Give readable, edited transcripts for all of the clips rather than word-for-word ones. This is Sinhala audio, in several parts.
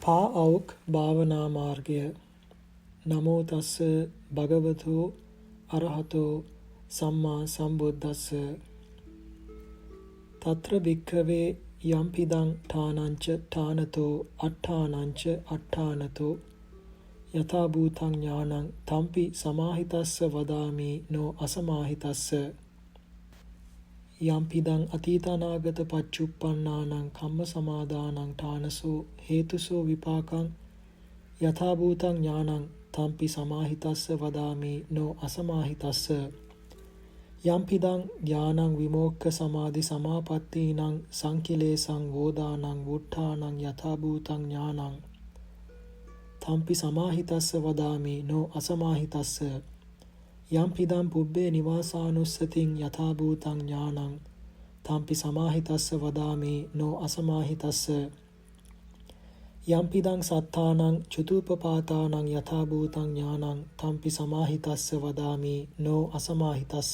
පා අවුක් භාවනා මාර්ගය. නමෝ තස්ස භගවතු අරහතෝ සම්මා සම්බුද්දස්ස. තත්‍ර භික්ඛවේ යම්පිදං ඨානංච ඨානතෝ අට්ඨානංච අට්ඨානතෝ යථා භූතං ඥානං තම්පි සමාහිතස්ස වදාමි නෝ අසමාහිතස්ස. යම්පිදං අතීතනාගත පච්චුප්පන්නානං කම්ම සමාදානං ඨානසෝ හේතුසෝ විපාකං යථා භූතං ඥානං තම්පි සමාහිතස්ස වදාමි නෝ අසමාහිතස්ස. යම්පිදං ඥානං විමෝක්ඛ සමාධි සමාපත්තීනං සංකිලේසං වෝදානං වුට්ඨානං යථා භූතං ඥානං තම්පි සමාහිතස්ස වදාමි නෝ අසමාහිතස්ස. යම්පිදං පුබ්බේ නිවාසානුස්සතින් යථා භූතං ඥානං තම්පි සමාහිතස්ස වදාමි නෝ අසමාහිතස්ස. යම්පිදං සත්තානං චුතුපපාතානං යථා භූතං ඥානං තම්පි සමාහිතස්ස වදාමි නෝ අසමාහිතස්ස.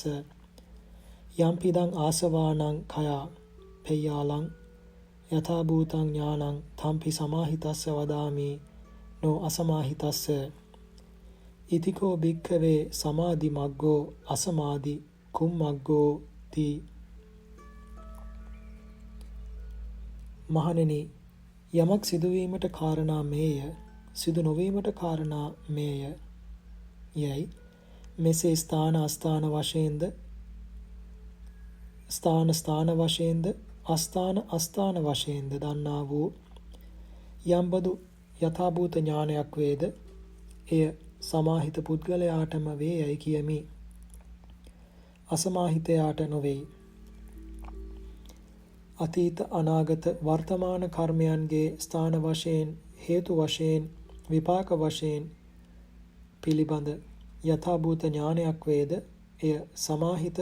යම්පිදං ආසවානං khaya පෙය්‍යාලං යථා භූතං ඥානං තම්පි සමාහිතස්ස වදාමි නෝ අසමාහිතස්ස. ඉතිකෝ භික්ඛවේ සමාධි මග්ගෝ අසමාධි කුම්මග්ගෝ ති. මහණෙනි, යමක් සිදුවීමට කාරණා මේය, සිදු නොවීමට කාරණා මේය යයි මෙසේ ස්ථාන අස්ථාන වශයෙන්ද ස්ථාන ස්ථාන වශයෙන්ද අස්ථාන අස්ථාන වශයෙන්ද දන්නා වූ යම්බදු යථාභූත ඥානයක් වේද එය සමාහිත පුද්ගලයාටම වේ යයි කියමි. අසමාහිතයාට නොවේ. අතීත අනාගත වර්තමාන කර්මයන්ගේ ස්ථාන වශයෙන් හේතු වශයෙන් විපාක වශයෙන් පිළිබඳ යථාභූත ඥානයක් වේද එය සමාහිත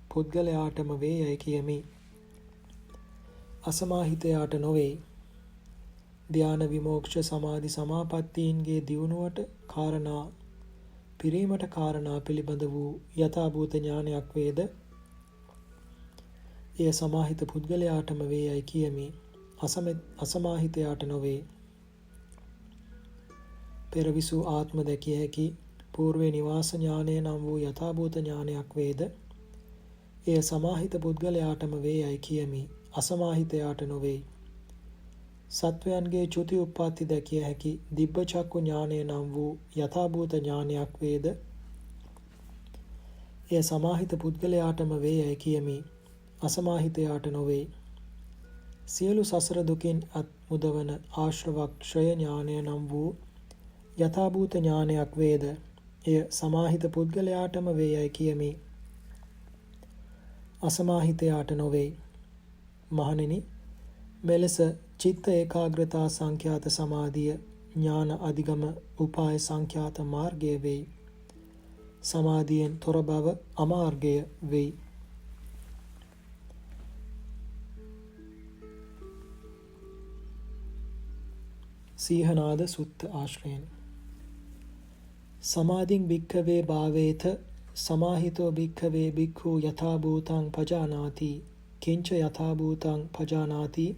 පුද්ගලයාටම වේ යයි කියමි. අසමාහිතයාට නොවේ. ධ්‍යාන විමෝක්ෂ සමාධි සමාපත්තීන්ගේ දියුණුවට කාරණා පිරීමට කාරණා පිළිබඳ වූ යථාභූත ඥානයක් වේද එය සමාහිත පුද්ගලයාටම වේ යයි කියමි. අසමාහිතයාට නොවේ. පෙරවිසූ ආත්ම දැකිය හැකි పూర్වේ නිවාස ඥානය නම් වූ යථාභූත ඥානයක් වේද එය සමාහිත පුද්ගලයාටම වේ යයි කියමි. අසමාහිතයාට නොවේ. සත්වයන්ගේ චුති උප්පත්ති දැකිය හැකි දිබ්බ චක්කු ඥානය නම් වූ යථාභූත ඥානයක් වේද එය සමාහිත පුද්ගලයාටම වේ යයි කියමි. අසමාහිතයාට නොවේ. සියලු සසර දුකින් අත් මුදවන ආශ්‍රවක්ෂය ඥානය නම් වූ යථාභූත ඥානයක් වේද එය සමාහිත පුද්ගලයාටම වේ යයි කියමි. අසමාහිතයාට නොවේ. මහණෙනි, මෙලෙස චිත්ත ඒකාග්‍රතා සංඛ්‍යාත සමාධිය ඥාන අධිගම උපාය සංඛ්‍යාත මාර්ගය වෙයි. සමාධියෙන් තොර බව අමාර්ගය වෙයි. සීහනාද සුත්ත ආශ්‍රයෙන් සමාධින් භික්ඛවේ භාවේත සමාහිතෝ භික්ඛවේ භික්ඛු යථා භූතං පජානාති කිංච යථා භූතං පජානාති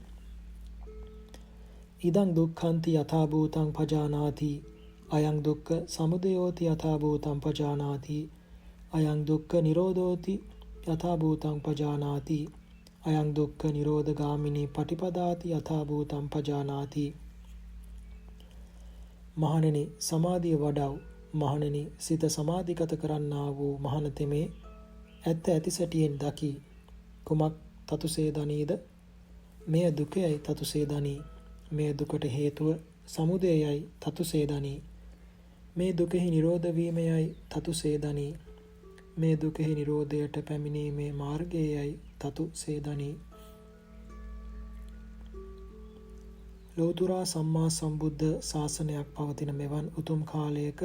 ඉදං දුක්ඛන්ති යථා භූතං පජානාති අයං දුක්ඛ සමුදයෝති යථා භූතං පජානාති අයං දුක්ඛ නිරෝධෝති යථා භූතං පජානාති අයං දුක්ඛ නිරෝධගාමිනී පටිපදාති යථා භූතං පජානාති. මහණෙනි, සමාධිය වඩව්. මහණෙනි, සිත සමාධිගත කරන්නා වූ මහණතෙමේ ඇත්ත ඇති සැටියෙන් දකි. කුමක් තතුසේ දනීද? මෙය දුකයයි තතුසේ දනී. මේ දුකට හේතුව සමුදයයි තතුසේ දනී. මේ දුකෙහි නිරෝධ වීමයයි තතුසේ දනී. මේ දුකෙහි නිරෝධයට පැමිණීමේ මාර්ගයයි තතුසේ දනී. ලෝතුරා සම්මා සම්බුද්ධ ශාසනයක් පවතින මෙවන් උතුම් කාලයක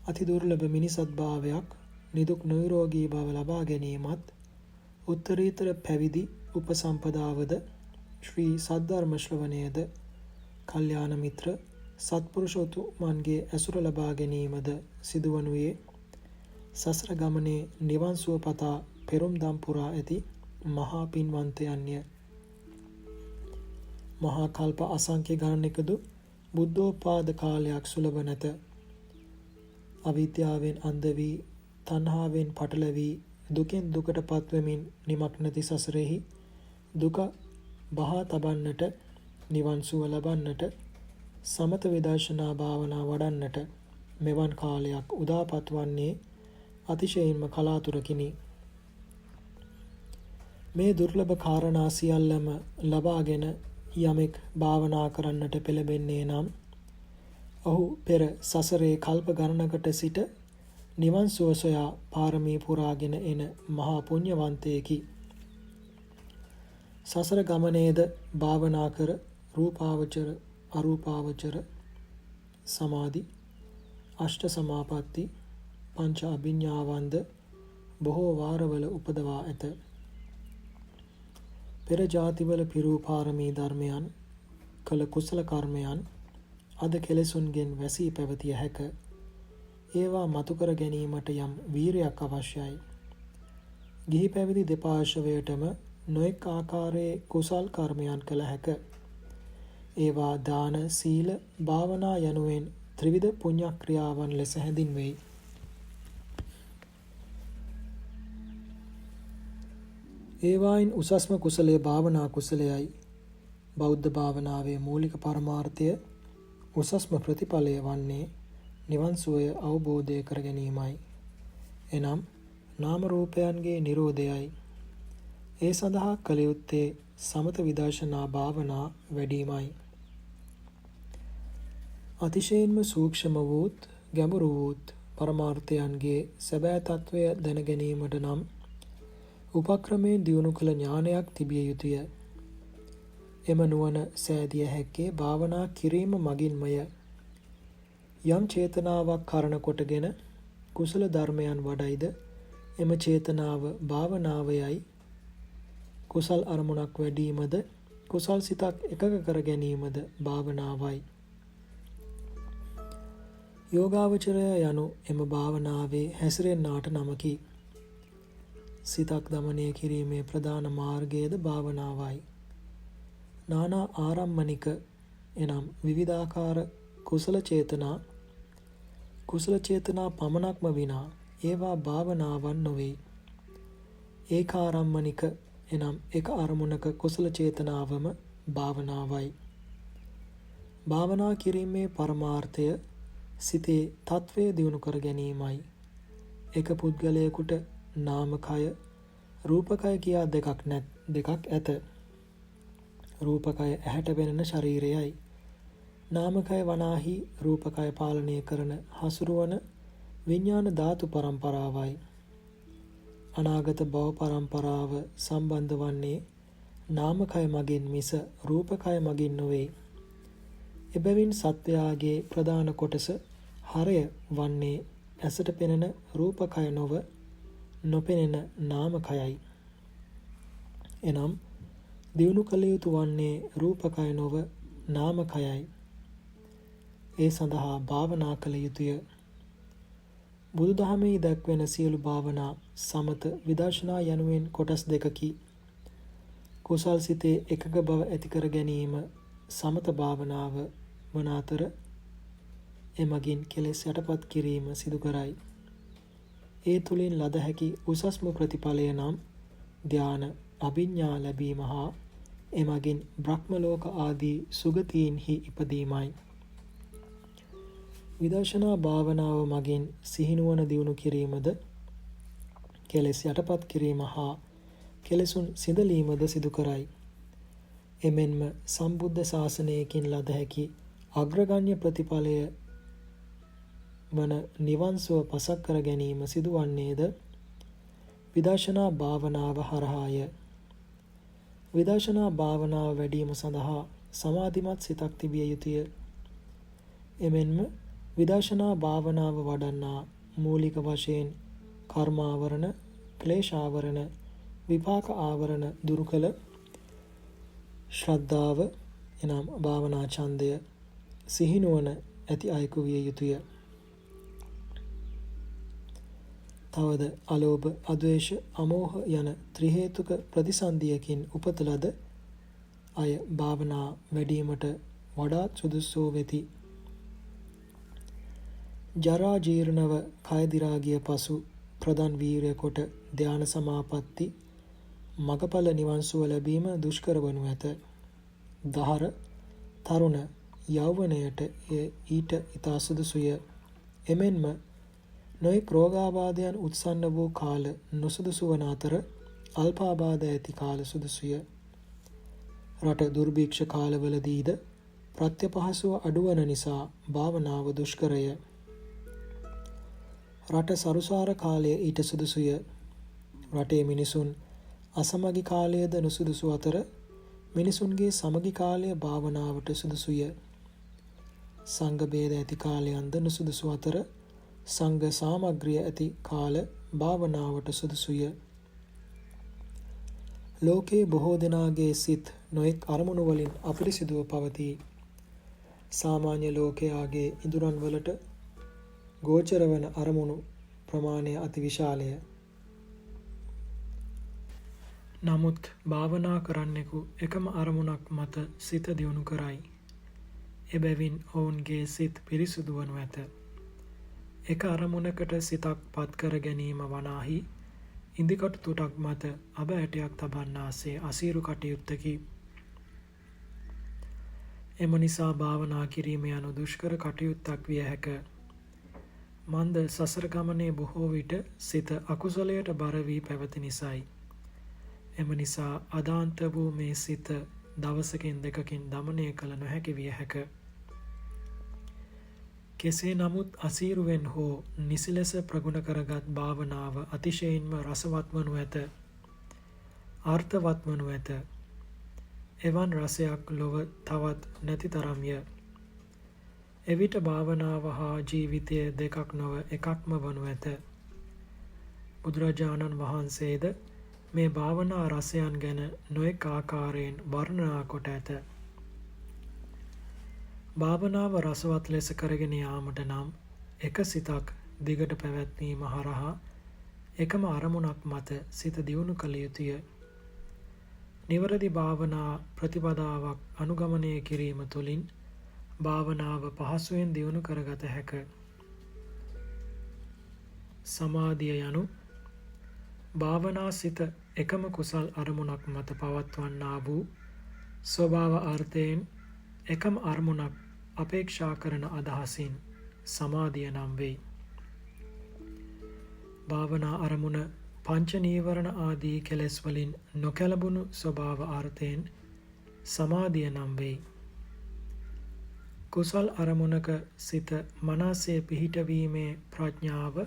අති දුර්ලභ මිනිසත් භාවයක් නිදුක් නිරෝගී බව ලබා ගැනීමත් උත්තරීතර පැවිදි උපසම්පදාවද ශ්‍රී සද්ධර්ම ශ්‍රවණයද කල්යාණ මිත්‍ර සත්පුරුෂෝතුමන්ගේ ඇසුර ලබා ගැනීමද සිදුවනුයේ සසර ගමනේ නිවන් සුව පතා පෙරම් දම් පුරා ඇති මහා පින්වන්තයන්ය. මහා කල්ප අසංඛ්‍ය ගණනකදු බුද්ධෝත්පාද කාලයක් සුලභ නැත. අවිද්‍යාවෙන් අන්ධ වී තණ්හාවෙන් පටල වී දුකෙන් දුකට පත්වෙමින් නිමක් නැති සසරෙහි දුක බහා තබන්නට, නිවන් සුව ලබන්නට, සමත විදර්ශනා භාවනා වඩන්නට මෙවන් කාලයක් උදාපත් වන්නේ අතිශයින්ම කලාතුරකිනි. මේ දුර්ලභ කාරණා සියල්ලම ලබාගෙන යමෙක් භාවනා කරන්නට පෙළඹෙන්නේ නම් ඔහු පෙර සසරේ කල්ප ගණනකට සිට නිවන් සුව සොයා පාරමී පුරාගෙන එන මහා පුණ්‍යවන්තයෙකි. සසර ගමනේද භාවනා කර රූපාවචර, අරූපාවචර සමාධි, අෂ්ට සමාපatti, පංච අභිඥාවන්ද බොහෝ වාරවල උපදවා ඇත. පෙර ජාතිවල පිරූ පාරමී ධර්මයන්, කළ කුසල කර්මයන් අද කෙලෙසුන්ගෙන් වැසී පැවතිය හැක. ඒවා මතු කර ගැනීමට යම් වීරයක් අවශ්‍යයි. ගිහි පැවිදි දෙපාර්ශවයටම නොඑක් ආකාරයේ කුසල් කර්මයන් කළ හැක. ඒවා දාන, සීල, භාවනා යනුවෙන් ත්‍රිවිධ පුණ්‍යක්‍රියාවන් ලෙස හැඳින්වෙයි. ඒවායින් උසස්ම කුසලය භාවනා කුසලයයි. බෞද්ධ භාවනාවේ මූලික පරමාර්ථය, උසස්ම ප්‍රතිඵලය වන්නේ නිවන් සුවය අවබෝධය කර ගැනීමයි. එනම් නාම රූපයන්ගේ නිරෝධයයි. ඒ සඳහා කළ යුත්තේ සමත විදර්ශනා භාවනා වැඩීමයි. අතිශයින්ම සූක්ෂම වූත් ගැඹුරු වූත් පරමාර්ථයන්ගේ සැබෑ තත්වය දැන ගැනීමට නම් උපක්‍රමයෙන් දියුණු කළ ඥානයක් තිබිය යුතුය. එම නුවණ සෑදිය හැක්කේ භාවනා කිරීම මගින්මය. යම් චේතනාවක් කරණ කොටගෙන කුසල ධර්මයන් වඩයිද එම චේතනාව භාවනාවයයි. කුසල් අරමුණක් වැඩීමද, කුසල් සිතක් එකග කර ගැනීමද භාවනාවයි. යෝගාවචරය යනු එම භාවනාවේ හැසිරෙන්නාට නමකි. සිතක් දමනය කිරීමේ ප්‍රධාන මාර්ගයද භාවනාවයි. නානා ආරම්මනික එනම් විවිධාකාර කුසල චේතනා පමණක්ම විනා ඒවා භාවනාවන් නොවේ. ඒකාරම්මනික එනම් එක අරමුණක කුසල චේතනාවම භාවනාවයි. භාවනා කිරීමේ පරමාර්ථය සිතේ තත්වය දියුණු කර ගැනීමයි. එක පුද්ගලයෙකුට නාමකය, රූපකය කියා දෙකක් ඇත. රූපකය ඇහැට පෙනෙන ශරීරයයි. නාමකය වනාහි රූපකය පාලනය කරන හසුරුවන විඥාන ධාතු පරම්පරාවයි. අනාගත භව පරම්පරාව සම්බන්ධ වන්නේ නාමකය මගින් මිස රූපකය මගින් නොවේ. එබැවින් සත්වයාගේ ප්‍රධාන කොටස හරය වන්නේ ඇසට පෙනෙන රූපකය නොව නොපෙනෙන නාමකයයි. එනම් දියුණු කළ යුතු වන්නේ රූපකය නොව නාමකයයි. ඒ සඳහා භාවනා කළ යුතුය. බුදුදහමෙහි දැක්වෙන සියලු භාවනා සමත විදර්ශනා යනුවෙන් කොටස් දෙකකි. කුසල් සිතේ එකග බව ඇති කර ගැනීම සමත භාවනාව වන අතර එමගින් කෙලෙස් යටපත් කිරීම සිදු කරයි. ඒ තුළින් ලද හැකි උසස්ම ප්‍රතිඵලය නම් ධ්‍යාන, අභිඥා ලැබීම හා එමගින් බ්‍රහ්මලෝක ආදී සුගතීන්හි ඉපදීමයි. විදර්ශනා භාවනාව මගින් සිහිනුවන දියුණු කිරීමද, කෙලෙස් යටපත් කිරීම හා කෙලෙසුන් සිඳලීමද සිදු කරයි. එමෙන්ම සම්බුද්ධ ශාසනයකින් ලද හැකි අග්‍රගණ්‍ය ප්‍රතිඵලය වන නිවන් සුව පසක් කර ගැනීම සිදුවන්නේද විදර්ශනා භාවනාව හරහාය. විදර්ශනා භාවනාව වැඩීම සඳහා සමාධිමත් සිතක් තිබිය යුතුය. එමෙන්ම විදර්ශනා භාවනාව වඩන්නා මූලික වශයෙන් කර්මාවරණ, ක්ලේශාවරණ, විපාක ආවරණ දුරු කළ ශ්‍රද්ධාව එනම් භාවනා ඡන්දය, සිහිනුවන ඇති අයෙකු විය යුතුය. තවද අලෝභ, අද්වේෂ, අමෝහ යන ත්‍රි හේතුක ප්‍රතිසන්දියකින් උපත ලද අය භාවනා වැඩීමට වඩාත් සුදුස්සෝ වෙති. ජරා ජීර්ණව කය දිරා ගිය පසු ප්‍රධාන වීරය කොට ධ්‍යාන සමාපatti මගඵල නිවන් සුව ලැබීම දුෂ්කර වනු ඇත. දහර තරුණ යෞවනයට ඊට ඉතා සුදුසුය. එමෙන්ම නොයෙක් රෝගාබාධයන් උත්සන්න වූ කාල නොසුදුසු වන අතර අල්පාබාධ ඇති කාල සුදුසුය. රට දුර්භික්ෂ කාලවලදීද ප්‍රත්‍යපහසුව අඩුවන නිසා භාවනාව දුෂ්කරය. රට සරුසාර කාලය ඊට සුදුසුය. රටේ මිනිසුන් අසමගි කාලයද නුසුදුසු අතර මිනිසුන්ගේ සමගි කාලය භාවනාවට සුදුසුය. සංඝ භේද ඇති කාලයන්ද නුසුදුසු අතර සංඝ සාමග්‍රිය ඇති කාල භාවනාවට සුදුසුය. ලෝකේ බොහෝ දෙනාගේ සිත් නොයෙක් අරමුණු වලින් අපිරිසිදුව පවතී. සාමාන්‍ය ලෝකයාගේ ඉඳුරන් වලට ගෝචර වන අරමුණු ප්‍රමාණය අති විශාලය. නමුත් භාවනා කරන්නෙකු එකම අරමුණක් මත සිත දියුණු කරයි. එබැවින් ඔවුන්ගේ සිත් පිරිසුදු වනු ඇත. එක අරමුණකට සිතක් පත් කර ගැනීම වනාහි ඉදිකටු තුටක් මත අබ ඇටයක් තබන්නාසේ අසීරු කටයුත්තකි. එම නිසා භාවනා කිරීම යනු දුෂ්කර කටයුත්තක් විය හැක. මන්ද සසර ගමනේ බොහෝ විට සිත අකුසලයට බර වී පැවති නිසායි. එම නිසා අදාන්ත වූ මේ සිත දවසකින් දෙකකින් දමනය කළ නොහැකි විය හැක. කෙසේ නමුත් අසීරුවෙන් හෝ නිසි ලෙස ප්‍රගුණ කරගත් භාවනාව අතිශයින්ම රසවත් වනු ඇත. අර්ථවත් වනු ඇත. එවන් රසයක් ලොව තවත් නැති තරම්ය. එවිට භාවනාව හා ජීවිතය දෙකක් නොව එකක්ම වනු ඇත. බුදුරජාණන් වහන්සේද මේ භාවනා රසයන් ගැන නොයෙක් ආකාරයෙන් වර්ණනා කොට ඇත. භාවනාව රසවත් ලෙස කරගෙන යාමට නම් එක සිතක් දිගට පැවැත්වීම හරහා එකම අරමුණක් මත සිත දියුණු කළ යුතුය. නිවැරදි භාවනා ප්‍රතිපදාවක් අනුගමනය කිරීම තුළින් භාවනාව පහසුවෙන් දියුණු කරගත හැක. සමාධිය යනු භාවනා සිත එකම කුසල් අරමුණක් මත පවත්වන්නා වූ ස්වභාව අර්ථයෙන් එකම අරමුණක් අපේක්ෂා කරන අදහසින් සමාධිය නම් වෙයි. භාවනා අරමුණ පංච නීවරණ ආදී කෙලෙස් වලින් නොකැලබුණු ස්වභාව අර්ථයෙන් සමාධිය නම් වෙයි. කුසල් අරමුණක සිත මනසේ පිහිටවීමේ ප්‍රඥාව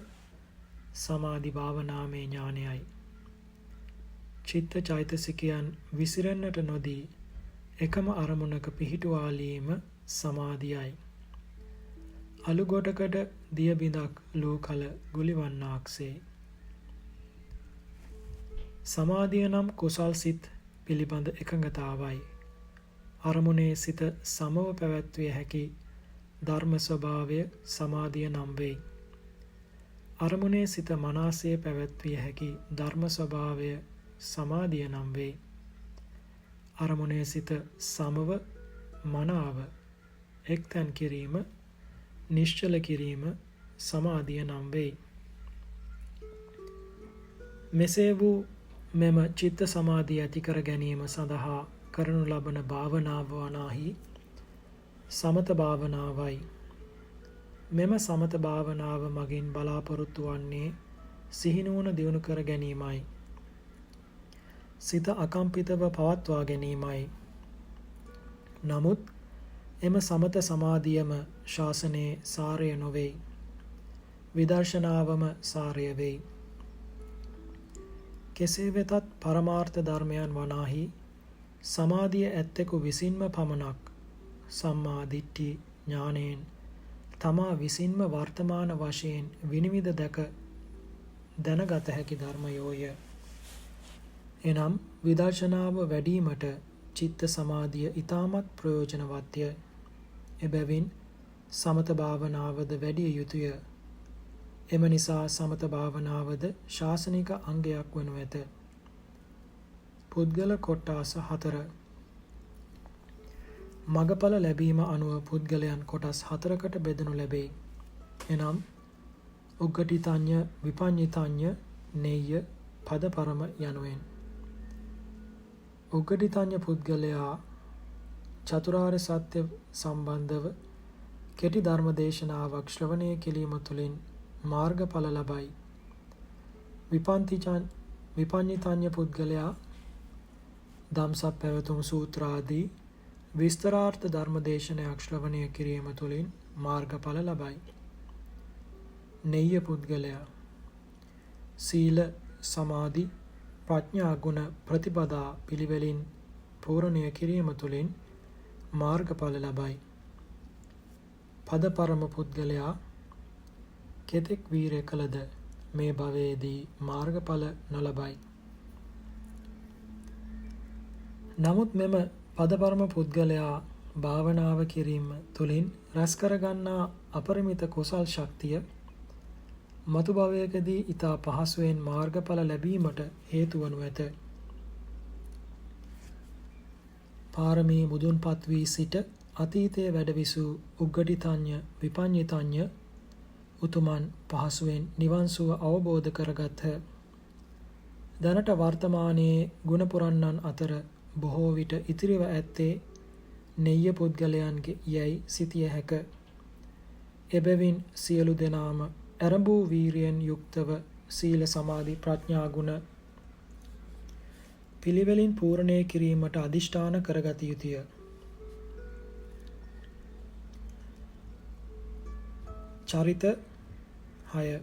සමාධි භාවනාමය ඥානයයි. චිත්ත චෛතසිකයන් විසිරෙන්නට නොදී එකම අරමුණක පිහිටුවාලීම සමාධියයි. අලු ගොඩකට දිය බිඳක් ලෝ කල ගුලිවන්නාක්සේ. සමාධිය නම් කුසල් සිත් පිළිබඳ එකඟතාවයි. අරමුණේ සිත සමව පැවැත්විය හැකි ධර්ම ස්වභාවය සමාධිය නම් වෙයි. අරමුණේ සිත මනසේ පැවැත්විය හැකි ධර්ම ස්වභාවය සමාධිය නම් වෙයි. අරමුණේ සිත සමව මනාව එක්තැන් කිරීම නිශ්චල කිරීම සමාධිය නම් වෙයි. මෙසේ වූ මෙම චිත්ත සමාධිය ඇති කර ගැනීම සඳහා කරනු ලබන භාවනාව වනාහි සමත භාවනාවයි. මෙම සමත භාවනාව මගින් බලාපොරොත්තු වන්නේ සිහිනුවණ දියුණු කර ගැනීමයි. සිත අකම්පිතව පවත්වා ගැනීමයි. නමුත් එම සමත සමාධියම ශාසනයේ සාරය නොවෙයි. විදර්ශනාවම සාරය වෙයි. කෙසේ වෙතත් පරමාර්ථ ධර්මයන් වනාහි සමාධිය ඇත්තෙකු විසින්ම පමණක් සම්මා දිට්ඨි ඥානයෙන් තමා විසින්ම වර්තමාන වශයෙන් විනිවිද දැනගත හැකි ධර්මයෝය. එනම් විදර්ශනාව වැඩීමට චිත්ත සමාධිය ඊටමත් ප්‍රයෝජනවත්ය. එබැවින් සමත භාවනාවද වැඩිය යුතුය. එම නිසා සමත භාවනාවද ශාසනික අංගයක් වනු ඇත. පුද්ගල කොට්ටාස 4. මගඵල ලැබීම අනුව පුද්ගලයන් කොටස් 4කට බෙදනු ලැබේ. එනම් උග්ගටිතඤ්ඤ, විපඤ්ඤිතඤ්ඤ, නෙය්‍ය, පදපරම යනුවෙන්. උග්ගටිතඤ්ඤ පුද්ගලයා චතුරාර්ය සත්‍ය සම්බන්ධව කෙටි ධර්ම දේශනාවක් ශ්‍රවණය කිරීම තුළින් මාර්ගඵල ලබයි. විපඤ්ඤිතඤ්ඤ පුද්ගලයා ධම්සක් පැවතුම් සූත්‍රාදී විස්තරාර්ථ ධර්ම දේශනයක් ශ්‍රවණය කිරීම තුළින් මාර්ගඵල ලබයි. නෙය්‍ය පුද්ගලයා සීල, සමාධි, ප්‍රඥා ගුණ ප්‍රතිපදා පිළිවෙලින් පූර්ණය කිරීම තුළින් මාර්ගඵල ලබයි. පදපරම පුද්ගලයා කෙතෙක් වීරය කළද මේ භවයේදී මාර්ගඵල නොලබයි. නමුත් මෙම පදපරම පුද්ගලයා භාවනාව කිරීම තුළින් රැස් කරගන්නා අපරිමිත කුසල් ශක්තිය මතු භවයකදී ඊතා පහසුවෙන් මාර්ගඵල ලැබීමට හේතු වනු ඇත. පාරමී මුදුන්පත් වී සිට අතීතයේ වැඩවිසූ උග්ගටිතඤ්ඤ, විපඤ්ඤිතඤ්ඤ උතුමන් පහසුවෙන් නිවන් සුව අවබෝධ කරගත්හ. දැනට වර්තමානයේ ගුණ පුරන්නන් අතර බොහෝ විට ඉතිරිව ඇත්තේ නෙය්‍ය පුද්ගලයන්ගේ යැයි සිතිය හැක. එබැවින් සියලු දෙනාම ඇරඹූ වීරියෙන් යුක්තව සීල, සමාධි, ප්‍රඥා ගුණ පිළිවෙලින් පූර්ණය කිරීමට අදිෂ්ඨාන කරගත යුතුය. චරිත 6.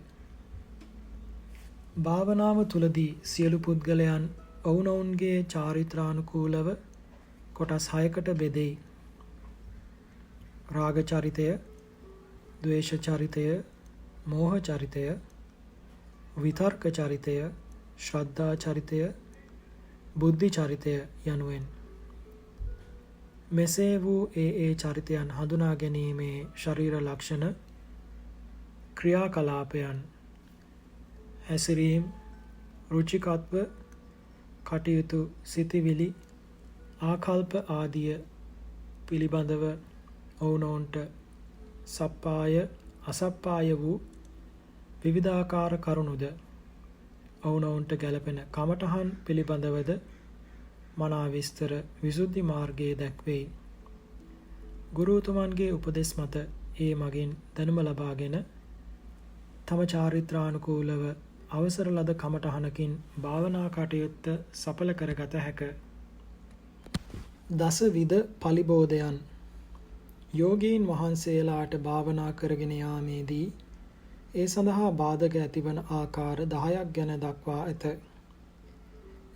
භාවනාව තුළදී සියලු පුද්ගලයන් ඔවුනොවුන්ගේ චාරිත්‍රානුකූලව කොටස් 6කට බෙදෙයි. රාග චරිතය, ද්වේෂ චරිතය, මෝහ චරිතය, විතර්ක චරිතය, ශ්‍රද්ධා චරිතය, බුද්ධි චරිතය යනුවෙන්. මෙසේ වූ ඒ චරිතයන් හඳුනා ගැනීමේ ශරීර ලක්ෂණ, ක්‍රියාකලාපයන්, හැසිරීම්, රුචිකත්ව, කටයුතු, සිතිවිලි, ආකල්ප ආදිය පිළිබඳව ඔවුනොවුන්ට සප්පාය, අසප්පාය වූ විවිධාකාර කරුණුද ඔවුනොවුන්ට ගැලපෙන කමඨහන් පිළිබඳවද මනා විස්තර විසුද්ධි මාර්ගයේ දැක්වෙයි. ගුරුතුමන්ගේ උපදෙස් මත ඒ මගින් දැනුම ලබාගෙන තම චාරිත්‍රානුකූලව අවසර ලද කමඨහනකින් භාවනා කටයුත්ත සඵල කරගත හැක. දසවිධ පලිබෝධයන්. යෝගීන් වහන්සේලාට භාවනා කරගෙන යාමේදී ඒ සඳහා බාධක ඇතිවන ආකාර 10ක් ගැන දක්වා ඇත.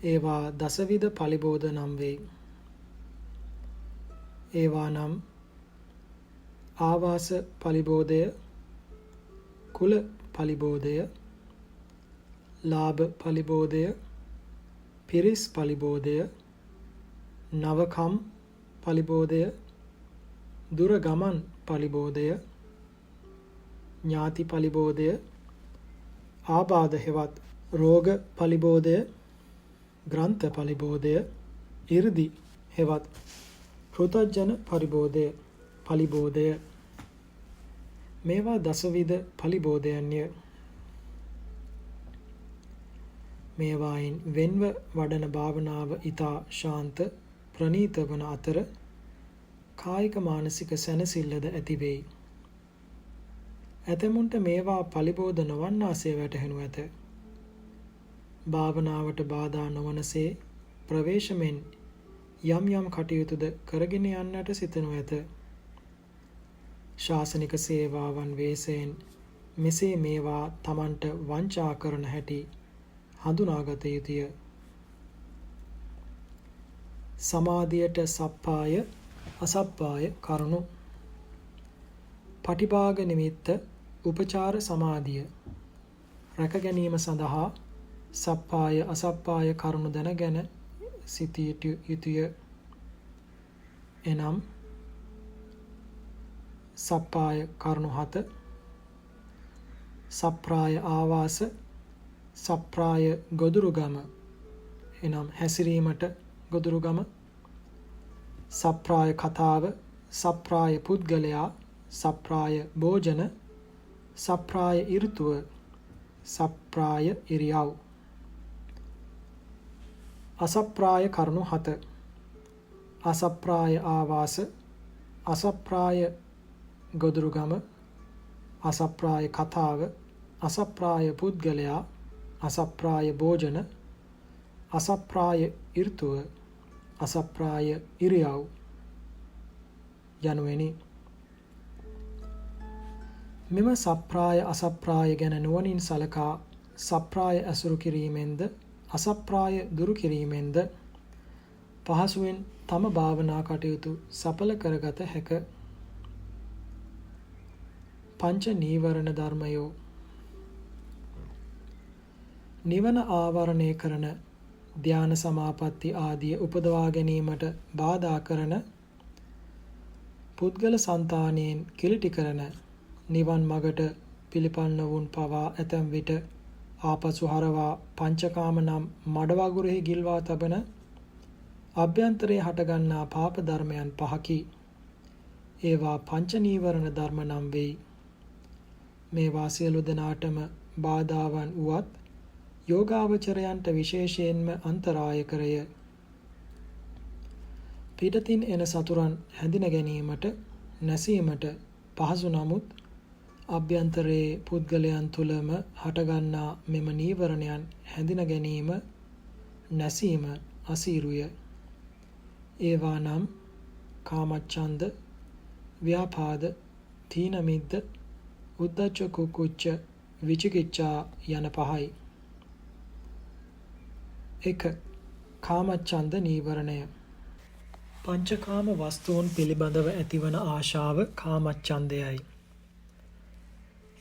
ඒවා දසවිධ පලිබෝධ නම් වෙයි. ඒවා නම් ආවාස පලිබෝධය, කුල පලිබෝධය, ලාභ පලිබෝධය, පිරිස් පලිබෝධය, නවකම් පලිබෝධය, දුර ගමන් පලිබෝධය, ඥාති පලිබෝධය, ආබාධ හෙවත් රෝග පලිබෝධය, ග්‍රන්ථ පලිබෝධය, 이르දි හෙවත් පෘථජන පලිබෝධය. මේවා දසවිධ පලිබෝධයන්ය. මේවායින් වෙන්ව වඩන භාවනාව ඊතා ශාන්ත ප්‍රණීත වන අතර කායික මානසික සැනසෙල්ලද ඇති වෙයි. ඇතැමුන්ට මේවා පලිබෝධ නොවන්නාසේ වැටහෙනු ඇත. භාවනාවට බාධා නොවනසේ ප්‍රවේශමෙන් යම් කටයුතුද කරගෙන යන්නට සිතනු ඇත. ශාසනික සේවාවන් වේසයෙන් මෙසේ මේවා තමන්ට වංචා කරන හැටි හඳුනාගත යුතුය. සමාධියට සප්පාය, අසප්පාය කරුණු. පටිභාග නිමිත්ත උපචාර සමාධිය රැක ගැනීම සඳහා සප්පාය, අසප්පාය කරුණු දැනගෙන සිටිය යුතුය. එනම් සප්පාය කරුණු 7: සප්‍රාය ආවාස, සප්‍රාය ගොදුරුගම එනම් හැසිරීමට ගොදුරුගම, සප්‍රාය කතාව, සප්‍රාය පුද්ගලයා, සප්‍රාය භෝජන, සප්‍රාය ඍතුව, සප්‍රාය ඉරියව්. අසප්‍රාය කරුණු 7. අසප්‍රාය ආවාස, අසප්‍රාය ගොදුරුගම, අසප්‍රාය කතාව, අසප්‍රාය පුද්ගලයා, අසප්‍රාය භෝජන, අසප්‍රාය ඍතුව, අසප්‍රාය ඉරියව් යනුවෙනි. මෙම සප්‍රාය අසප්‍රාය ගැන නුවණින් සලකා සප්‍රාය ඇසුරු කිරීමෙන්ද අසප්‍රාය දුරු කිරීමෙන්ද පහසුවෙන් තම භාවනා කටයුතු සඵල කරගත හැක. පංච නීවරණ ධර්මයෝ නිවන ආවරණය කරන ධ්‍යාන සමාපatti ආදිය උපදවා ගැනීමට බාධා කරන පුද්ගල సంతානයෙන් කිලිටි කරන නිවන් මගට පිළිපන්නවුන් පවා ඇතැම් විට ආපසු හරවා පංචකාම නම් මඩ වගුරෙහි ගිල්වා තබන අභ්‍යන්තරයේ හටගන්නා පාප ධර්මයන් පහකි. ඒවා පංච නීවරණ ධර්ම නම් වෙයි. මේවා සියලු දෙනාටම බාධාවන් වුවත් යෝගාවචරයන්ට විශේෂයෙන්ම අන්තරාය කරය. පිටතින් එන සතුරන් හැඳින ගැනීමට නැසීමට පහසු නමුත් අභ්‍යන්තරයේ පුද්ගලයන් තුළම හටගන්නා මෙම නීවරණයන් හැඳින ගැනීම නැසීම අසීරුය. ඒවා නම් කාමච්ඡන්ද, ව්‍යාපාද, තීන මිද්ද, උද්ධච්ච කුක්කුච්ච, විචිකිච්ඡා යන පහයි. 1. කාමච්ඡන්ද නීවරණය. පංචකාම වස්තුන් පිළිබඳව ඇතිවන ආශාව කාමච්ඡන්දයයි.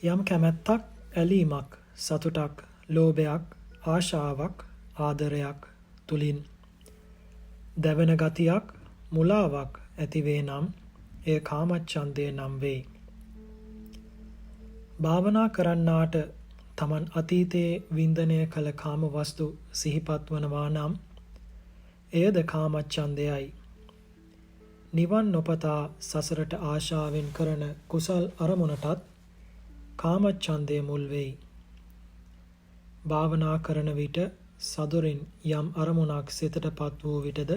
යම් කැමැත්තක්, ඇලීමක්, සතුටක්, ලෝභයක්, ආශාවක්, ආදරයක් තුලින් දැවෙන ගතියක්, මුලාවක් ඇතිවේ නම් එය කාමච්ඡන්දය නම් වෙයි. භාවනා කරන්නාට තමන් අතීතයේ වින්දනය කළ කාම වස්තු සිහිපත් වනවා නම් එයද කාමච්ඡන්දයයි. නිවන් නොපතා සසරට ආශාවෙන් කරන කුසල් අරමුණටත් කාමච්ඡන්දය මුල් වෙයි. භාවනා කරන විට සදොරින් යම් අරමුණක් සිතටපත් වූ විටද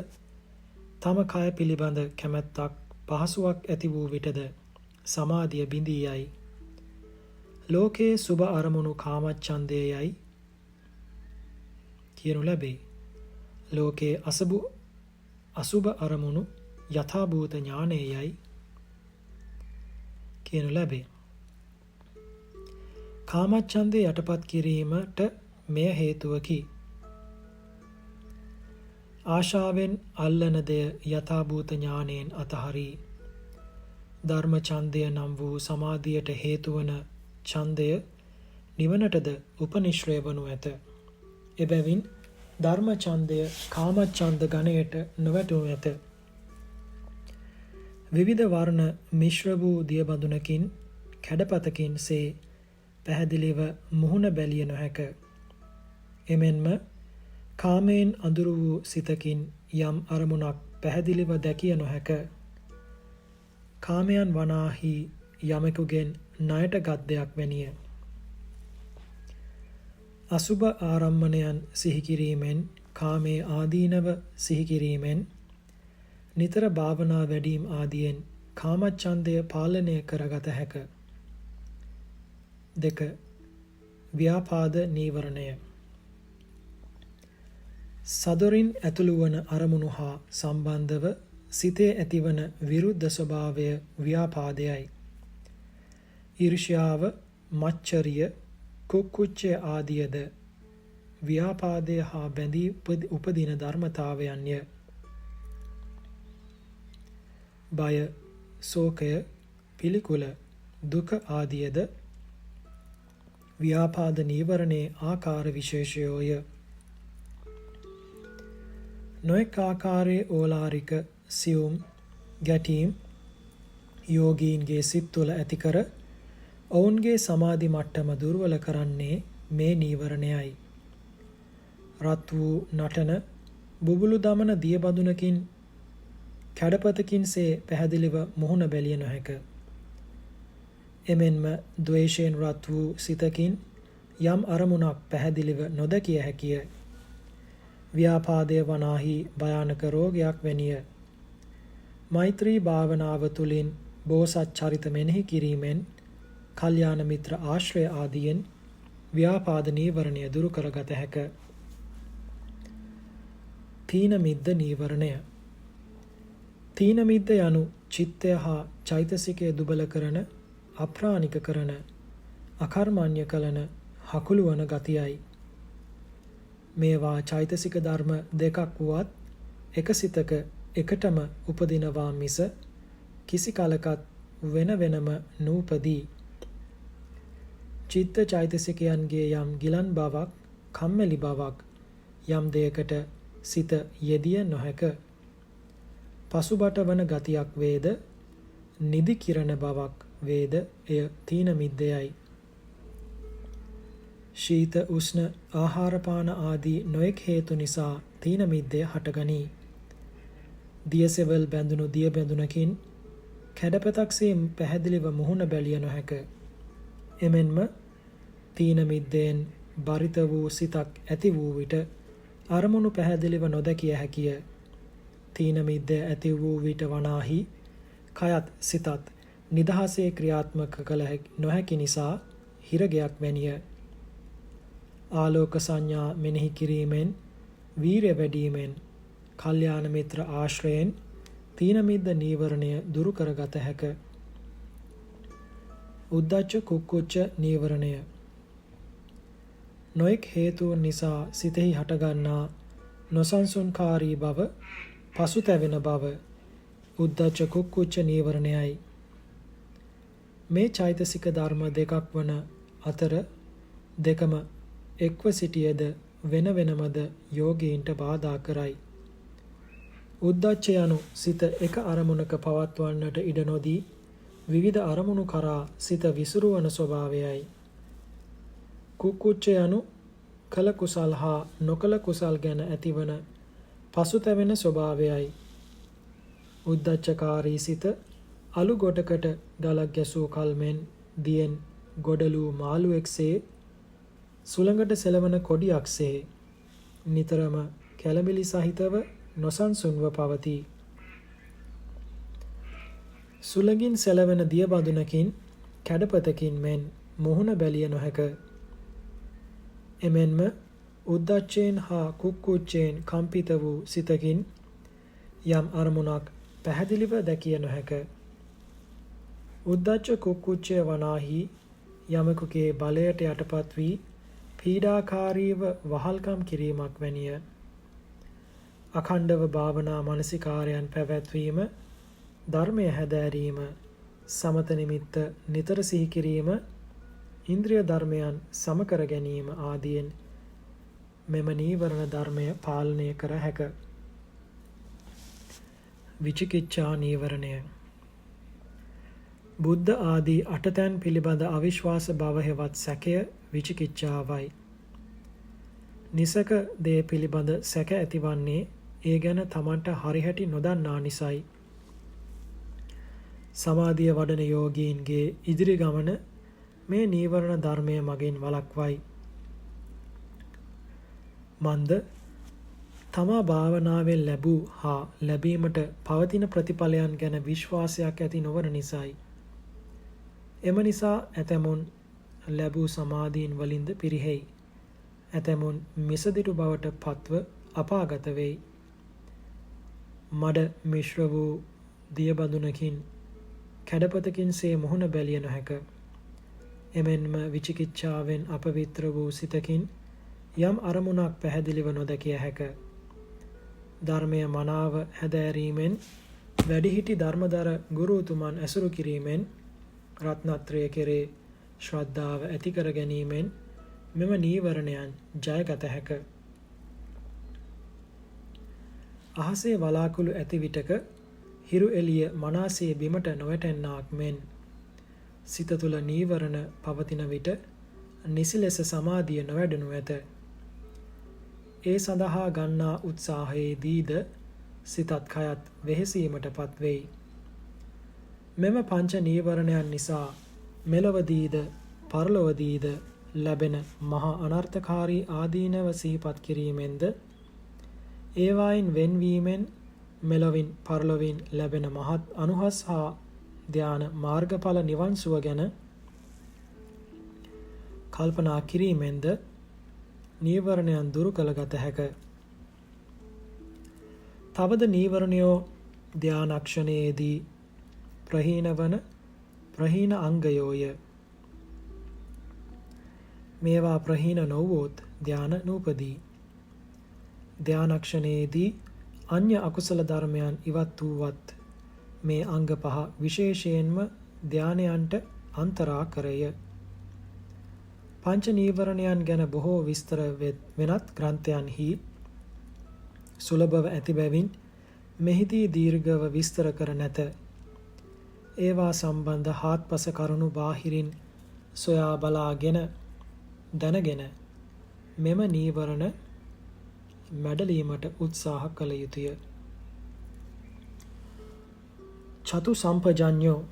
තම කය පිළිබඳ කැමැත්තක් පහසුවක් ඇති වූ විටද සමාධිය බිඳී යයි. ලෝකයේ සුභ අරමුණු කාමච්ඡන්දයයි කියනු ලැබේ. ලෝකයේ අසුභ අරමුණු යථාභූත ඥානයයි කියනු ලැබේ. කාමච්ඡන්දය යටපත් කිරීමට මෙය හේතුවකි. ආශාවෙන් අල්ලන දෙය යථාභූත ඥානයෙන් අතහරී ධර්ම ඡන්දය නම් වූ සමාධියට හේතුවන ඡන්දය නිවනටද උපනිශ්‍රය වනු ඇත. එබැවින් ධර්ම ඡන්දය කාමච්ඡන්ද ගණයට නොවැටුණු ඇත. විවිධ වර්ණ මිශ්‍ර වූ දියබඳුනකින් කැඩපතකින් සේ පැහැදිලිව මුහුණ බැලිය නොහැක. එමෙන්ම කාමයෙන් අඳුරු වූ සිතකින් යම් අරමුණක් පැහැදිලිව දැකිය නොහැක. කාමයන් වනාහි යමෙකුගෙන් ණයට ගත් දෙයක් වැනිය. අසුභ ආරම්මණයන් සිහි කිරීමෙන්, කාමයේ ආදීනව සිහි කිරීමෙන්, නිතර භාවනා වැඩීම් ආදියෙන් කාමච්ඡන්දය පාලනය කරගත හැක. 2. ව්‍යාපාද නීවරණය. සදොරින් ඇතුළු වන අරමුණු හා සම්බන්ධව සිතේ ඇතිවන විරුද්ධ ස්වභාවය ව්‍යාපාදයයි. ඊර්ෂ්‍යාව, මච්චරිය, කුක්කුච්චය ආදියද ව්‍යාපාදය හා බැඳී උපදින ධර්මතාවයන්ය. බය, ශෝකය, පිළිකුල, දුක ආදියද ව්‍යාපාද නීවරණේ ආකාර විශේෂයෝය. නොඑක ආකාරයේ ඕලාරික සියුම් ගැටීම් යෝගීන්ගේ සිත් තුළ ඇති කර ඔවුන්ගේ සමාධි මට්ටම දුර්වල කරන්නේ මේ නීවරණයයි. රත් වූ නටන බුබුලු දමන දියබඳුනකින් කැඩපතකින් සේ පැහැදිලිව මුහුණ බැලිය නොහැක. එමෙන්ම ද්වේෂයෙන් රත් වූ සිතකින් යම් අරමුණක් පැහැදිලිව නොදකිය හැකිය. ව්‍යාපාදය වනාහි භයානක රෝගයක් වැනිය. මෛත්‍රී භාවනාව තුළින් බෝසත් චරිත මෙනෙහි කිරීමෙන් කල්යාණ මිත්‍ර ආශ්‍රය ආදියෙන් ව්‍යාපාද නීවරණය දුරු කරගත හැක. තීන මිද්ද නීවරණය. තීන මිද්ද යනු චිත්තය හා චෛතසිකය දුබල කරන, අප්‍රාණික කරන, අකර්මණ්‍ය කලන, හකුළුවන ගතියයි. මේවා චෛතසික ධර්ම දෙකක් වුවත් එක සිතක එකටම උපදිනවා මිස කිසි කලකත් වෙන වෙනම නූපදී. චිත්ත චෛතසිකයන්ගේ යම් ගිලන් බවක්, කම්මැලි බවක් යම් දෙයකට සිත යෙදිය නොහැක. පසුබට වන ගතියක් වේද, නිදි කිරණ බවක් වේද එය තීන මිද්දයයි. ශීත උෂ්ණ ආහාරපාන ආදී නොයෙක් හේතු නිසා තීන මිද්දය හටගනී. දියසෙවල් බැඳුණු දිය බැඳුනකින් කැඩපතක්සේ පැහැදිලිව මුහුණ බැලිය නොහැක. එමෙන්ම තීන මිද්දෙන් බරිත වූ සිතක් ඇති වූ විට අරමුණු පැහැදිලිව නොදකිය හැකිය. තීන මිද්ද ඇති වූ විට වනාහි කයත් සිතත් නිදහසේ ක්‍රියාත්මක කළ නොහැකි නිසා හිරගයක් වැනිය. ආලෝක සංඥා මෙනෙහි කිරීමෙන්, වීර්ය වැඩීමෙන්, කල්යාණ මිත්‍ර ආශ්‍රයෙන් තීන මිද්ද නීවරණය දුරු කරගත හැක. උද්ධච්ච කුක්කුච්ච නීවරණය. නොයෙක් හේතුන් නිසා සිතෙහි හටගන්නා නොසන්සුන්කාරී බව, පසුතැවෙන බව උද්ධච්ච කුක්කුච්ච නීවරණයයි. මේ චෛතසික ධර්ම දෙකක් වන අතර දෙකම එක්ව සිටියද වෙන වෙනමද යෝගීන්ට බාධා කරයි. උද්ධච්ච යනු සිත එක අරමුණක පවත්වන්නට ඉඩ නොදී විවිධ අරමුණු කරා සිත විසිරුවන ස්වභාවයයි. කුක්කුච්ච යනු කළ කුසල් හා නොකළ කුසල් ගැන ඇතිවන පසුතැවෙන ස්වභාවයයි. උද්ධච්චකාරී සිත අලු ගොඩකට ගලක් ගැසූ කල්මෙන් දියෙන් ගොඩලූ මාළුවෙක්සේ, සුළඟට සෙලවන කොඩියක්සේ නිතරම කැළඹිලි සහිතව නොසන්සුන්ව පවතී. සුළඟින් සෙලවෙන දිය බඳුනකින්, කැඩපතකින් මෙන් මුහුණ බැලිය නොහැක. එමෙන්ම උද්ධච්චයෙන් හා කුක්කුච්චයෙන් කම්පිත වූ සිතකින් යම් අරමුණක් පැහැදිලිව දැකිය නොහැක. උද්ධච්ච කුක්කුච්චය වනාහි යමෙකුගේ බලයට යටපත් වී පීඩාකාරීව වහල්කම් කිරීමක් වැනිය. අඛණ්ඩව භාවනා මනසිකාරයන් පැවැත්වීම, ධර්මය හැදෑරීම, සමත නිමිත්ත නිතර සිහි කිරීම, ඉන්ද්‍රිය ධර්මයන් සමකර ගැනීම ආදියෙන් මෙම නීවරණ ධර්මය පාලනය කර හැක. විචිකිච්ඡා නීවරණය. බුද්ධ ආදී අටතැන් පිළිබඳ අවිශ්වාස බව හෙවත් සැකය විචිකිච්ඡාවයි. නිසක දේ පිළිබඳ සැක ඇතිවන්නේ ඒ ගැන තමන්ට හරිහැටි නොදන්නා නිසයි. සමාධිය වඩන යෝගීන්ගේ ඉදිරි ගමන මේ නීවරණ ධර්මය මගින් වළක්වයි. මන්ද තමා භාවනාවෙන් ලැබූ හා ලැබීමට පවතින ප්‍රතිඵලයන් ගැන විශ්වාසයක් ඇති නොවන නිසයි. එම නිසා ඇතැමුන් ලැබූ සමාධීන් වලින්ද පිරිහෙයි. ඇතැමුන් මිසදිටු බවට පත්ව අපාගත වෙයි. මඩ මිශ්‍ර වූ දියබඳුනකින්, කැඩපතකින් සේ මුහුණ බැලිය නොහැක. එමෙන්ම විචිකිච්ඡාවෙන් අපවිත්‍ර වූ සිතකින් යම් අරමුණක් පැහැදිලිව නොදකිය හැක. ධර්මය මනාව හැදෑරීමෙන්, වැඩිහිටි ධර්මදර ගුරුතුමන් ඇසුරු කිරීමෙන්, රත්නත්‍රය කෙරේ ශ්‍රද්ධාව ඇති කර ගැනීමෙන් මෙම නීවරණයන් ජයගත හැක. අහසේ වලාකුළු ඇති විටක හිරු එළිය මනාසේ බිමට නොවැටෙන්නාක් මෙන් සිත තුළ නීවරණ පවතින විට නිසි ලෙස සමාධිය නොවැඩෙනු ඇත. ඒ සඳහා ගන්නා උත්සාහයේදීද සිතත් කයත් වෙහෙසීමට පත්වෙයි. මෙම පංච නීවරණයන් නිසා මෙලොවදීද පරලොවදීද ලැබෙන මහා අනර්ථකාරී ආදීනව සිහිපත් කිරීමෙන්ද ඒවායින් වෙන්වීමෙන් මෙලොවින් පරලොවින් ලැබෙන මහත් අනුහස් හා ධ්‍යාන මාර්ගඵල නිවන් සුව ගැන කල්පනා කිරීමෙන්ද නීවරණයන් දුරු කළගත හැක. තවද නීවරණයෝ ධ්‍යානක්ෂණයේදී ප්‍රහීන වන ප්‍රහීන අංගයෝය. මේවා ප්‍රහීන නොවුවොත් ධ්‍යාන නූපදී. ධ්‍යානක්ෂණයේදී අන්‍ය අකුසල ධර්මයන් ඉවත් වූවත් මේ අංග පහ විශේෂයෙන්ම ධ්‍යානයන්ට අන්තරාකරය. පංච නීවරණයන් ගැන බොහෝ විස්තර වෙනත් ග්‍රන්ථයන්හි සුලභව ඇති බැවින් මෙහිදී දීර්ඝව විස්තර කර නැත. ඒවා සම්බන්ධ හාත්පස කරුණු බාහිරින් සොයා බලාගෙන දැනගෙන මෙම නීවරණ මැඩලීමට උත්සාහ කළ යුතුය. චතු සම්පජඤ්ඤෝ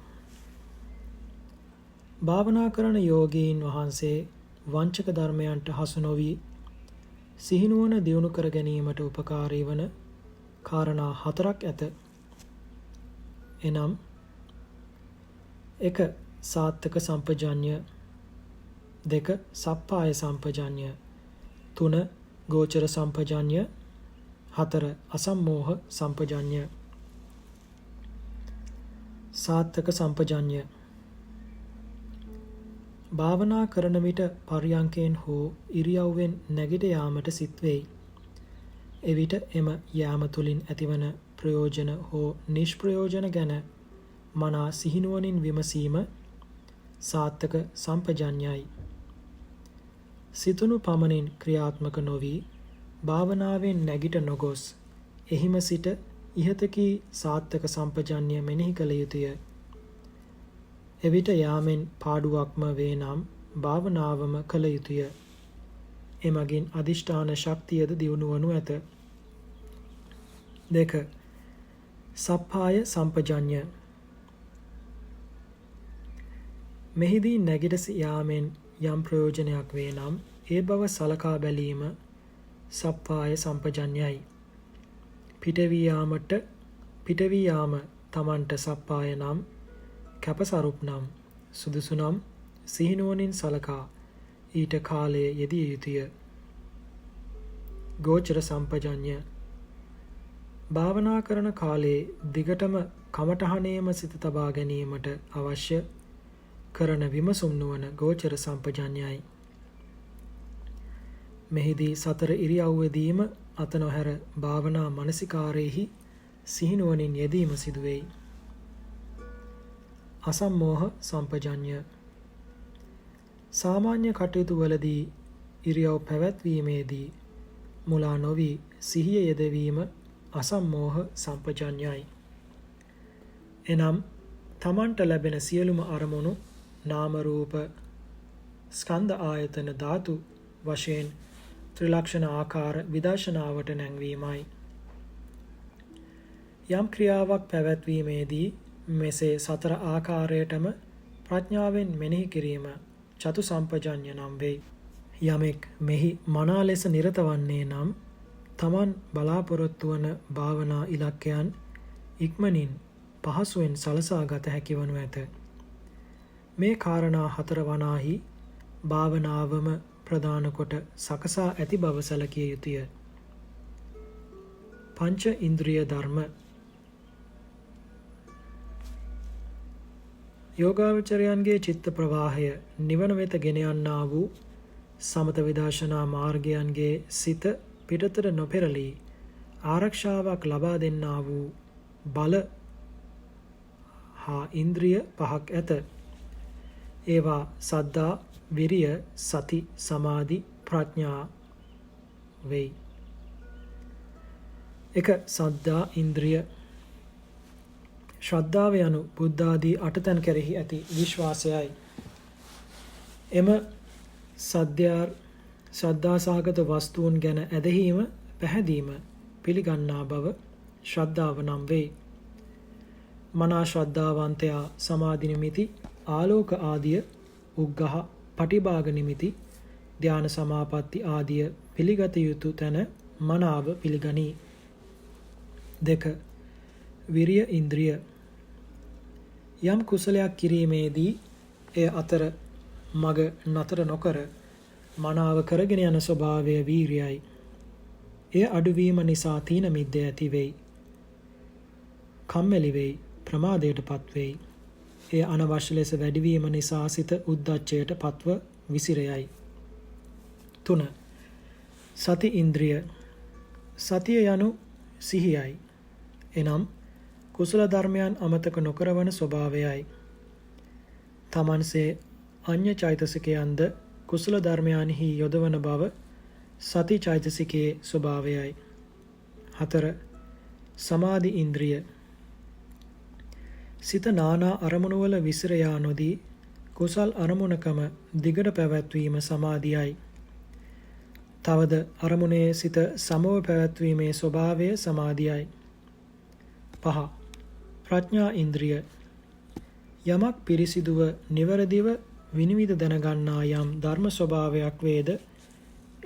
භාවනා කරන යෝගීන් වහන්සේ වංචක ධර්මයන්ට හසු නොවී සිහිනුවන දියුණු කර ගැනීමට උපකාරී වන කාරණා 4ක් ඇත. එනම් 1. සාත්තක සම්පජඤ්ඤ 2. සප්පාය සම්පජඤ්ඤ 3. ගෝචර සම්පජඤ්ඤ 4. අසම්මෝහ සම්පජඤ්ඤ. සාත්තක සම්පජඤ්ඤ භාවනා කරන විට පර්යංකයෙන් හෝ ඉරියව්වෙන් නැගිට යාමට සිත් වෙයි. එවිට එම යාම තුලින් ඇතිවන ප්‍රයෝජන හෝ නිෂ්ප්‍රයෝජන ගැන මනා සිහිනුවණින් විමසීම සාත්තක සම්පජඤ්ඤයි. සිතුණු පමණින් ක්‍රියාත්මක නොවි භාවනාවෙන් නැගිට නොගොස් එහිම සිට ඉහතකී සාත්තක සම්පජඤ්ඤය මෙනෙහි කළ යුතුය. එවිට යාමෙන් පාඩුවක්ම වේ නම් භාවනාවම කළ යුතුය. එමගින් අදිෂ්ඨාන ශක්තියද දියුණු වනු ඇත. 2. සප්පාය සම්පජඤ්ඤ මෙහිදී නැගිට යාමෙන් යම් ප්‍රයෝජනයක් වේ නම් ඒ බව සලකා බැලීම සප්පාය සම්පජඤ්ඤයි. පිටවී යාම තමන්ට සප්පාය නම් කැපසරුප් නම් සුදුසු නම් සිහිනුවණින් සලකා ඊට කාලය යෙදිය යුතුය. ගෝචර සම්පජඤ්ඤ භාවනා කරන කාලයේ දිගටම කමඨහණේම සිත තබා ගැනීමට අවශ්‍ය කරන විමසුම් නුවණ ගෝචර සම්පජඤ්ඤයි. මෙහිදී සතර ඉරියව්වෙදීම අත නොහැර භාවනා මනසිකාරයේහි සිහිනුවණින් යෙදීම සිදු වෙයි. අසම්මෝහ සම්පජඤ්ඤ සාමාන්‍ය කටයුතු වලදී ඉරියව් පැවැත්වීමේදී මුලා නොවි සිහිය යෙදවීම අසම්මෝහ සම්පජඤ්ඤයි. එනම් තමන්ට ලැබෙන සියලුම අරමුණු නාම රූප ස්කන්ධ ආයතන ධාතු වශයෙන් ත්‍රිලක්ෂණ ආකාර විදර්ශනාවට නැංවීමයි. යම් ක්‍රියාවක් පැවැත්වීමේදී මෙසේ සතර ආකාරයටම ප්‍රඥාවෙන් මෙනෙහි කිරීම චතු සම්පජඤ්ඤ නම් වෙයි. යමෙක් මෙහි මනා ලෙස නිරත වන්නේ නම් තමන් බලාපොරොත්තු වන භාවනා ඉලක්කයන් ඉක්මනින් පහසුවෙන් සලසා ගත හැකි වනු ඇත. මේ කාරණා 4 වනාහි භාවනාවම ප්‍රධාන කොට සකසා ඇති බව සැලකිය යුතුය. පංච ඉන්ද්‍රිය ධර්ම යෝගාවචරයන්ගේ චිත්ත ප්‍රවාහය නිවන වෙත ගෙන යන්නා වූ සමත විදර්ශනා මාර්ගයන්ගේ සිත පිටතට නොපෙරළී ආරක්ෂාවක් ලබා දෙන්නා වූ බල හා ඉන්ද්‍රිය 5ක් ඇත. ඒවා සද්ධා, විරිය, සති, සමාධි, ප්‍රඥා වෙයි. 1. සද්ධා ඉන්ද්‍රිය ශ්‍රද්ධාව යනු බුද්ධාදී අටතැන් කෙරෙහි ඇති විශ්වාසයයි. එම ශ්‍රද්ධාසහගත වස්තුන් ගැන ඇදහීම, පැහැදීම, පිළිගන්නා බව, ශ්‍රද්ධාව නම් වෙයි. මනා ශ්‍රද්ධාවන්තයා සමාධි නිමිති, ආලෝක ආදිය, උග්ඝහ, පටිභාග නිමිති, ධ්‍යාන සමාපatti ආදිය පිළිගත යුතු තැන මනාව පිළිගනී. 2. විරිය ඉන්ද්‍රිය. යම් කුසලයක් කිරීමේදී එය අතර මග නතර නොකර මනාව කරගෙන යන ස්වභාවය වීරියයි. එය අඩුවීම නිසා තීන මිද්ද ඇති වෙයි. කම්මැලි වෙයි, ප්‍රමාදයට පත් වෙයි. එය අනවශ්‍ය ලෙස වැඩිවීම නිසා සිත උද්දච්චයට පත්ව විසිරයයි. 3. සති ඉන්ද්‍රිය. සතිය යනු සිහියයි. එනම් කුසල ධර්මයන් අමතක නොකරවන ස්වභාවයයි. තමන්සේ අඤ්ඤ චෛතසිකයන්ද කුසල ධර්මයන්හි යොදවන බව සති චෛතසිකයේ ස්වභාවයයි. 4. සමාධි ඉන්ද්‍රිය. සිත නානා අරමුණුවල විසිර යා නොදී කුසල් අරමුණකම දිගට පැවැත්වීම සමාධියයි. තවද අරමුණේ සිත සමව පැවැත්වීමේ ස්වභාවය සමාධියයි. 5. ප්‍රඥා ඉන්ද්‍රිය. යමක් පිරිසිදුව නිවැරදිව විනිවිද දැනගන්නා යම් ධර්ම ස්වභාවයක් වේද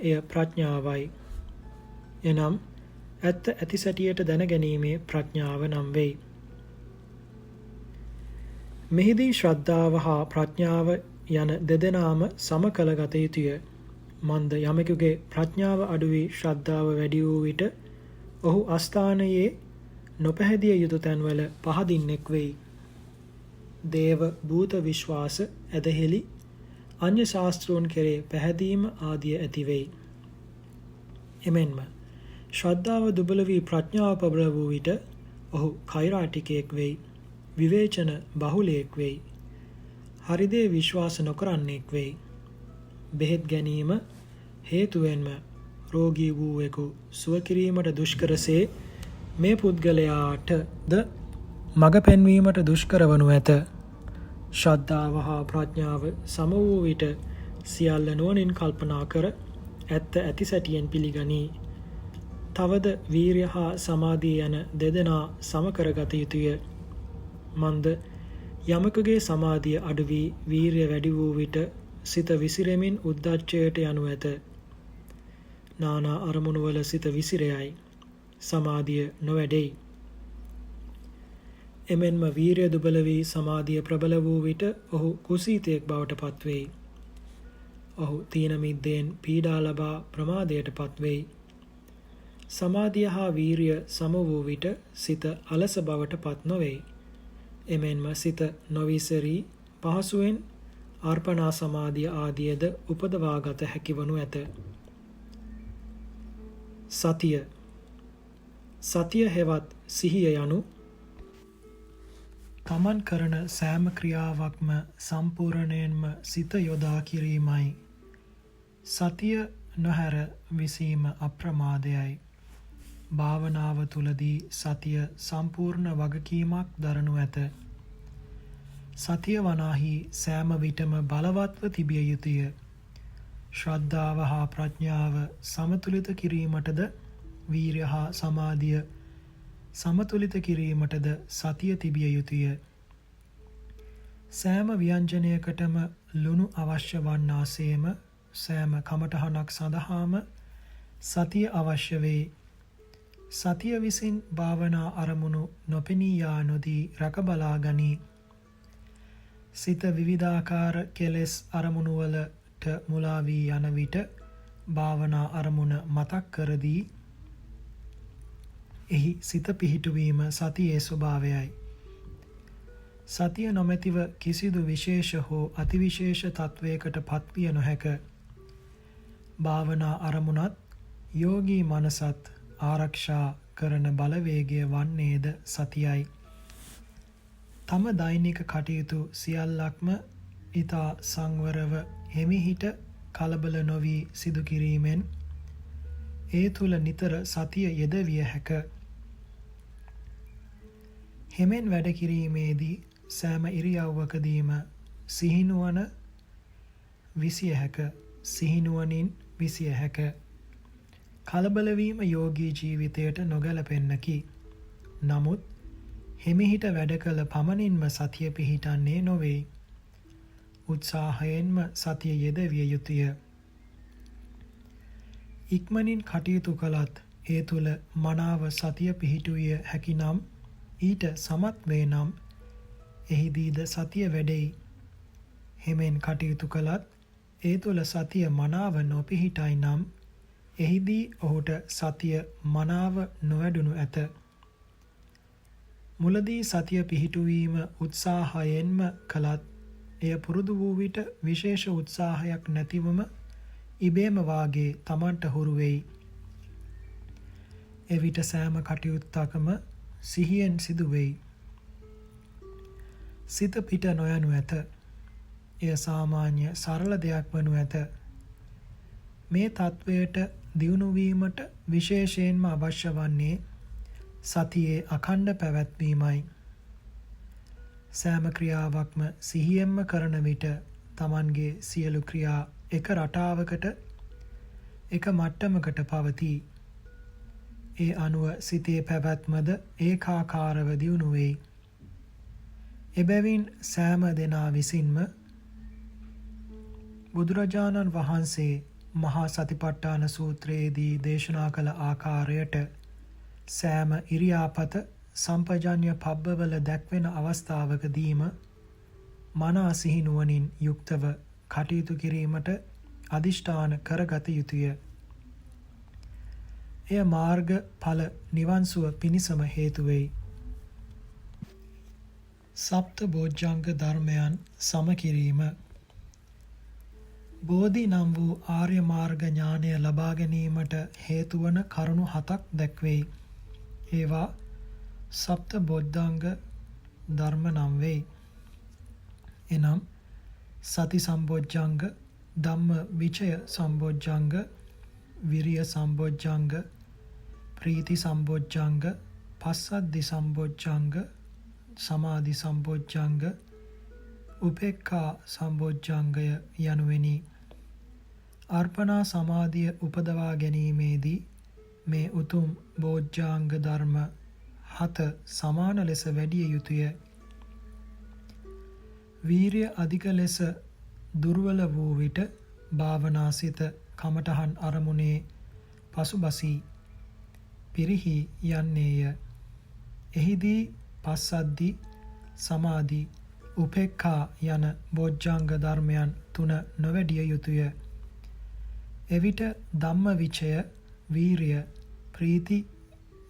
එය ප්‍රඥාවයි. එනම් ඇත්ත ඇති සැටියට දැනගැනීමේ ප්‍රඥාව නම් වෙයි. මෙහිදී ශ්‍රද්ධාව හා ප්‍රඥාව යන දෙදෙනාම සම කළ ගත යුතුය. මන්ද යමෙකුගේ ප්‍රඥාව අඩු වී ශ්‍රද්ධාව වැඩි වූ විට ඔහු අස්ථානයේ නොපැහැදිය යුතු තැන්වල පහදින්නෙක් වෙයි. දේව භූත විශ්වාස ඇදහිලි අන්‍ය ශාස්ත්‍රූන් කෙරේ පැහැදීම ආදිය ඇති වෙයි. එමෙන්ම ශ්‍රද්ධාව දුබල වී ප්‍රඥාව ප්‍රබල වූ විට ඔහු කෛරාටිකයෙක් වෙයි. විවේචන බහුලයෙක් වෙයි. හරිදේ විශ්වාස නොකරන්නෙක් වෙයි. බෙහෙත් ගැනීම හේතුවෙන්ම රෝගී වූවෙකු සුව කිරීමට දුෂ්කරසේ මේ පුද්ගලයාටද මඟ පෙන්වීමට දුෂ්කර වනු ඇත. ශ්‍රද්ධාව හා ප්‍රඥාව සම වූ විට සියල්ල නුවණින් කල්පනා කර ඇත්ත ඇති සැටියෙන් පිළිගනී. තවද වීරිය හා සමාධිය යන දෙදෙනා සම කරගත යුතුය. මන්ද යමකගේ සමාධිය අඩු වී වීරිය වැඩි වූ විට සිත විසිරෙමින් උද්දච්චයට යනු ඇත. නානා අරමුණු වල සිත විසිරයයි. සමාධිය නොවැඩෙයි. එමෙන්ම වීරිය දුබල වී සමාධිය ප්‍රබල වූ විට ඔහු කුසීතයෙක් බවට පත්වෙයි. ඔහු තීන මිද්දෙන් පීඩා ලබා ප්‍රමාදයට පත්වෙයි. සමාධිය හා වීරිය සම වූ විට සිත අලස බවට පත් නොවෙයි. එමෙන්ම සිත නොවිසරී පහසුවෙන් අර්පණා සමාධිය ආදියද උපදවාගත හැකිවනු ඇත. සතිය. සතිය හෙවත් සිහිය යනු තමන් කරන සෑම ක්‍රියාවක්ම සම්පූර්ණයෙන්ම සිත යොදා කිරීමයි. සතිය නොහැර විසීම අප්‍රමාදයයි. භාවනාව තුලදී සතිය සම්පූර්ණ වගකීමක් දරනු ඇත. සතිය වනාහි සෑම විටම බලවත්ව තිබිය යුතුය. ශ්‍රද්ධාව හා ප්‍රඥාව සමතුලිත කිරීමටද වීරිය හා සමාධිය සමතුලිත කිරීමටද සතිය තිබිය යුතුය. සෑම ව්‍යංජනයකටම ලුණු අවශ්‍ය වන්නාසේම සෑම කමටහනක් සඳහාම සතිය අවශ්‍ය වේ. සතිය විසින් භාවනා අරමුණු නොපෙනී යා නොදී රැකබලා ගනී. සිත විවිධාකාර කෙලෙස් අරමුණු වලට මුලා වී යන විට භාවනා අරමුණ මතක් කරදී එහි සිත පිහිටුවීම සතියේ ස්වභාවයයි. සතිය නොමැතිව කිසිදු විශේෂ හෝ අතිවිශේෂ තත්වයකට පත්විය නොහැක. භාවනා අරමුණත් යෝගී මනසත් ආරක්ෂා කරන බලවේගය වන්නේද සතියයි. තම දෛනික කටයුතු සියල්ලක්ම ඊතා සංවරව හිමිහිට කලබල නොවී සිදු කිරීමෙන් ඒ තුල නිතර සතිය යෙදවිය හැක. හිමෙන් වැඩ කිරීමේදී සෑම ඉරියව්වකදීම සිහිනුවන විසිය හැක. සිහිනුවනින් විසිය හැක. කලබල වීම යෝගී ජීවිතයට නොගැලපෙන්නකි. නමුත් හිමිහිට වැඩ කළ පමණින්ම සතිය පිහිටන්නේ නොවේ. උත්සාහයෙන්ම සතිය යෙදවිය යුතුය. ඉක්මනින් කටයුතු කළත් ඒ තුළ මනාව සතිය පිහිටුවිය හැකි නම් ඊට සමත් වේ නම් එහිදීද සතිය වැඩෙයි. හිමෙන් කටයුතු කළත් ඒ තුළ සතිය මනාව නොපිහිටයි නම් එහිදී ඔහුට සතිය මනාව නොවැඩුණු ඇත. මුලදී සතිය පිහිටුවීම උත්සාහයෙන්ම කළත් එය පුරුදු වූ විට විශේෂ උත්සාහයක් නැතිවම ඉබේම වාගේ තමන්ට හුරු වෙයි. එවිට සෑම කටයුත්තකම සිහියෙන් සිදු වෙයි. සිත පිට නොයනු ඇත. එය සාමාන්‍ය සරල දෙයක් වනු ඇත. මේ තත්වයට දියුණු වීමට විශේෂයෙන්ම අවශ්‍ය වන්නේ සතියේ අඛණ්ඩ පැවැත්වීමයි. සෑම ක්‍රියාවක්ම සිහියෙන්ම කරන විට තමන්ගේ සියලු ක්‍රියා එක රටාවකට එක මට්ටමකට පවතී. ඒ අනුව සිතේ පැවැත්මද ඒකාකාරව දියුණු වෙයි. එබැවින් සෑම දෙනා විසින්ම බුදුරජාණන් වහන්සේ මහා සතිපට්ඨාන සූත්‍රයේදී දේශනා කළ ආකාරයට සෑම ඉරියාපත සම්පජඤ්ඤ පබ්බවල දැක්වෙන අවස්ථාවකදීම මනා සිහිනුවණින් යුක්තව කටයුතු කිරීමට අදිෂ්ඨාන කරගත යුතුය. එය මාර්ග ඵල නිවන් සුව පිණිසම හේතු වෙයි. සප්ත බොජ්ජංග ධර්මයන් සම කිරීම. බෝධි නම් වූ ආර්ය මාර්ග ඥානය ලබා ගැනීමට හේතු වන කරුණු 7ක් දැක්වෙයි. ඒවා සප්ත බොද්ධංග ධර්ම නම් වෙයි. එනම් සති සම්බොජ්ජංග, ධම්ම විචය සම්බොජ්ජංග, විරිය සම්බොජ්ජංග, ප්‍රීති සම්බොජ්ජංග, පස්සද්ධි සම්බොජ්ජංග, සමාධි සම්බොජ්ජංග, උපේක්ඛා සම්බොජ්ජංගය යනුවෙනි. අර්පණා සමාධිය උපදවා ගැනීමේදී මේ උතුම් බොජ්ජාංග ධර්ම 7 සමාන ලෙස වැඩිය යුතුය. වීරිය අධික ලෙස දුර්වල වූ විට භාවනාසිත කමඨහන් අරමුණේ පසුබසී පිරිහි යන්නේය. එහිදී පස්සද්ධි, සමාධි, උපේක්ඛා යන බොජ්ජංග ධර්මයන් 3 නොවැඩිය යුතුය. එවිට ධම්ම විචය, වීරිය, ප්‍රීති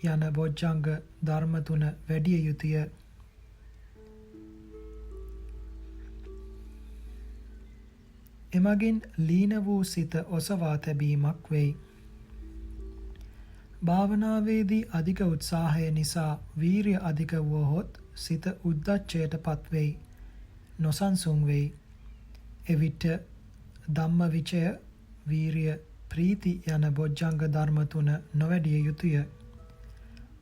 යන බොජ්ජංග ධර්ම 3 වැඩිය යුතුය. එමගින් ලීන වූ සිත ඔසවා තැබීමක් වෙයි. භාවනාවේදී අධික උත්සාහය නිසා වීරිය අධික වුවහොත් සිත උද්දච්චයට පත්වෙයි, නොසන්සුන් වෙයි. එවිට ධම්ම විචය, වීරිය, ප්‍රීති යන බොජ්ජංග ධර්ම 3 නොවැඩිය යුතුය.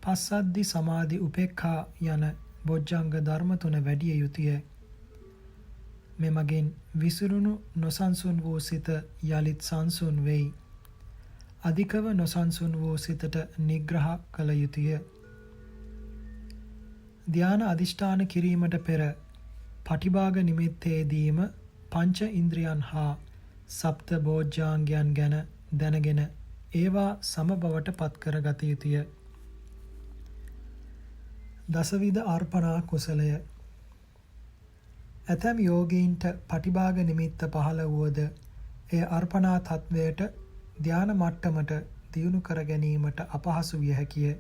පස්සද්ධි, සමාධි, උපේක්ඛා යන බොජ්ජංග ධර්ම 3 වැඩිය යුතුය. මෙමගින් විසිරුණු නොසන්සුන් වූ සිත යලිත් සංසුන් වෙයි. අධිකව නොසන්සුන් වූ සිතට නිග්‍රහ කළ යුතුය. ධ්‍යාන අධිෂ්ඨාන කිරීමට පෙර පටිභාග නිමිත්තේදීම පංච ඉන්ද්‍රියන් හා සප්ත බොජ්ජාංගයන් ගැන දැනගෙන ඒවා සමබවට පත් කර ගත යුතුය. දසවිධ අර්පණා කුසලය. ඇතැම් යෝගීන්ට පටිභාග නිමිත්ත පහළ වුවද එය අර්පණා තත්වයට ධ්‍යාන මට්ටමට දියුණු කර ගැනීමට අපහසු විය හැකිය.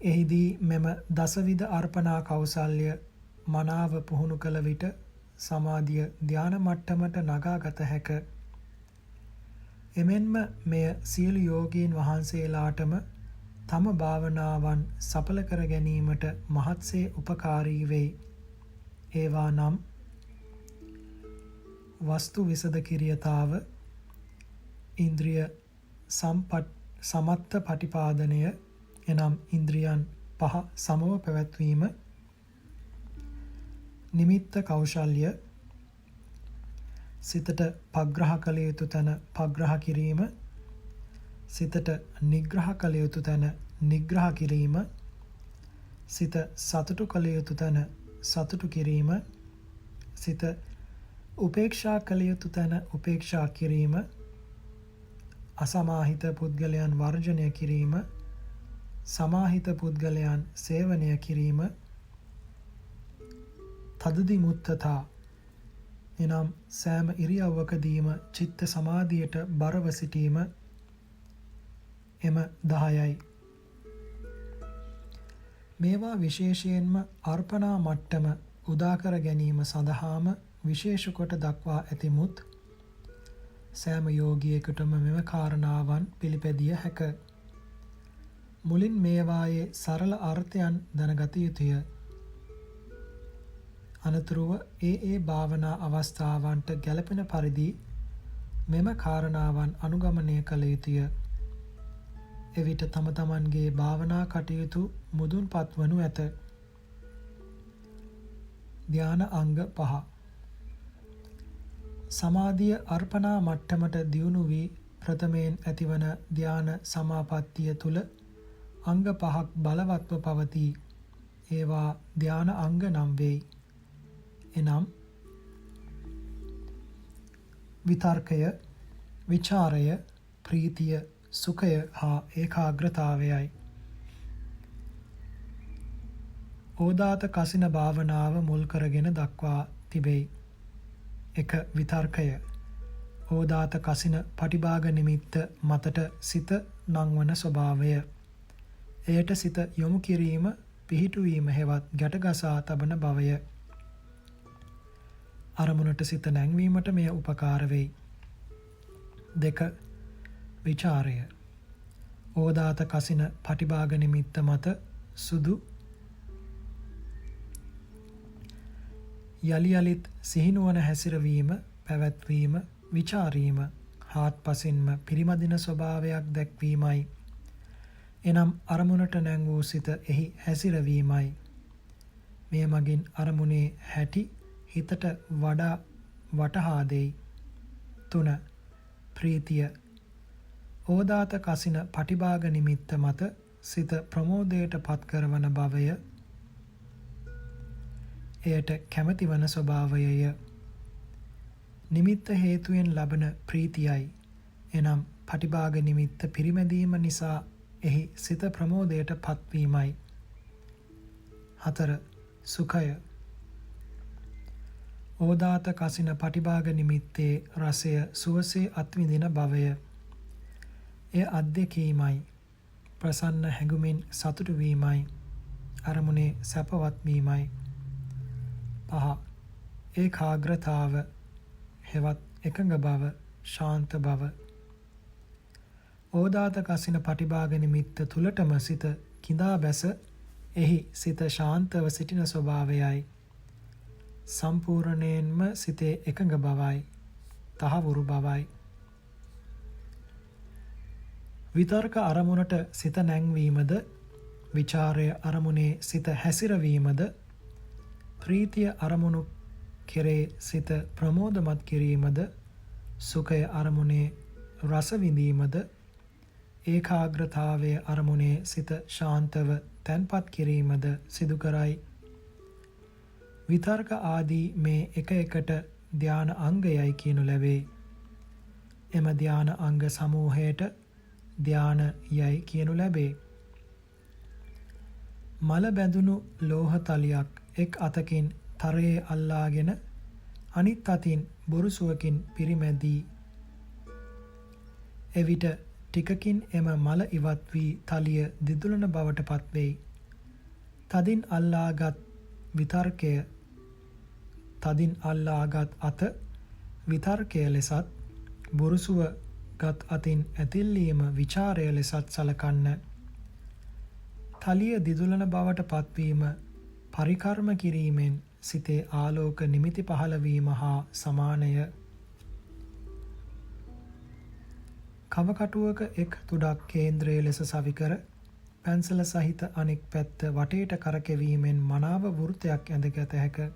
එහිදී මෙම දසවිධ අර්පණා කෞසල්‍ය මනාව පුහුණු කළ විට සමාධිය ධ්‍යාන මට්ටමට නගාගත හැක. එමෙන්ම මෙය සියලු යෝගීන් වහන්සේලාටම තම භාවනාවන් සඵල කර ගැනීමට මහත්සේ උපකාරී වෙයි. ඒවා නම් වස්තු විසද කිරියතාව, ඉන්ද්‍රිය සමත්ත පටිපාදනය එනම් ඉන්ද්‍රියන් 5 සමව පැවැත්වීම, නිමිත්ත කෞශල්‍ය, සිතට පග්‍රහ කළ යුතු තැන පග්‍රහ කිරීම, සිතට නිග්‍රහ කළ යුතු තැන නිග්‍රහ කිරීම, සිත සතුටු කළ යුතු තැන සතුටු කිරීම, සිත උපේක්ෂා කළ යුතු තැන උපේක්ෂා කිරීම, අසමාහිත පුද්ගලයන් වර්ජනය කිරීම, සමාහිත පුද්ගලයන් සේවනය කිරීම, තදදි මුත්තතා එනම් සෑම ඉරියව්වකදීම චිත්ත සමාධියට බරව සිටීම එම 10යි. මේවා විශේෂයෙන්ම අර්පණා මට්ටම උදාකර ගැනීම සඳහාම විශේෂ කොට දක්වා ඇතිමුත් සෑම යෝගියෙකුටම මෙම කාරණාවන් පිළිපැදිය හැක. මුලින් මේවායේ සරල අර්ථයන් දැනගත යුතුය. අනතුරුව ඒ භාවනා අවස්ථාවන්ට ගැලපෙන පරිදි මෙම කාරණාවන් අනුගමනය කළ යුතුය. එවිට තම තමන්ගේ භාවනා කටයුතු මුදුන්පත් වනු ඇත. ධ්‍යාන අංග 5. සමාධිය අර්පණා මට්ටමට දියුණු වී ප්‍රථමයෙන් ඇතිවන ධ්‍යාන සමාපත්තිය තුල අංග 5ක් බලවත්ව පවතී. ඒවා ධ්‍යාන අංග නම් වෙයි. එනම් විතර්කය, විචාරය, ප්‍රීතිය, සුඛය හා ඒකාග්‍රතාවයයි. ඕදාත කසින භාවනාව මුල් කරගෙන දක්වා තිබෙයි. 1. විතර්කය. ඕදාත කසින පටිභාග නිමිත්ත මතට සිත නංවන ස්වභාවය. එයට සිත යොමු කිරීම, පිහිටුවීම හෙවත් ගැටගසා තබන බවය. අරමුණට සිත නැංවීමට මෙය උපකාර වෙයි. 2. විචාරය. ඕදාත කසින පටිභාග නිමිත්ත මත සුදු යලි යලිත් සිහිනුවන හැසිරවීම, පැවැත්වීම, විචාරීම, හාත්පසින්ම පිරිමදින ස්වභාවයක් දැක්වීමයි. එනම් අරමුණට නැං වූ සිත එහි හැසිරවීමයි. මෙය මගින් අරමුණේ හැටි හිතට වඩා වටහා දෙයි. 3. ප්‍රීතිය. ඕදාත කසින පටිභාග නිමිත්ත මත සිත ප්‍රමෝදයට පත් කරවන බවය. එයට කැමැති වන ස්වභාවයය. නිමිත්ත හේතුවෙන් ලබන ප්‍රීතියයි. එනම් පටිභාග නිමිත්ත පිරිමැදීම නිසා එහි සිත ප්‍රමෝදයට පත්වීමයි. 4. සුඛය. ඕදාත කසින පටිභාග නිමිත්තේ රසය සුවසේ අත්විඳින බවය. එය අත්දැකීමයි. ප්‍රසන්න හැඟුමින් සතුටු වීමයි. අරමුණේ සැපවත් වීමයි. 5. ඒකාග්‍රතාව හෙවත් එකඟ බව, ශාන්ත බව. ඕදාත කසින පටිභාග නිමිත්ත තුලටම සිත කිඳා බැස එහි සිත ශාන්තව සිටින ස්වභාවයයි. සම්පූර්ණයෙන්ම සිතේ එකඟ බවයි, තහවුරු බවයි. විතර්ක අරමුණට සිත නැංවීමද, විචාරය අරමුණේ සිත හැසිරවීමද, ප්‍රීතිය අරමුණු කෙරේ සිත ප්‍රමෝදමත් කිරීමද, සුඛය අරමුණේ රස විඳීමද, ඒකාග්‍රතාවය අරමුණේ සිත ශාන්තව තැන්පත් කිරීමද සිදු කරයි. විතර්ක ආදී මේ එක එකට ධ්‍යාන අංගයයි කියනු ලැබේ. එම ධ්‍යාන අංග සමූහයට ධ්‍යාන යයි කියනු ලැබේ. මල බැඳුණු ලෝහ තලියක් එක් අතකින් තරයේ අල්ලාගෙන අනිත් අතින් බොරුසුවකින් පිරිමැදී එවිට ටිකකින් එම මල ඉවත් වී තලිය දිදුලන බවට පත්වෙයි. තදින් අල්ලාගත් අත විතර්කය ලෙසත්, බොරුසුව ගත් අතින් ඇතිල්ලීම විචාරය ලෙසත් සලකන්න. තලිය දිදුලන බවට පත්වීම පරිකර්ම කිරීමෙන් සිතේ ආලෝක නිමිති පහළවීම හා සමානය. කවකටුවක එක් තුඩක් කේන්ද්‍රය ලෙස සවිකර පැන්සල සහිත අනෙක් පැත්ත වටේට කරකැවීමෙන් මනාව වෘතයක් ඇඳගත හැක.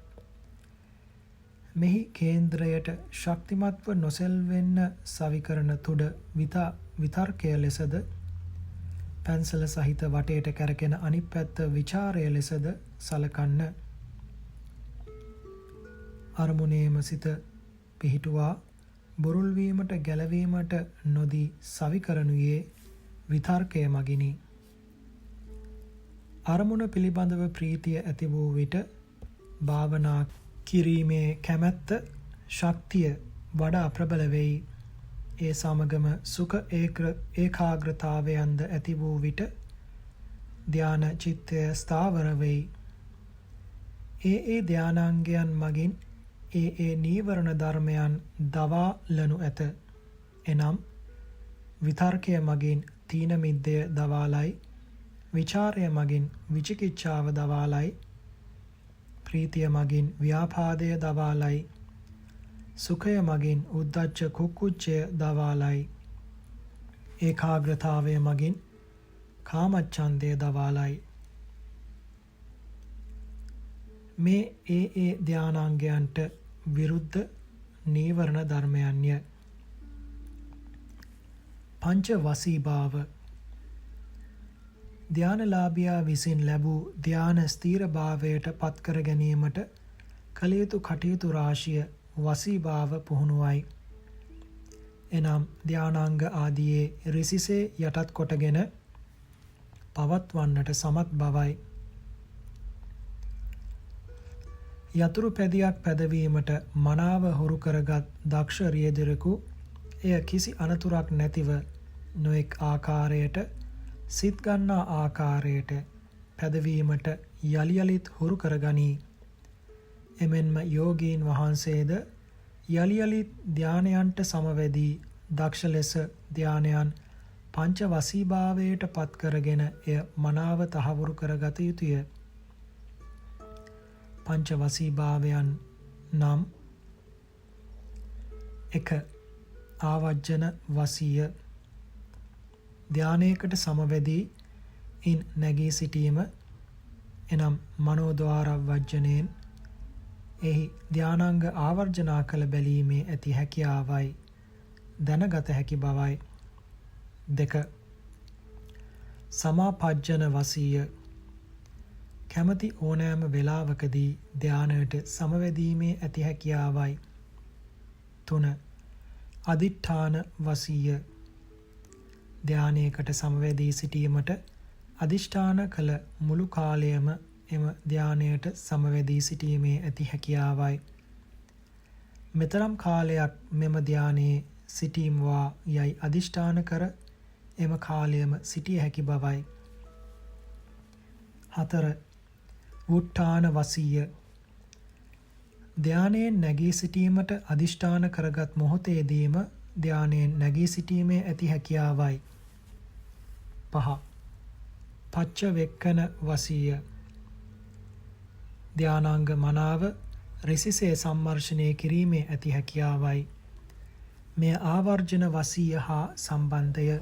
මෙහි කේන්ද්‍රයට ශක්තිමත්ව නොසෙල්වෙන්න සවිකරන තුඩ විතර්කය ලෙසද, පැන්සල සහිත වටේට කැරකෙන අනිත් පැත්ත විචාරය ලෙසද සලකන්න. අරමුණේම සිත පිහිටුවා බුරුල්වීමට ගැලවීමට නොදී සවිකරනුයේ විතර්කය මගිනි. අරමුණ පිළිබඳව ප්‍රීතිය ඇති වූ විට භාවනා කිරීමේ කැමැත්ත ශක්තිය වඩා ප්‍රබල වෙයි. ඒ සමගම සුඛ ඒකාග්‍රතාවයන්ද ඇති වූ විට ධාන චිත්තය ස්ථාවර වෙයි. ඒ ධානාංගයන් මගින් ඒ නීවරණ ධර්මයන් දවාලනු ඇත. එනම් විතර්කය මගින් තීන මිද්දය දවාලයි, විචාරය මගින් විචිකිච්ඡාව දවාලයි, ප්‍රීතිය මගින් ව්‍යාපාදය දවාලයි, සුඛය මගින් උද්ධච්ච කුක්කුච්චය දවාලයි, ඒකාග්‍රතාවය මගින් කාමච්ඡන්දය දවාලයි. මේ ඒ ධානාංගයන්ට විරුද්ධ නීවරණ ධර්මයන්ය. පංච වසීභාව ධානලාභියා විසින් ලැබූ ධාන ස්ථීර භාවයට පත්කර ගැනීමට කළ යුතු කටයුතු රාශිය වසීභාව පුහුණුවයි. එනම් ධානාංග ආදියේ රිසිසේ යටත් කොටගෙන පවත්වන්නට සමත් බවයි. යතුරු පැදියක් පැදවීමට මනාව හුරු කරගත් දක්ෂ රියදුරෙකු එය කිසි අනතුරක් නැතිව නොඑක් ආකාරයට සිත් ගන්නා ආකාරයට පැදවීමට යලි යලිත් හුරු කරගනී. එමෙන්ම යෝගීන් වහන්සේද යලි යලිත් ධානයන්ට සමවැදී දක්ෂ ලෙස ධානයන් පංච වසීභාවයට පත් කරගෙන එය මනාව තහවුරු කරගත යුතුය. පංච වසීභාවයන් නම් 1. ආවජ්ජන වසීය ධානයකට සමවැදී ඉන් නැගී සිටීම. එනම් මනෝද්වාර වජ්ජනයෙන් එහි ධානාංග ආවර්ජනා කළ බැලීමේ ඇති හැකියාවයි දැනගත හැකි බවයි. 2. සමාපජ්ජන වසීය කැමති ඕනෑම වේලාවකදී ධානයට සමවැදීමේ ඇති හැකියාවයි. 3. අදිඨාන වසීය ධානයකට සමවැදී සිටීමට අදිෂ්ඨාන කළ මුළු කාලයම එම ධානයට සමවැදී සිටීමේ ඇති හැකියාවයි. මෙතරම් කාලයක් මෙම ධානයේ සිටීමවා යයි අදිෂ්ඨාන කර එම කාලයම සිටිය හැකි බවයි. 4. වුට්ඨාන වසීය ධානයෙන් නැගී සිටීමට අදිෂ්ඨාන කරගත් මොහොතේදීම ධානයෙන් නැගී සිටීමේ ඇති හැකියාවයි. 5. පච්චවෙක්කන වසීය ධානාංග මනාව රිසිසේ සම්මර්ෂණය කිරීමේ ඇති හැකියාවයි. මෙය ආවර්ජන වසීය හා සම්බන්ධය.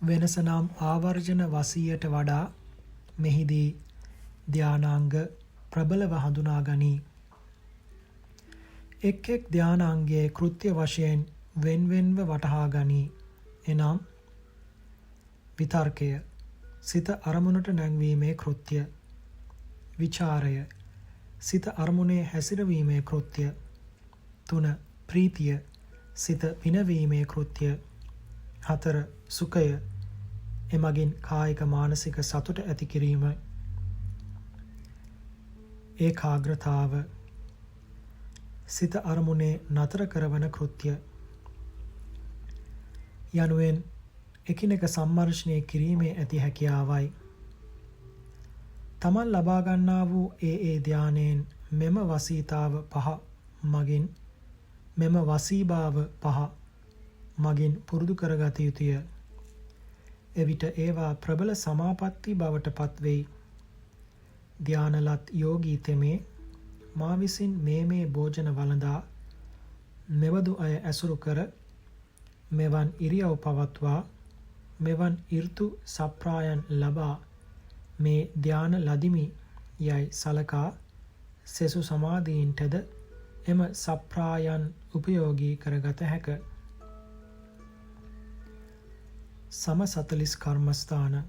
වෙනස නම් ආවර්ජන වසීයට වඩා මෙහිදී ධානාංග ප්‍රබලව හඳුනා ගනී. එක් එක් ධානාංගයේ කෘත්‍ය වශයෙන් වෙන්වෙන්ව වටහා ගනී. එනම් විතර්කය සිත අරමුණට නැංවීමේ කෘත්‍ය, විචාරය සිත අරමුණේ හැසිරවීමේ කෘත්‍ය, 3. ප්‍රීතිය සිත පිනවීමේ කෘත්‍ය, 4. සුඛය එමගින් කායික මානසික සතුට ඇති කිරීම, ඒකාග්‍රතාව සිත අරමුණේ නතර කරවන කෘත්‍ය යනුවෙන් එකිනෙක සම්මර්ෂණය කිරීමේ ඇති හැකියාවයි. තමන් ලබා ගන්නා වූ ඒ ධානයෙන් මෙම වසීතාව පහ මගින් මෙම වසීභාව පහ මගින් පුරුදු කරගත යුතුය. එවිට ඒවා ප්‍රබල සමාපatti බවට පත්වෙයි. ධානලත් යෝගී තෙමේ මා විසින් මේ භෝජන වළඳා මෙබඳු අය ඇසුරු කර මෙවන් ඉරියව් පවත්වා මෙවන් ඍතු සප්‍රායන් ලබා මේ ධාන ලදිමි යයි සලකා සෙසු සමාධීන්ටද එම සප්‍රායන් උපයෝගී කරගත හැක. සම 40 කර්මස්ථාන.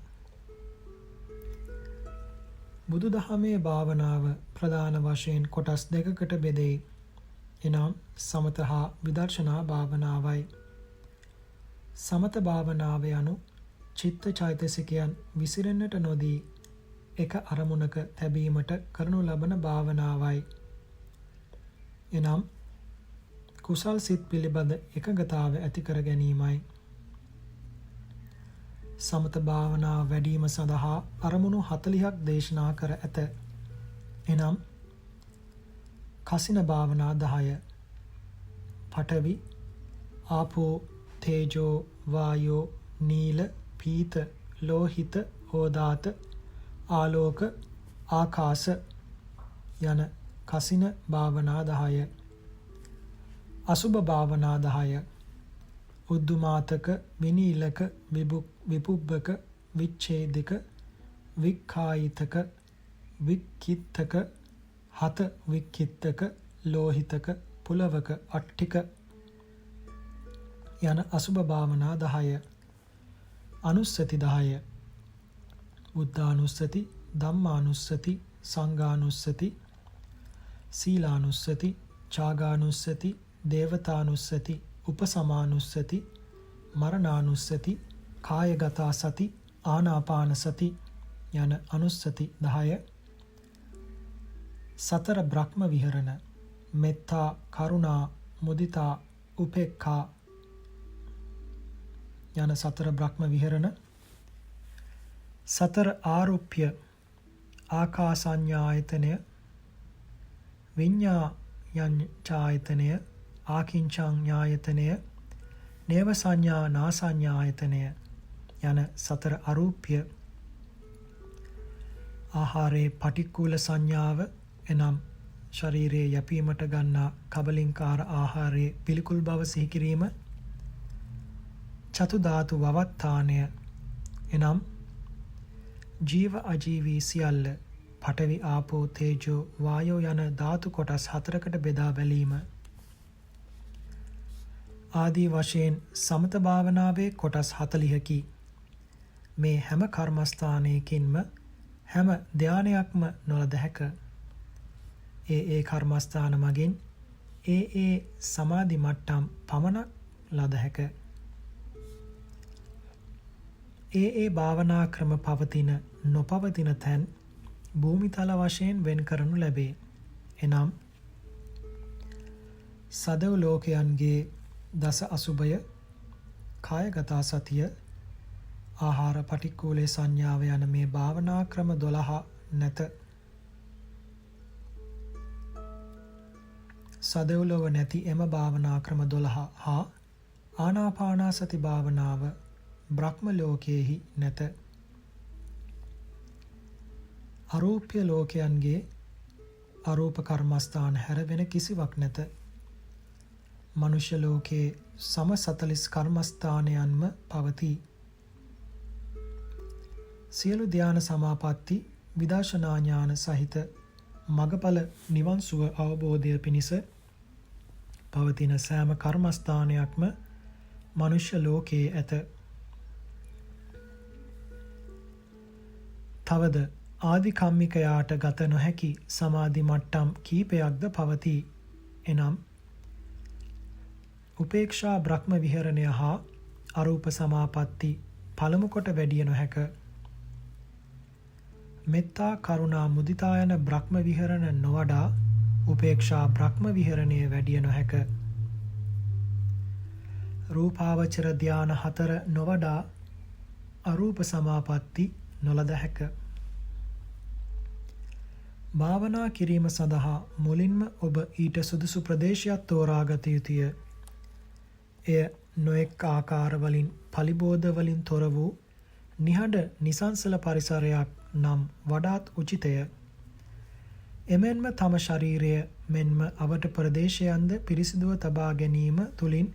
බුදු දහමේ භාවනාව ප්‍රධාන වශයෙන් කොටස් දෙකකට බෙදෙයි. එනම් සමත හා විදර්ශනා භාවනාවයි. සමත භාවනාව යනු චිත්ත චෛතසිකයන් විසිරෙන්නට නොදී එක අරමුණක තැබීමට කරනු ලබන භාවනාවයි. එනම් කුසල් සිත් පිළිබඳ එකඟතාව ඇති කර ගැනීමයි. සමත භාවනාව වැඩිම සඳහා අරමුණු 40ක් දේශනා කර ඇත. එනම් කසින භාවනා 10, පඨවි, ආපෝ, තේජෝ, වායෝ, නීල, පීත, ලෝහිත, ඕදාත, ආලෝක, ආකාශ යන කසින භාවනා 10, අසුභ භාවනා 10, උද්දුමාතක, විනීලක, විපුබ්බක, විච්ඡේදික, වික්ඛායිතක, වික්ඛිත්තක, හත වික්ඛිත්තක, ලෝහිතක, පුලවක, අට්ඨික යන අසුභ භාවනා 10, අනුස්සති 10, බුද්ධානුස්සති, ධම්මානුස්සති, සංඝානුස්සති, සීලානුස්සති, ඡාගානුස්සති, දේවතානුස්සති, උපසමානුස්සති, මරණානුස්සති, කායගත සති, ආනාපාන සති යන අනුස්සති 10, සතර බ්‍රහ්ම විහරණ, මෙත්තා, කරුණා, මුදිතා, උපේක්ඛා යන සතර බ්‍රහ්ම විහරණ, සතර ආරුප්‍ය, ආකාසඤ්ඤායතනය, විඤ්ඤායඤ්ඤායතනය, ආකින්චඤ්ඤායතනය, නේව සංඥා නාසඤ්ඤායතනය යන සතර අරූප්‍ය, ආහාරේ පටික්කුල සංඥාව එනම් ශරීරයේ යැපීමට ගන්නා කබලින්කාර ආහාරයේ පිළිකුල් බව සිහි කිරීම, චතු ධාතු වවත්තානය එනම් ජීව අජීවී සියල්ල පඨවි, ආපෝ, තේජෝ, වායෝ යන ධාතු කොටස් 4කට බෙදා බැලීම ආදී වශයෙන් සමත භාවනාවේ කොටස් 40කි. මේ හැම කර්මස්ථානයකින්ම හැම ධානයක්ම නොලද හැක. ඒ කර්මස්ථාන මගින් ඒ සමාධි මට්ටම් පමණක් ලද හැක. ඒ භාවනා ක්‍රම පවතින නොපවතින තැන් භූමිතල වශයෙන් වෙන් කරනු ලැබේ. එනම් සදව ලෝකයන්ගේ දස අසුභය, කායගත සතිය, ආහාර පටික්කුලේ සංඥාව යන මේ භාවනා ක්‍රම 12 නැත. සදවලොව නැති එම භාවනා ක්‍රම 12 හා ආනාපානසති භාවනාව බ්‍රහ්ම ලෝකයේහි නැත. අරූප්‍ය ලෝකයන්ගේ අරූප කර්මස්ථාන හැර වෙන කිසිවක් නැත. මනුෂ්‍ය ලෝකයේ සම 40 කර්මස්ථානයන්ම පවතී. සියලු ධ්‍යාන සමාපatti, විදර්ශනා ඥාන සහිත මගඵල නිවන් සුව අවබෝධය පිණිස පවතින සෑම කර්මස්ථානයක්ම මනුෂ්‍ය ලෝකයේ ඇත. තවද ආදි කම්මිකයාට ගත නොහැකි සමාධි මට්ටම් කීපයක්ද පවතී. එනම් උපේක්ෂා බ්‍රහ්ම විහරණය හා අරූප සමාපatti පළමු කොට වැඩිය නොහැක. මෙත්තා, කරුණා, මුදිතා යන බ්‍රහ්ම විහරණ නොවඩා උපේක්ෂා බ්‍රහ්ම විහරණය වැඩිය නොහැක. රූපාවචර ධ්‍යාන 4 නොවඩා අරූප සමාපatti නොලද හැක. භාවනා කිරීම සඳහා මුලින්ම ඔබ ඊට සුදුසු ප්‍රදේශයක් තෝරාගත යුතුය. එය නොඑක් ආකාරවලින් පලිබෝධ වලින් තොර වූ නිහඬ නිසංසල පරිසරයක් නම් වඩාත් උචිතය. එමෙන්ම තම ශරීරය මෙන්ම අවට ප්‍රදේශයන්ද පිරිසිදුව තබා ගැනීම තුළින්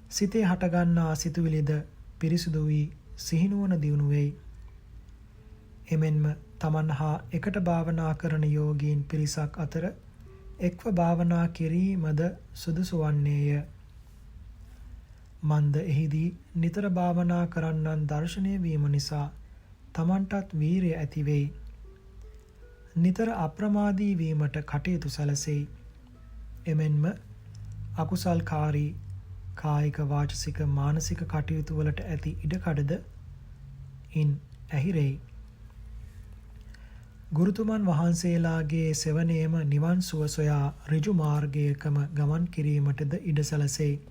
සිතේ හටගන්නා සිතුවිලිද පිරිසිදු වී සිහිනුවන දියුණු වෙයි. එමෙන්ම තමන් හා එකට භාවනා කරන යෝගීන් පිරිසක් අතර එක්ව භාවනා කිරීමද සුදුසු වන්නේය. මන්ද එහිදී නිතර භාවනා කරන්නන් දර්ශනය වීම නිසා තමන්ටත් වීරිය ඇති වෙයි. නිතර අප්‍රමාදී වීමට කටයුතු සැලසෙයි. එමෙන්ම අකුසල්කාරී කායික වාචසික මානසික කටයුතු වලට ඇති ඉඩකඩද ඉන් ඇහිරෙයි. ගුරුතුමන් වහන්සේලාගේ සෙවණේම නිවන් සුව සොයා ඍජු මාර්ගයකම ගමන් කිරීමටද ඉඩ සැලසෙයි.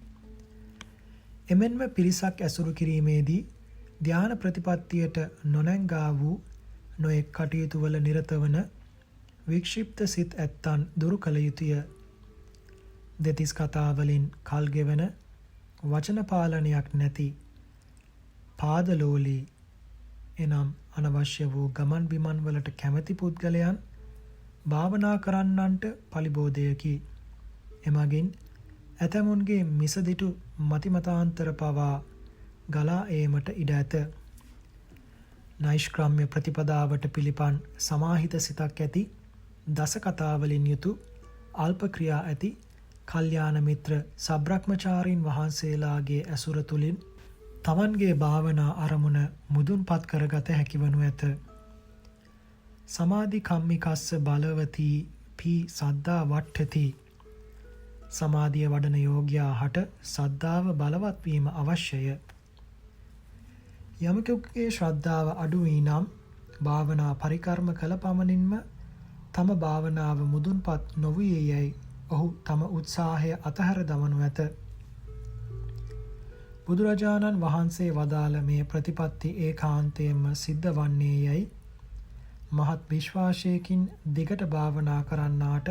එමෙන්ම පිරිසක් ඇසුරු කිරීමේදී ධ්‍යාන ප්‍රතිපත්තියට නොනැංගා වූ නොයෙක් කටයුතු වල නිරත වන වික්ෂිප්ත සිත් ඇත්තන් දුරු කළ යුතුය. දෙතිස් කතාවලින් කල් ගෙවන වචන පාලනයක් නැති පාදලෝලී එනම් අනවශ්‍ය වූ ගමන් බිමන් වලට කැමැති පුද්ගලයන් භාවනා කරන්නන්ට පලිබෝධයකි. එමගින් ඇතැමුන්ගේ මිසදිටු මතිමතාන්තර පවා ගලා ඒමට ඉඩ ඇත. නෛෂ්ක්‍රම්‍ය ප්‍රතිපදාවට පිළිපන් සමාහිත සිතක් ඇති දස කතාවලින් යුතු අල්ප ක්‍රියා ඇති කල්යාණ මිත්‍ර සබ්‍රක්‍මචාරීන් වහන්සේලාගේ ඇසුර තුලින් තමන්ගේ භාවනා අරමුණ මුදුන්පත් කරගත හැකිවනු ඇත. සමාධි කම්මිකස්ස බලවතී පී සද්දා වට්ඨති. සමාධිය වඩන යෝග්‍යයා හට සද්ධාව බලවත් වීම අවශ්‍යය. යමෙකුගේ ශ්‍රද්ධාව අඩු වී නම් භාවනා පරිකර්ම කළ පමණින්ම තම භාවනාව මුදුන්පත් නොවී යයි ඔහු තම උත්සාහය අතහැර දමනු ඇත. බුදුරජාණන් වහන්සේ වදාළ මේ ප්‍රතිපත්ති ඒකාන්තයෙන්ම සිද්ධ වන්නේ යයි මහත් විශ්වාසයකින් දිගට භාවනා කරන්නාට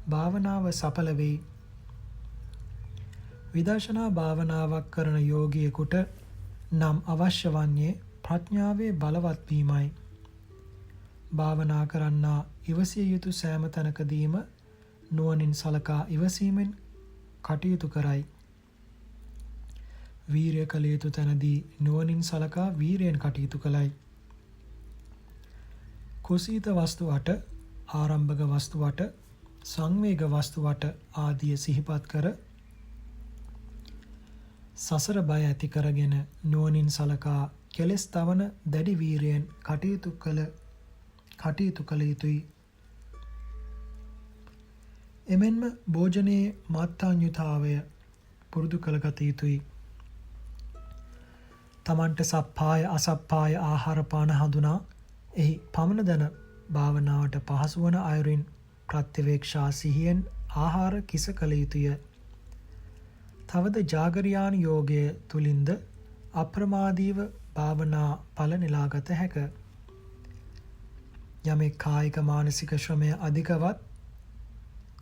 භාවනාව සඵල වෙයි. විදර්ශනා භාවනාවක් කරන යෝගියෙකුට නම් අවශ්‍ය වන්නේ ප්‍රඥාවේ බලවත් වීමයි. භාවනා කරන්නා ඉවසිය යුතු සෑම තැනකදීම නුවණින් සලකා ඉවසීමෙන් කටයුතු කරයි. වීරිය කළ යුතු තැනදී නුවණින් සලකා වීරයෙන් කටයුතු කළයි. කුසීත වස්තු 8, ආරම්භක වස්තු 8, සංවේග වස්තු 8 ආදිය සිහිපත් කර සසර බය ඇති කරගෙන නුවණින් සලකා කෙලෙස් තවන දැඩි වීරයෙන් කටයුතු කළ යුතුයි. එමෙන්ම භෝජනයේ මාත්තාඤ්‍යතාවය පුරුදු කරගත යුතුයි. තමන්ට සප්පාය අසප්පාය ආහාර පාන හඳුනා එහි පමණ දන භාවනාවට පහසු වන අයුරින් ප්‍රත්‍යවේක්ෂා සිහියෙන් ආහාර කිස කළ යුතුය. තවද ජාගරියාන යෝගය තුලින්ද අප්‍රමාදීව භාවනා ඵල නෙලාගත හැක. යමෙක් කායික මානසික ශ්‍රමය අධිකවත්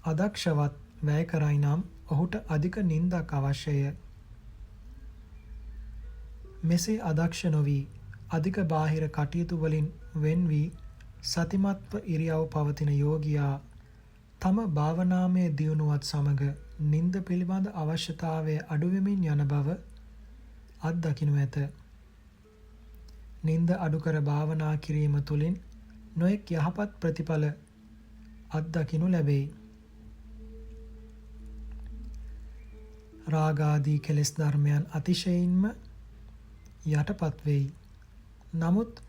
අදක්ෂවත් වැය කරයි නම් ඔහුට අධික නින්දක් අවශ්‍යය. මෙසේ අදක්ෂ නොවී අධික බාහිර කටයුතු වලින් වෙන් වී සතිමත්ව ඉරියව් පවතින යෝගියා තම භාවනාමය දියුණුවත් සමග නින්ද පිළිබඳ අවශ්‍යතාවය අඩු වෙමින් යන බව අත්දකිනු ඇත. නින්ද අඩු කර භාවනා කිරීම තුළින් නොයෙක් යහපත් ප්‍රතිඵල අත්දකිනු ලැබෙයි. රාගාදී කෙලෙස් ධර්මයන් අතිශයින්ම යටපත් වෙයි. නමුත්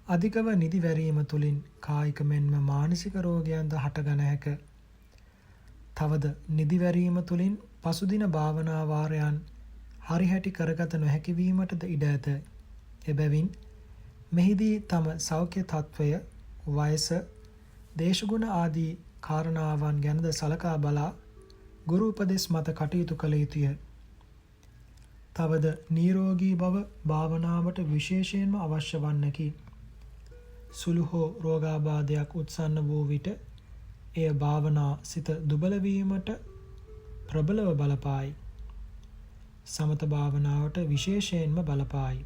අධිකව නිදි වැරීම තුළින් කායික මෙන්ම මානසික රෝගයන්ද හටගන හැක. තවද නිදි වැරීම තුළින් පසුදින භාවනා වාරයන් හරිහැටි කරගත නොහැකි වීමටද ඉඩ ඇත. එබැවින් මෙහිදී තම සෞඛ්‍ය තත්ත්වය, වයස, දේශගුණ ආදී කාරණාවන් ගැනද සලකා බලා ගුරු උපදෙස් මත කටයුතු කළ යුතුය. තවද නිරෝගී බව භාවනාවට විශේෂයෙන්ම අවශ්‍ය වන්නකි. සුළු හෝ රෝගාබාධයක් උත්සන්න වූ විට එය භාවනා සිත දුබල වීමට ප්‍රබලව බලපායි. සමත භාවනාවට විශේෂයෙන්ම බලපායි.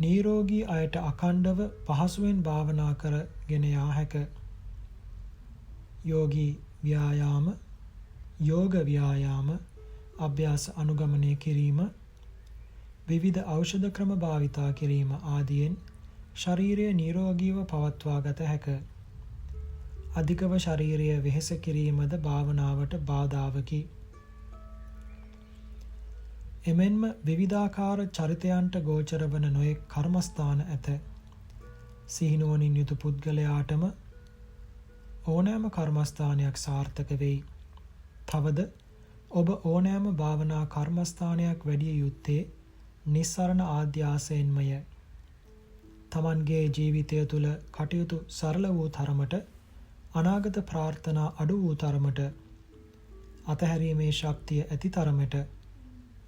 නිරෝගී අයට අඛණ්ඩව පහසුවෙන් භාවනා කරගෙන යා හැක. යෝග ව්‍යායාම අභ්‍යාස අනුගමනය කිරීම, විවිධ ඖෂධ ක්‍රම භාවිතා කිරීම ආදියෙන් ශරීරය නිරෝගීව පවත්වා ගත හැක. අධිකව ශරීරය වෙහෙස කිරීමද භාවනාවට බාධාවකි. එමෙන්ම විවිධාකාර චරිතයන්ට ගෝචර වන නොයෙක් කර්මස්ථාන ඇත. සිහිනුවණින් යුතු පුද්ගලයාටම ඕනෑම කර්මස්ථානයක් සාර්ථක වෙයි. තවද ඔබ ඕනෑම භාවනා කර්මස්ථානයක් වැඩිය යුත්තේ නිස්සරණ ආධ්‍යාසයෙන්මය. තමන්ගේ ජීවිතය තුළ කටයුතු සරල වූ තරමට, අනාගත ප්‍රාර්ථනා අඩු වූ තරමට, අතහැරීමේ ශක්තිය ඇති තරමට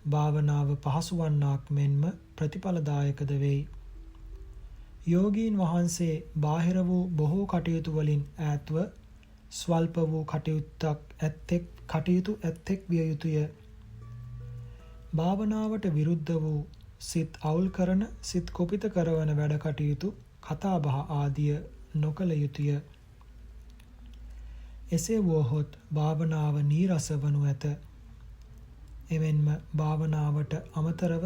භාවනාව පහසු වන්නාක් මෙන්ම ප්‍රතිඵලදායකද වෙයි. යෝගීන් වහන්සේ බාහිර වූ බොහෝ කටයුතු වලින් ඈත්ව ස්වල්ප වූ කටයුතු ඇත්තෙක් විය යුතුය. භාවනාවට විරුද්ධ වූ සිත් අවුල් කරන, සිත් කුපිත කරවන වැඩ කටයුතු, කතාබහ ආදිය නොකළ යුතුය. එසේ වුවහොත් භාවනාව නීරස වනු ඇත. එමෙන්ම භාවනාවට අමතරව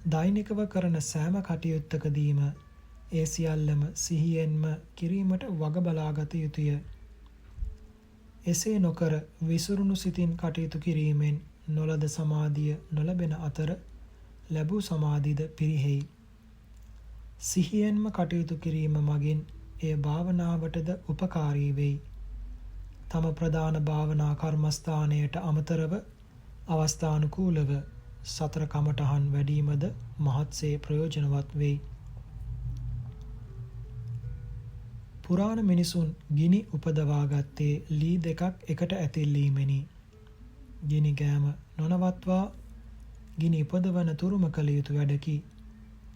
දෛනිකව කරන සෑම කටයුත්තකදීම ඒ සියල්ලම සිහියෙන්ම කිරීමට වග බලාගත යුතුය. එසේ නොකර විසුරුණු සිතින් කටයුතු කිරීමෙන් නොලද සමාධිය නොලැබෙන අතර ලැබූ සමාධිද පිරිහෙයි. සිහියෙන්ම කටයුතු කිරීම මගින් එය භාවනාවටද උපකාරී වෙයි. තම ප්‍රධාන භාවනා කර්මස්ථානයට අමතරව අවස්ථානුකූලව සතර කමඨහන් වැඩීමද මහත්සේ ප්‍රයෝජනවත් වෙයි. පුරාණ මිනිසුන් ගිනි උපදවා ගත්තේ ලී දෙකක් එකට ඇතිල්ලීමෙනි. ගිනි ගෑම නොනවත්වා ගිනි උපදවන තුරුම කළ යුතු වැඩකි.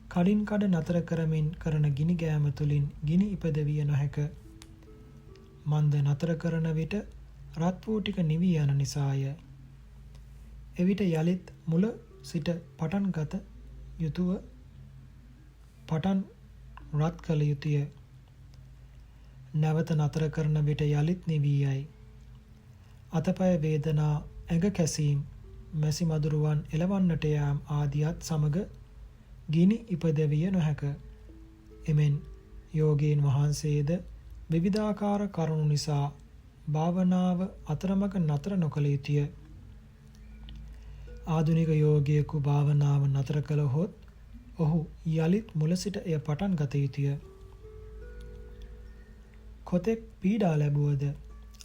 කඩින් කඩ නතර කරමින් කරන ගිනි ගෑම තුළින් ගිනි ඉපදවිය නොහැක. මන්ද නතර කරන විට රත් වූ ටික නිවී යන නිසාය. එවිට යලිත් මුල සිට පටන් ගත යුතුව පටන් රත් කළ යුතුය. නැවත නතර කරන විට යලිත් නිවී යයි. අතපය වේදනා, ඇඟ කැසීම්, මැසි මදුරුවන් එලවන්නට යාම් ආදියත් සමග ගිනි ඉපදවිය නොහැක. එමෙන් යෝගීන් වහන්සේද විවිධාකාර කරුණු නිසා භාවනාව අතරමඟ නතර නොකළ යුතුය. ආධුනික යෝගියෙකු භාවනාව නතර කළහොත් ඔහු යලිත් මුල සිට එය පටන් ගත යුතුය. කොතෙක් පීඩා ලැබුවද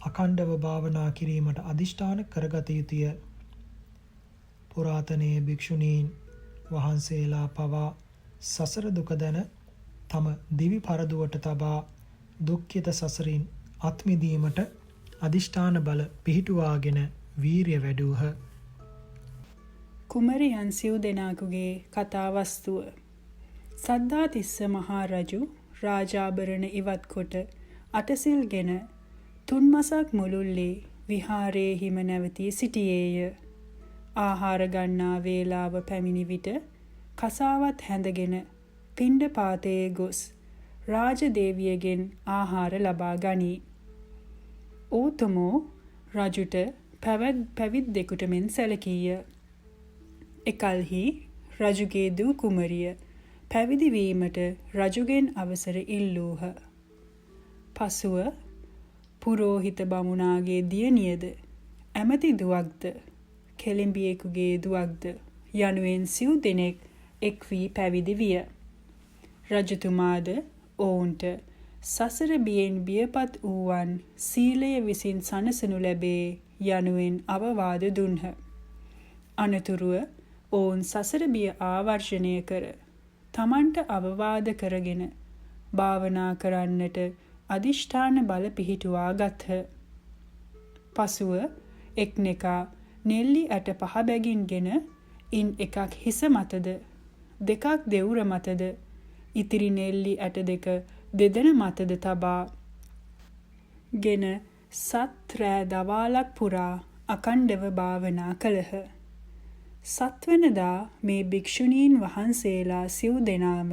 අඛණ්ඩව භාවනා කිරීමට අදිෂ්ඨාන කරගත යුතුය. පුරාතනයේ භික්ෂුණීන් වහන්සේලා පවා සසර දුක දැන තම දිවි පරදුවට තබා දුක්ඛිත සසරින් අත්මිදීමට අදිෂ්ඨාන බල පිහිටුවාගෙන වීරිය වැඩූහ. කුමරියන් සිව් දෙනාකුගේ කතා වස්තුව. සද්ධාතිස්ස මහා රජු රාජාභරණ ඉවත් කොට අටසිල්ගෙන 3 මසක් මුළුල්ලේ විහාරයේහිම නැවතී සිටියේය. ආහාර ගන්නා වේලාව පැමිණි විට කසාවත් හැඳගෙන පිණ්ඩපාතයේ ගොස් රාජදේවියගෙන් ආහාර ලබා ගනී. ඌතුමෝ රජුට පැවිද්දෙකුට මෙන් සැලකීය. එකල්හි රජුගේ දූ කුමරිය පැවිදි වීමට රජුගෙන් අවසර ඉල්ලූහ. පසුව පුරෝහිත බමුණාගේ දියණියද, ඇමති දුවක්ද, කෙළඹියෙකුගේ දුවක්ද යනුවෙන් සිව් දෙනෙක් එක් වී පැවිදි විය. රජතුමාද ඔවුන්ට සසර බියෙන් බියපත් වූවන් සීලය විසින් සනසනු ලැබේ යනුවෙන් අවවාද දුන්හ. අනතුරුව ඔවුන් සසර බිය ආවර්ජනය කර තමන්ට අවවාද කරගෙන භාවනා කරන්නට අදිෂ්ඨාන බල පිහිටුවා ගත්හ. පසුව එක්නෙකා නෙල්ලි ඇට 5 බැගින්ගෙන ඉන් එකක් හිස මතද, දෙකක් දෙවුර මතද, ඉතිරි නෙල්ලි ඇට දෙක දෙදෙන මතද තබා ගෙන සත් රෑ දවාලක් පුරා අඛණ්ඩව භාවනා කළහ. සත්වනදා මේ භික්ෂුණීන් වහන්සේලා සිව් දෙනාම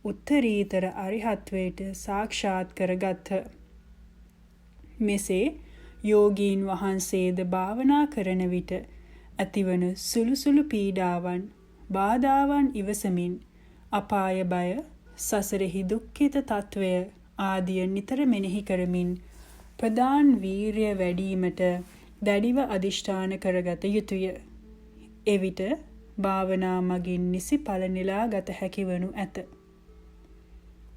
උත්තරීතර අරිහත්වයට සාක්ෂාත් කරගත්හ. මෙසේ යෝගීන් වහන්සේද භාවනා කරන විට ඇතිවන සුළු සුළු පීඩාවන්, බාධාවන් ඉවසමින් අපාය බය, සසරෙහි දුක්ඛිත තත්වය ආදිය නිතර මෙනෙහි කරමින් ප්‍රදාන් වීරිය වැඩිවීමට දැඩිව අදිෂ්ඨාන කරගත යුතුය. එවිට භාවනා මගින් නිසි ඵල නෙලා ගත හැකි වනු ඇත.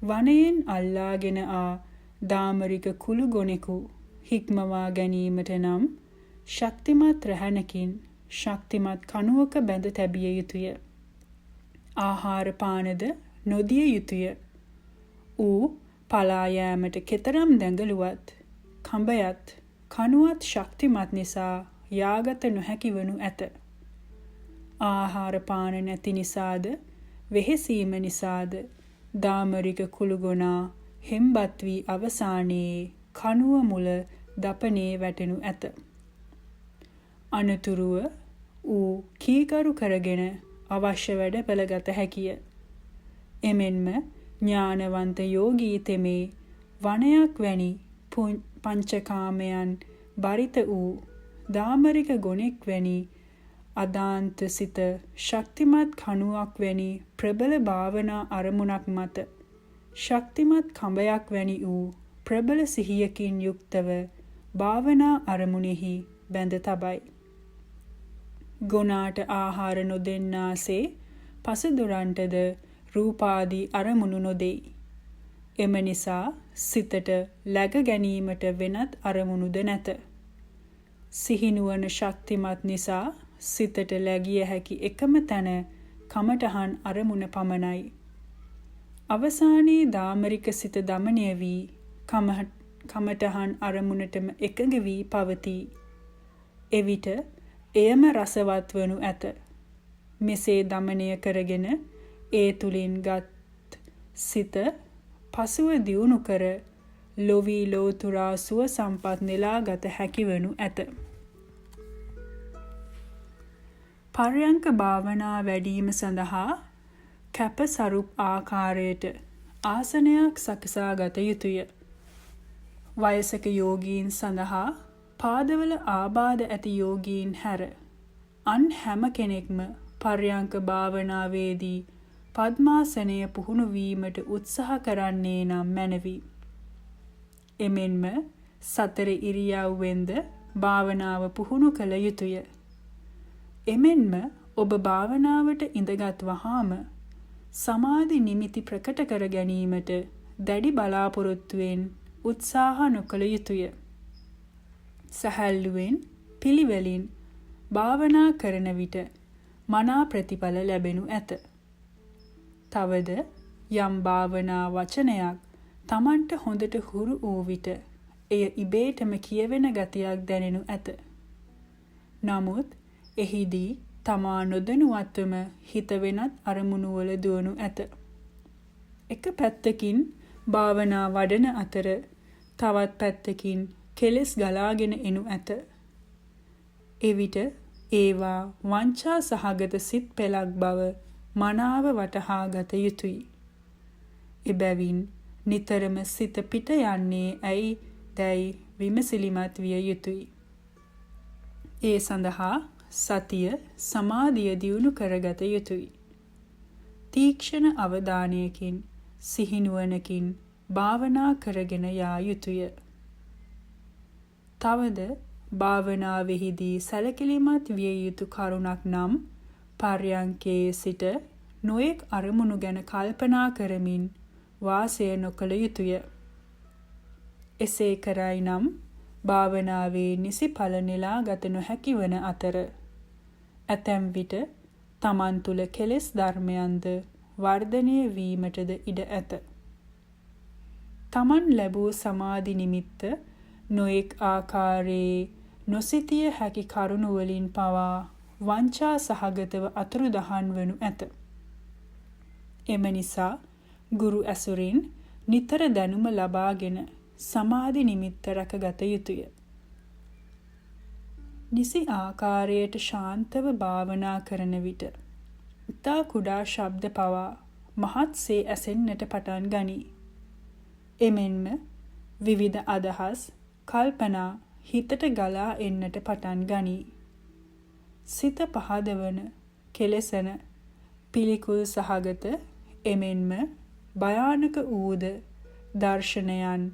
වනයෙන් අල්ලාගෙන ආ දාමරික කුළු ගොනෙකු හික්මවා ගැනීමට නම් ශක්තිමත් රැහැනකින් ශක්තිමත් කණුවක බැඳ තැබිය යුතුය. ආහාර පානද නොදිය යුතුය. ඌ පලා යෑමට කෙතරම් දැඟලුවත් කඹයත් කණුවත් ශක්තිමත් නිසා යාගත නොහැකි වනු ඇත. ආහාර පාන නැති නිසාද වෙහෙසීම නිසාද දාමරික කුළුගොනා හෙම්බත් වී අවසානයේ කණුව මුල දපනේ වැටෙනු ඇත. අනතුරුව ඌ කීකරු කරගෙන අවශ්‍ය වැඩ පෙළගත හැකිය. එමෙන්ම ඥානවන්ත යෝගී තෙමේ වනයක් වැනි පංචකාමයන් බරිත වූ දාමරික ගොනෙක් වැනි අදාන්ත සිත ශක්තිමත් කණුවක් වැනි ප්‍රබල භාවනා අරමුණක් මත ශක්තිමත් කඹයක් වැනි වූ ප්‍රබල සිහියකින් යුක්තව භාවනා අරමුණෙහි බැඳ තබයි. ගුණාට ආහාර නොදෙන්නාසේ පසදුරන්ටද රූපාදී අරමුණු නොදෙයි. එම නිසා සිතට läග ගැනීමට වෙනත් අරමුණුද නැත. සිහිනුවන ශක්තිමත් නිසා සිතට läගිය හැකි එකම තැන කමඨහන් අරමුණ පමණයි. අවසානයේ දාමරික සිත දමනය වී කමඨහන් අරමුණටම එකඟ වී පවතී. එවිට එයම රසවත් වනු ඇත. මෙසේ දමනය කරගෙන ඒ තුලින්ගත් සිත පසුව දියුණු කර ලොවී ලෝතුරා සුව සම්පත් නෙලා ගත හැකි වනු ඇත. පර්යංක භාවනා වැඩිම සඳහා කැප සරුප් ආකාරයට ආසනයක් සකසා ගත යුතුය. වයසක යෝගීන් සඳහා පාදවල ආබාධ ඇති යෝගීන් හැර අන් හැම කෙනෙක්ම පර්යංක භාවනාවේදී පద్මාසනය පුහුණු වීමට උත්සාහ කරන්නේ නම් මැනවි. එමෙන්ම සතර ඉරියව්වෙන්ද භාවනාව පුහුණු කළ යුතුය. එමෙන්ම ඔබ භාවනාවට ඉඳගත් වහාම සමාධි නිමිති ප්‍රකට කර ගැනීමට දැඩි බලාපොරොත්තුවෙන් උත්සාහ නොකළ යුතුය. සැහැල්ලුවෙන් පිළිවෙලින් භාවනා කරන විට මනා ප්‍රතිඵල ලැබෙනු ඇත. තවද යම් භාවනා වචනයක් Tamanට හොඳට හුරු වූ විට එය ඉබේටම කියවෙන ගතියක් දැනෙනු ඇත. නමුත් එහිදී තමා නොදැනුවත්වම හිත වෙනත් අරමුණු වල දුවනු ඇත. එක පැත්තකින් භාවනා වඩන අතර තවත් පැත්තකින් කෙලෙස් ගලාගෙන එනු ඇත. එවිට ඒවා වංචා සහගත සිත් පෙළක් බව මනාව වටහා ගත යුතුය. එබැවින් නිතරම සිත පිට යන්නේ ඇයි දැයි විමසිලිමත් විය යුතුය. ඒ සඳහා සතිය සමාධිය දියුණු කරගත යුතුය. තීක්ෂණ අවධානයකින් සිහිනුවණකින් භාවනා කරගෙන යා යුතුය. තවද භාවනාවෙහිදී සැලකිලිමත් විය යුතු කරුණක් නම් පර්යංකයේ සිට නොයෙක් අරමුණු ගැන කල්පනා කරමින් වාසය නොකළ යුතුය. එසේ කරයි නම් භාවනාවේ නිසි ඵල නෙලා ගත නොහැකි වන අතර ඇතැම් විට තමන් තුළ කෙලෙස් ධර්මයන්ද වර්ධනය වීමටද ඉඩ ඇත. තමන් ලැබූ සමාධි නිමිත්ත නොඑක් ආකාරයේ නොසිතිය හැකි කරුණු වලින් පවා වංචා සහගතව අතුරුදහන් වනු ඇත. එම නිසා ගුරු ඇසුරින් නිතර දැනුම ලබාගෙන සමාධි නිමිත්ත රැකගත යුතුය. නිසි ආකාරයට ශාන්තව භාවනා කරන විට ඉතා කුඩා ශබ්ද පවා මහත්සේ ඇසෙන්නට පටන් ගනී. එමෙන්ම විවිධ අදහස් කල්පනා හිතට ගලා එන්නට පටන් ගනී. සිත පහදවන කෙලෙසන පිළිකුල් සහගත එමෙන්ම භයානක වූද දර්ශනයන්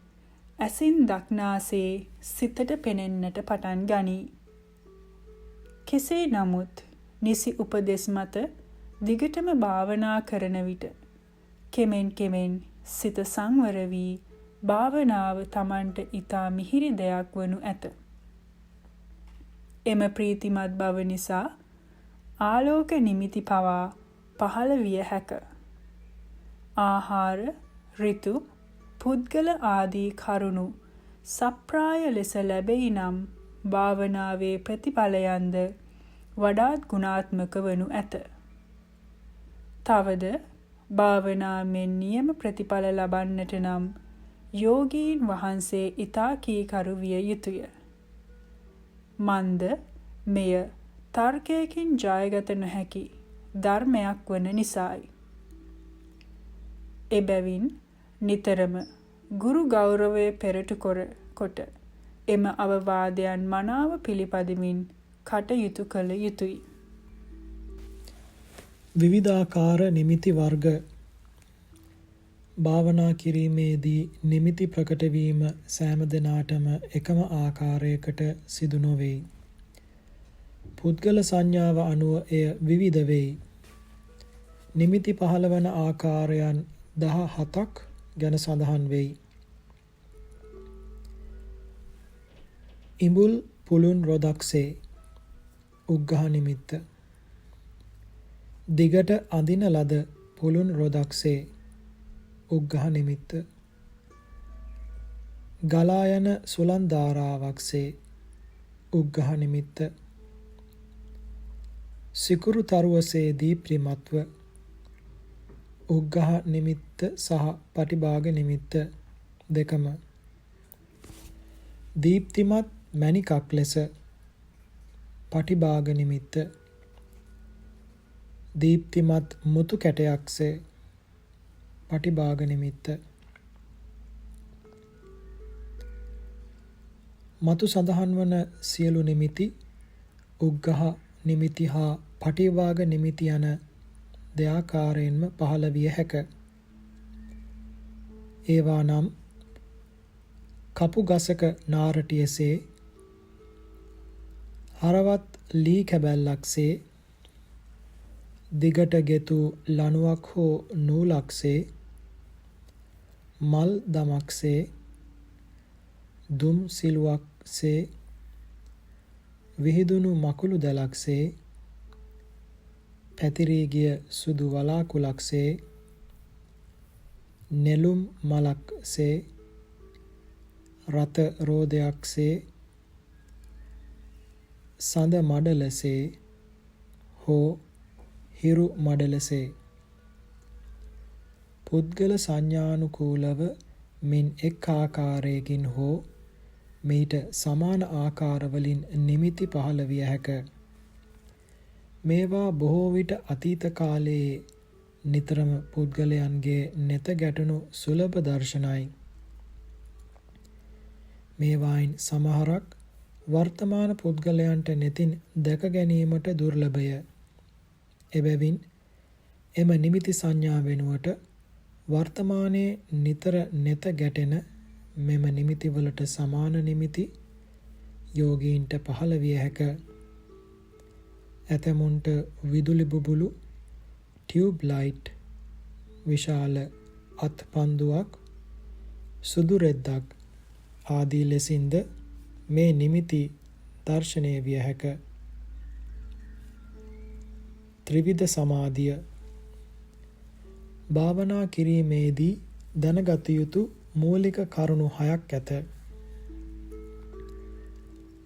ඇසින් දක්නාසේ සිතට පෙනෙන්නට පටන් ගනී. කෙසේ නමුත් නිසි උපදෙස් මත දිගටම භාවනා කරන විට කෙමෙන් කෙමෙන් සිත සංවර වී භාවනාව Tamanට ඊතා මිහිරි දෙයක් වනු ඇත. එම ප්‍රීතිමත් බව නිසා ආලෝක නිමිති පවා පහළ විය හැක. ආහාර, ඍතු, පුද්ගල ආදී කරුණු සප්‍රාය ලෙස ලැබෙයි නම් භාවනාවේ ප්‍රතිඵලයන්ද වඩාත් ගුණාත්මක වනු ඇත. තවද භාවනාවෙන් නියම ප්‍රතිඵල ලබන්නට නම් යෝගීන් වහන්සේ ඊතා කීකරු විය යුතුය. මන්ද මෙය තර්කයකින් ජයගත නොහැකි ධර්මයක් වන නිසායි. එබැවින් නිතරම ගුරු ගෞරවය පෙරටු කොට එම අවවාදයන් මනාව පිළිපදමින් කටයුතු කළ යුතුය. විවිධාකාර නිමිති වර්ග භාවනා කිරීමේදී නිමිති ප්‍රකට වීම සෑම දිනාටම එකම ආකාරයකට සිදු නොවේ. පුද්ගල සංඥාව අනුව එය විවිධ වෙයි. නිමිති පහළවන ආකාරයන් 17ක් ගැන සඳහන් වෙයි. ඉඹුල් පුළුන් රොදක්සේ උග්ඝහ නිමිත්ත. දිගට අඳින ලද පුළුන් රොදක්සේ උග්ඝහ නිමිත්ත. ගලා යන සුලන් ධාරාවක්සේ උග්ඝහ නිමිත්ත. සිකුරු තරුවසේ දීප්තිමත්ව උග්ඝහ නිමිත්ත සහ පටිභාග නිමිත්ත දෙකම. දීප්තිමත් මණිකක් ලෙස පටිභාග නිමිත්ත. දීප්තිමත් මුතු කැටයක්සේ පටිභාග නිමිත්ත. මතු සඳහන් වන සියලු නිමිති උග්ඝහ නිමිති හා පටිභාග නිමිති යන දෙආකාරයෙන්ම පහළ විය හැක. ඒවා නම් කපු ගසක නාරටියසේ, හරවත් ලී කැබැල්ලක්සේ, දිගට ගෙතු ලණුවක් හෝ නූලක්සේ, මල් දමක්සේ, දුම් සිලුවක්සේ, විහිදුණු මකුළු දැලක්සේ, පැතිරී ගිය සුදු වලාකුළක්සේ, නෙළුම් මලක්සේ, රත රෝදයක්සේ, සඳ මඩලසේ හෝ හිරු මඩලසේ පුද්ගල සංඥානුකූලව මින් එක් ආකාරයකින් හෝ මීට සමාන ආකාරවලින් නිමිති පහළ විය හැක. මේවා බොහෝ විට අතීත කාලයේ නිතරම පුද්ගලයන්ගේ නෙත ගැටුණු සුලභ දර්ශනයි. මේවායින් සමහරක් වර්තමාන පුද්ගලයන්ට නෙතින් දැක ගැනීමට දුර්ලභය. එබැවින් එම නිමිති සංඥා වෙනුවට වර්තමානයේ නිතර නෙත ගැටෙන මෙම නිමිතිවලට සමාන නිමිති යෝගීන්ට පහළ විය හැක. ඇතැමුන්ට විදුලි බුබුලු, ටියුබ් ලයිට්, විශාල අත්පන්දුවක්, සුදු රෙද්දක් ආදී ලෙසින්ද මේ නිමිති දර්ශනය විය හැක. ත්‍රිවිධ සමාධිය භාවනා කිරීමේදී දැනගත යුතු මූලික කරුණු 6ක් ඇත.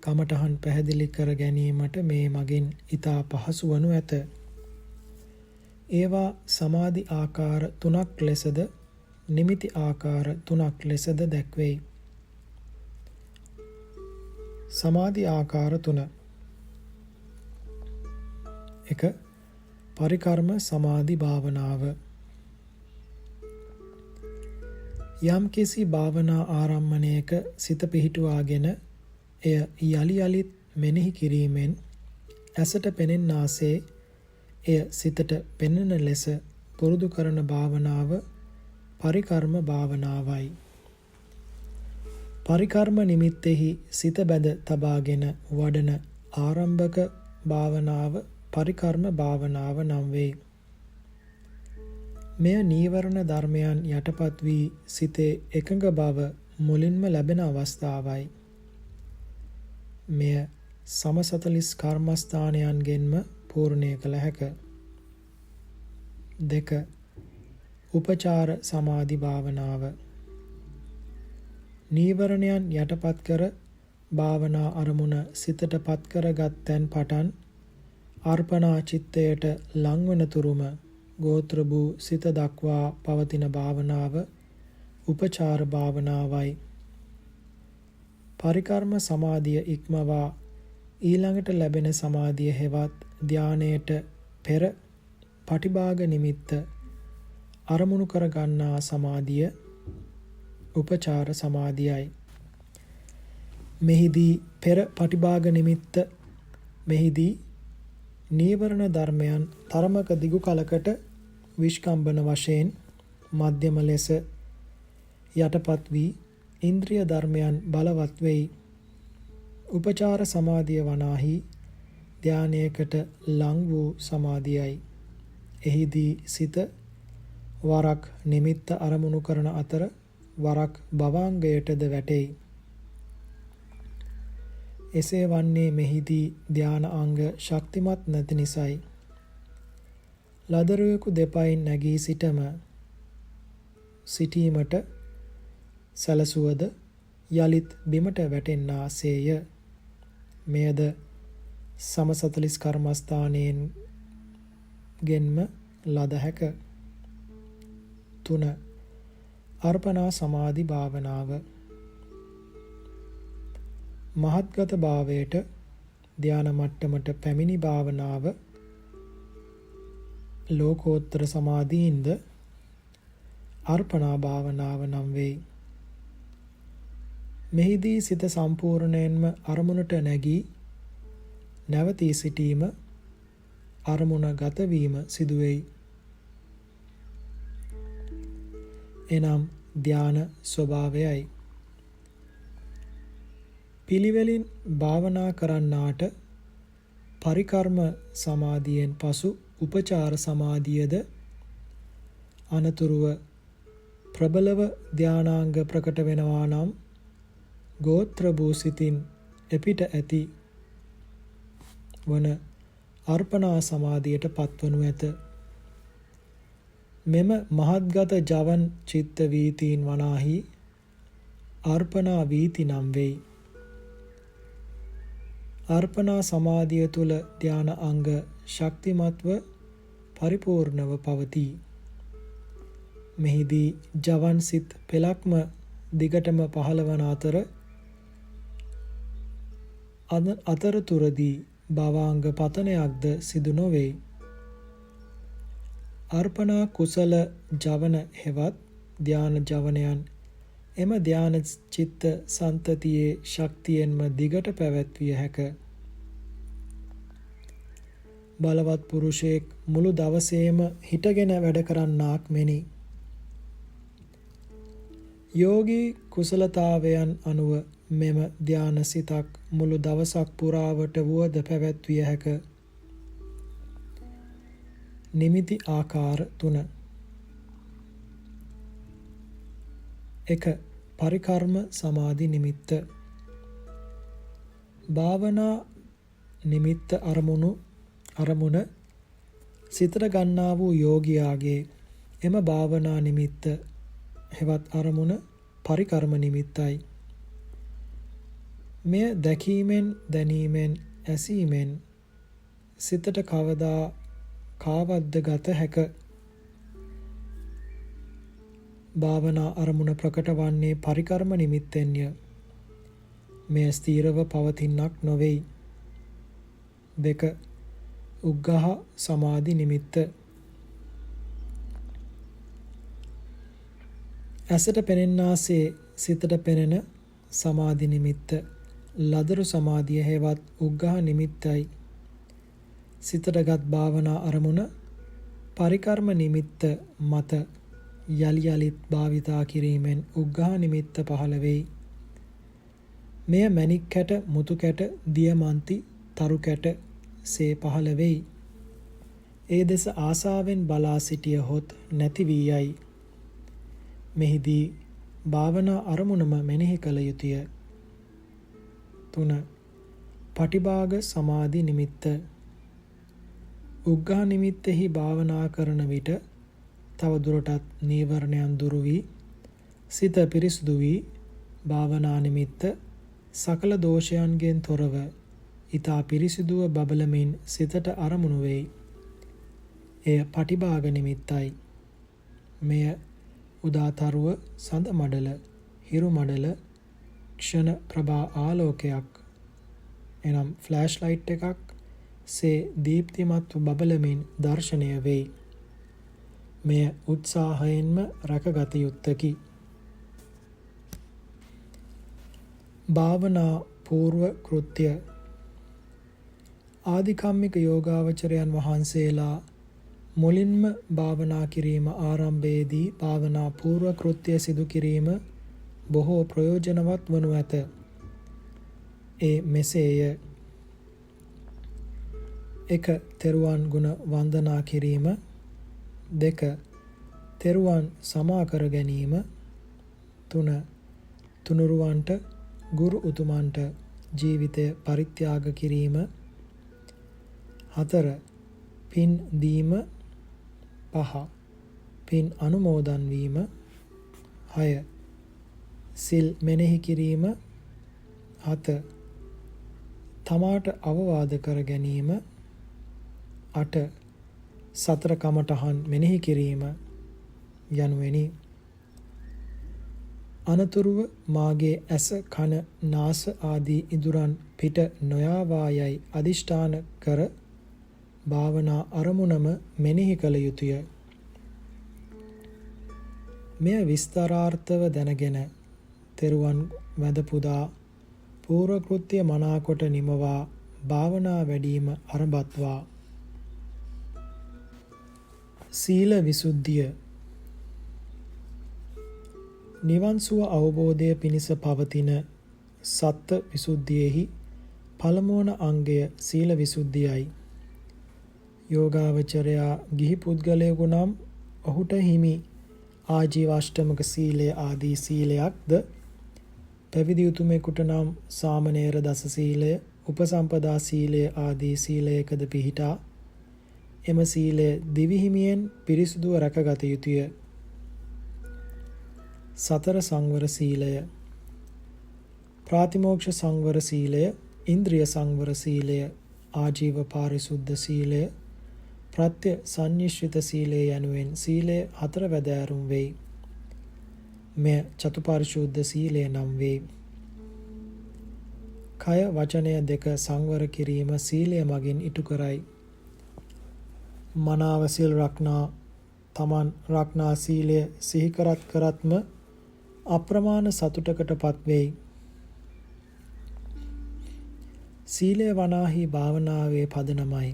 කමඨහන් පැහැදිලි කර ගැනීමට මේ මගින් ඊතා පහසු වනු ඇත. ඒවා සමාධි ආකාර 3ක් ලෙසද නිමිති ආකාර 3ක් ලෙසද දැක්වෙයි. සමාධි ආකාර 3. 1. පරිකර්ම සමාධි භාවනාව. යම් කිසි භාවනා ආරම්මණයක සිත පිහිටුවාගෙන එය යලි යලිත් මෙනෙහි කිරීමෙන් ඇසට පෙනෙන්නාසේ එය සිතට පෙනෙන ලෙස පුරුදු කරන භාවනාව පරිකර්ම භාවනාවයි. පරිකර්ම නිමිත්තෙහි සිත බැඳ තබාගෙන වඩන ආරම්භක භාවනාව පරිකර්ම භාවනාව නම් වේ. මෙය නීවරණ ධර්මයන් යටපත් වී සිතේ එකඟ බව මුලින්ම ලැබෙන අවස්ථාවයි. මෙය සම 40 කර්මස්ථානයන්ගෙන්ම පූර්ණය කළ හැක. 2. උපචාර සමාධි භාවනාව. නීවරණයන් යටපත් කර භාවනා අරමුණ සිතට පත් කරගත් තැන් පටන් අර්පණා චිත්තයට ලංවන තුරුම ගෝත්‍ර වූ සිත දක්වා පවතින භාවනාව උපචාර භාවනාවයි. පරිකර්ම සමාධිය ඉක්මවා ඊළඟට ලැබෙන සමාධිය හෙවත් ධානයට පෙර පටිභාග නිමිත්ත අරමුණු කර ගන්නා සමාධිය උපචාර සමාධියයි. මෙහිදී පෙර පටිභාග නිමිත්ත මෙහිදී නීවරණ ධර්මයන් තරමක දිගු කලකට විස්කම්බන වශයෙන් මධ්‍යම ලෙස යටපත් වී ඉන්ද්‍රිය ධර්මයන් බලවත් වෙයි. උපචාර සමාධිය වනාහි ධානයකට ලං වූ සමාධියයි. එහිදී සිත වරක් නිමිත්ත අරමුණු කරන අතර වරක් භවාංගයටද වැටෙයි. එසේ වන්නේ මෙහිදී ධාන අංග ශක්තිමත් නැති නිසයි. ලදරුවෙකු දෙපයින් නැගී සිටීමට සැලසුවද යලිත් බිමට වැටෙන්නාසේය. මෙයද සම 40 කර්මස්ථානයෙන් ගෙන්ම ලද හැක. 3. අර්පණා සමාධි භාවනාව. මහත්ගත භාවයට ධාන මට්ටමට පැමිණි භාවනාව ලෝකෝත්තර සමාධීන්ද අර්පණා භාවනාව නම් වෙයි. මෙහිදී සිත සම්පූර්ණයෙන්ම අරමුණට නැගී නැවතී සිටීම අරමුණ ගත වීම සිදුවෙයි. එනම් ධාන ස්වභාවයයි. පිළිවෙලින් භාවනා කරන්නාට පරිකර්ම සමාධියෙන් පසු උපචාර සමාධියද අනතුරුව ප්‍රබලව ධානාංග ප්‍රකට වෙනවා නම් ගෝත්‍ර භූ සිතින් එපිට ඇති වන අර්පණා සමාධියට පත්වනු ඇත. මෙම මහත්ගත ජවන් චිත්ත වීතීන් වනාහි අර්පණා වීති නම් වෙයි. අර්පණා සමාධිය තුල ධාන අංග ශක්තිමත්ව පරිපූර්ණව පවතී. මෙහිදී ජවන් සිත් පෙලක්ම දිගටම පහළවන අතරතුරදී භවාංග පතනයක්ද සිදු නොවේ. අර්පණා කුසල ජවන හෙවත් ධාන ජවනයන් එම ධාන චිත්ත සන්තතියේ ශක්තියෙන්ම දිගට පැවැත්විය හැක. බලවත් පුරුෂයෙක් මුළු දවසේම හිටගෙන වැඩ කරන්නාක් මෙනි. යෝගී කුසලතාවයන් අනුව මෙම ධාන සිතක් මුළු දවසක් පුරාවට වුවද පැවැත්විය හැක. නිමිති ආකාර 3. 1. පරිකර්ම සමාධි නිමිත්ත. භාවනා නිමිත්ත අරමුණ සිතට ගන්නා වූ යෝගියාගේ එම භාවනා නිමිත්ත හෙවත් අරමුණ පරිකර්ම නිමිත්තයි. මෙය දැකීමෙන්, දැනීමෙන්, ඇසීමෙන් සිතට කවදා කාවද්ද ගත හැක. භාවනා අරමුණ ප්‍රකට වන්නේ පරිකර්ම නිමිත්තෙන්ය. මෙය ස්ථීරව පවතින්නක් නොවේයි. 2. උග්ඝහ සමාධි නිමිත්ත. ඇසට පෙනෙන්නාසේ සිතට පෙනෙන සමාධි නිමිත්ත ලදරු සමාධිය හෙවත් උග්ඝහ නිමිත්තයි. සිතටගත් භාවනා අරමුණ පරිකර්ම නිමිත්ත මත යලි යලිත් භාවිතා කිරීමෙන් උග්ඝහ නිමිත්ත පහළ වෙයි. මෙය මණික් කැට, මුතු කැට, දියමන්ති, තරු කැට සේ පහළ වෙයි. ඒ දෙස ආසාවෙන් බලා සිටියහොත් නැති වී යයි. මෙහිදී භාවනා අරමුණම මෙනෙහි කළ යුතුය. 3. පටිභාග සමාධි නිමිත්ත. උග්ඝා නිමිත්තෙහි භාවනා කරන විට තව දුරටත් නීවරණයන් දුරු වී සිත පිරිසුදු වී භාවනා නිමිත්ත සකල දෝෂයන්ගෙන් තොරව ඊතා පිරිසිදුව බබලමින් සිතට අරමුණු වෙයි. එය පටිභාග නිමිත්තයි. මෙය උදාතරුව සඳ මඩල, හිරු මඩල, ක්ෂණ ප්‍රභා ආලෝකයක් එනම් ෆ්ලෑෂ් ලයිට් එකක් සේ දීප්තිමත්ව බබලමින් දර්ශනය වෙයි. මෙය උත්සාහයෙන්ම රැකගත යුත්තකි. භාවනා පූර්ව කෘත්‍ය. ආධිකම්මික යෝගාවචරයන් වහන්සේලා මුලින්ම භාවනා කිරීම ආරම්භයේදී භාවනා පූර්ව කෘත්‍ය සිදු කිරීම බොහෝ ප්‍රයෝජනවත් වනු ඇත. ඒ මෙසේය. 1. තෙරුවන් ගුණ වන්දනා කිරීම. 2. තෙරුවන් සමා කර ගැනීම. 3. තුනුරුවන්ට ගුරු උතුමන්ට ජීවිතය පරිත්‍යාග කිරීම. 4. පින් දීම. 5. පින් අනුමෝදන් වීම. 6. සිල් මෙනෙහි කිරීම. 7. තමාට අවවාද කර ගැනීම. 8. සතර කමඨහන් මෙනෙහි කිරීම යනුවෙනි. අනතුරුව මාගේ ඇස කන නාස ආදී ඉඳුරන් පිට නොයාවා යයි අදිෂ්ඨාන කර භාවනා අරමුණම මෙනෙහි කළ යුතුය. මෙය විස්තරාර්ථව දැනගෙන තෙරුවන් වැඳ පුදා පූර්ව කෘත්‍ය මනාකොට නිමවා භාවනා වැඩීම ආරම්භත්වා. සීල විසුද්ධිය. නිවන් සුව අවබෝධය පිණිස පවතින සත්ත්ව විසුද්ධියෙහි පළමුවන අංගය සීල විසුද්ධියයි. යෝගාවචරයා ගිහි පුද්ගලයෙකු නම් ඔහුට හිමි ආජීවාෂ්ටමක සීලය ආදී සීලයක්ද, පැවිදි උතුමෙකුට නම් සාමණේර දස සීලය, උපසම්පදා සීලය ආදී සීලයකද පිහිටා එම සීලය දිවිහිමියෙන් පිරිසුදුව රැකගත යුතුය. සතර සංවර සීලය. ප්‍රාතිමෝක්ෂ සංවර සීලය, ඉන්ද්‍රිය සංවර සීලය, ආජීව පාරිශුද්ධ සීලය, ප්‍රත්‍ය සංනිශ්චිත සීලය යනුවෙන් සීලය හතර වැදෑරුම් වෙයි. මෙය චතුපාරිශුද්ධ සීලය නම් වේ. කය වචනය දෙක සංවර කිරීම සීලය මගින් ඉටු කරයි. මනාව සිල් රක්නා තමන් රක්නා සීලය සිහි කරත් කරත්ම අප්‍රමාණ සතුටකට පත් වෙයි. සීලය වනාහි භාවනාවේ පදනමයි.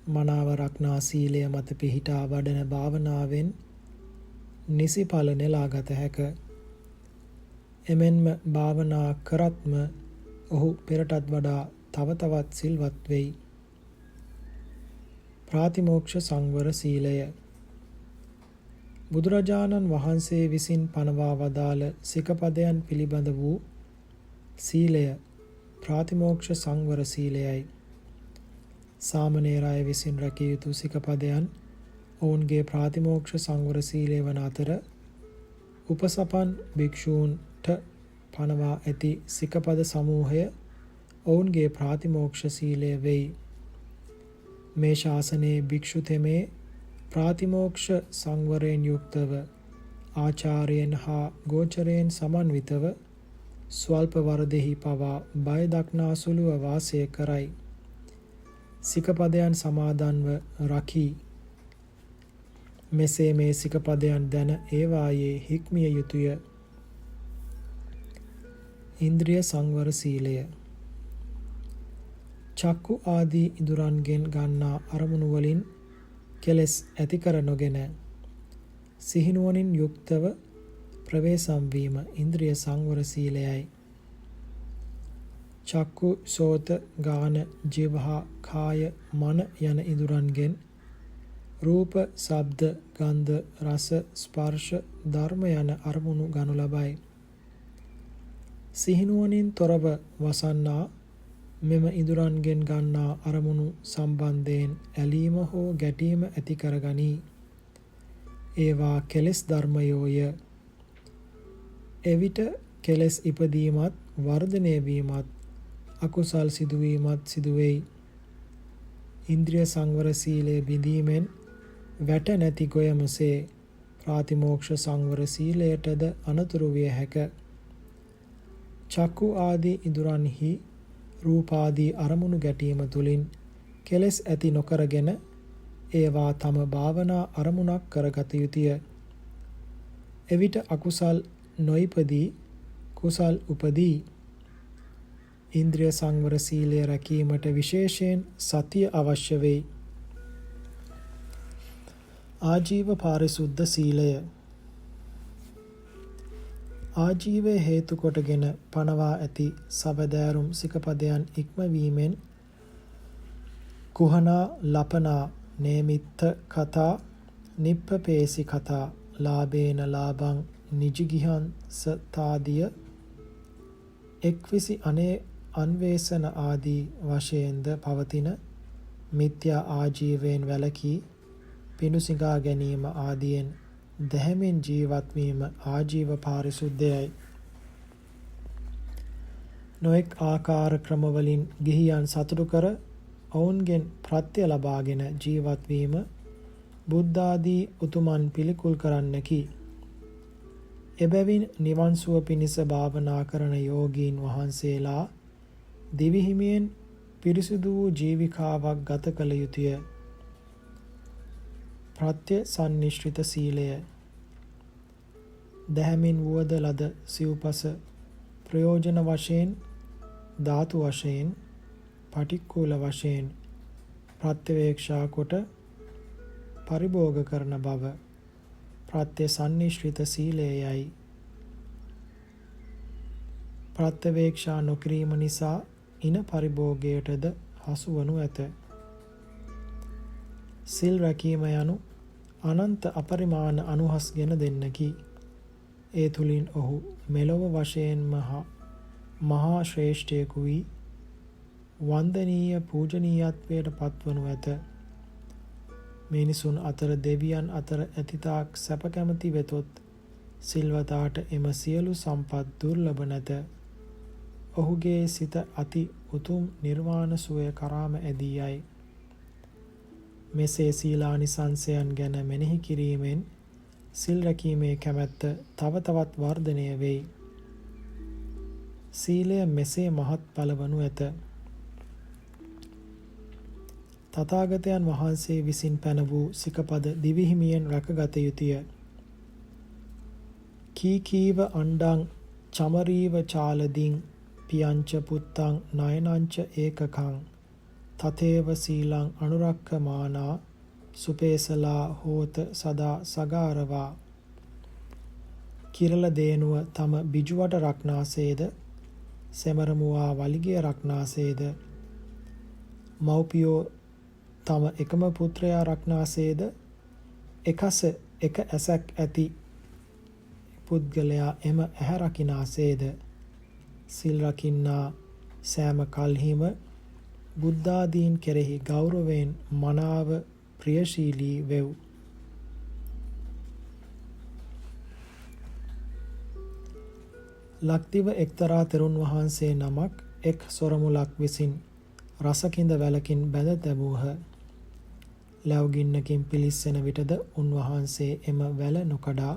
මනාව රක්නා සීලය මත පිහිටා වඩන භාවනාවෙන් නිසි ඵල නෙලා ගත හැක. එමෙන්ම භාවනා කරත්ම ඔහු පෙරටත් වඩා තව තවත් සිල්වත් වෙයි. ප්‍රාතිමෝක්ෂ සංවර සීලය. බුදුරජාණන් වහන්සේ විසින් පනවා වදාළ සිකපදයන් පිළිබඳ වූ සීලය ප්‍රාතිමෝක්ෂ සංවර සීලයයි. සාමණේර අය විසින් රැකිය යුතු සිකපදයන් ඔවුන්ගේ ප්‍රාතිමෝක්ෂ සංවර සීලය වන අතර උපසපන් භික්ෂූන්ට පනවා ඇති සිකපද සමූහය ඔවුන්ගේ ප්‍රාතිමෝක්ෂ සීලය වෙයි. මේ ශාසනයේ භික්ෂු තෙමේ ප්‍රාතිමෝක්ෂ සංවරයෙන් යුක්තව ආචාර්යයන් හා ගෝචරයෙන් සමන්විතව ස්වල්ප වරදෙහි පවා බය දක්නා සුළුව වාසය කරයි. සිකපදයන් සමාදන්ව රකී. මෙසේ මේ සිකපදයන් දැන ඒවායේ හික්මිය යුතුය. ඉන්ද්‍රිය සංවර සීලය. චක්කු ආදී ඉඳුරන්ගෙන් ගන්නා අරමුණු වලින් කෙලෙස් ඇති කර නොගෙන සිහිනුවණින් යුක්තව ප්‍රවේශම් වීම ඉන්ද්‍රිය සංවර සීලයයි. චක්කු, සෝත, ගාන, ජීවහා, කාය, මන යන ඉඳුරන්ගෙන් රූප, ශබ්ද, ගන්ධ, රස, ස්පර්ශ, ධර්ම යන අරමුණු ගනු ලබයි. සිහිනුවණින් තොරව වසන්නා මෙම ඉඳුරන්ගෙන් ගන්නා අරමුණු සම්බන්ධයෙන් ඇලීම හෝ ගැටීම ඇති කරගනී. ඒවා කෙලෙස් ධර්මයෝය. එවිට කෙලෙස් ඉපදීමත් වර්ධනය වීමත් අකුසල් සිදුවීමත් සිදුවෙයි. ඉන්ද්‍රිය සංවර සීලය බිඳීමෙන් වැට නැති ගොයමසේ ප්‍රාතිමෝක්ෂ සංවර සීලයටද අනතුරු විය හැක. චක්කු ආදී ඉඳුරන්හි රූපාදී අරමුණු ගැටීම තුළින් කෙලෙස් ඇති නොකරගෙන ඒවා තම භාවනා අරමුණක් කරගත යුතුය. එවිට අකුසල් නොයිපදී කුසල් උපදී. ඉන්ද්‍රිය සංවර සීලය රැකීමට විශේෂයෙන් සතිය අවශ්‍ය වෙයි. ආජීව පාරිශුද්ධ සීලය. ආජීවය හේතු කොටගෙන පනවා ඇති සබදෑරුම් සිකපදයන් ඉක්මවීමෙන් කුහනා, ලපනා, නේමිත්ත කතා, නිප්පපේසි කතා, ලාභේන ලාභං නිජිගිහංසතාදිය, එක්විසි අන්වේෂණ ආදී වශයෙන්ද පවතින මිත්‍යා ආජීවයෙන් වැළකී පිණුසිඟා ගැනීම ආදියෙන් දැහැමෙන් ජීවත් වීම ආජීව පාරිශුද්ධයයි. නොඑක් ආකාර ක්‍රමවලින් ගිහියන් සතුටු කර ඔවුන්ගෙන් ප්‍රත්‍ය ලබාගෙන ජීවත් වීම බුද්ධාදී උතුමන් පිළිකුල් කරන්නකි. එබැවින් නිවන් සුව පිණිස භාවනා කරන යෝගීන් වහන්සේලා දිවිහිමියෙන් පිරිසිදු වූ ජීවිකාවක් ගත කළ යුතුය. ප්‍රත්‍ය සන්නිශ්චිත සීලය. දැහැමින් වුවද ලද සිව්පස ප්‍රයෝජන වශයෙන්, ධාතු වශයෙන්, පටික්කුල වශයෙන් ප්‍රත්‍යවේක්ෂා කොට පරිභෝග කරන බව ප්‍රත්‍ය සන්නිශ්චිත සීලයයි. ප්‍රත්‍යවේක්ෂා නොකිරීම නිසා ඉන පරිභෝගයටද හසුවනු ඇත. සිල් රැකීම යනු අනන්ත අපරිමාණ අනුහස් ගෙන දෙන්නකි. ඒ තුලින් ඔහු මෙලොව වශයෙන්ම මහා ශ්‍රේෂ්ඨයෙකු වී වන්දනීය පූජනීයත්වයට පත්වනු ඇත. මිනිසුන් අතර දෙවියන් අතර ඇතිතාක් සැප කැමති වෙතොත් සිල්වතාට එම සියලු සම්පත් දුර්ලභ නැත. ඔහුගේ සිත අති උතුම් නිර්වාණ සුවය කරාම ඇදී යයි. මෙසේ සීලානිසංසයන් ගැන මෙනෙහි කිරීමෙන් සිල් රැකීමේ කැමැත්ත තව තවත් වර්ධනය වෙයි. සීලය මෙසේ මහත්ඵල වනු ඇත. තථාගතයන් වහන්සේ විසින් පැන වූ සිකපද දිවිහිමියෙන් රැකගත යුතුය. කීකීව අණ්ඩං චමරීව චාලදින් පියංච පුත්තං නයනංච ඒකකං තතේව සීලං අනුරක්ඛමානා සුපේසලා හෝත සදා සගාරවා. කිරල දේනුව තම බිජුවට රක්නාසේද, සෙමරමුවා වලිගය රක්නාසේද, මව්පියෝ තම එකම පුත්‍රයා රක්නාසේද, එකස එක ඇසක් ඇති පුද්ගලයා එම ඇහැ රකිනාසේද, සිල් රකින්නා සෑම කල්හිම බුද්ධාදීන් කෙරෙහි ගෞරවයෙන් මනාව ප්‍රියශීලී වෙව්. ලක්දිව එක්තරා තෙරුන් වහන්සේ නමක් එක් සොරමුලක් විසින් රසකින්ද වැලකින් බැඳ තැබූහ. ලැව්ගින්නකින් පිලිස්සෙන විටද උන්වහන්සේ එම වැල නොකඩා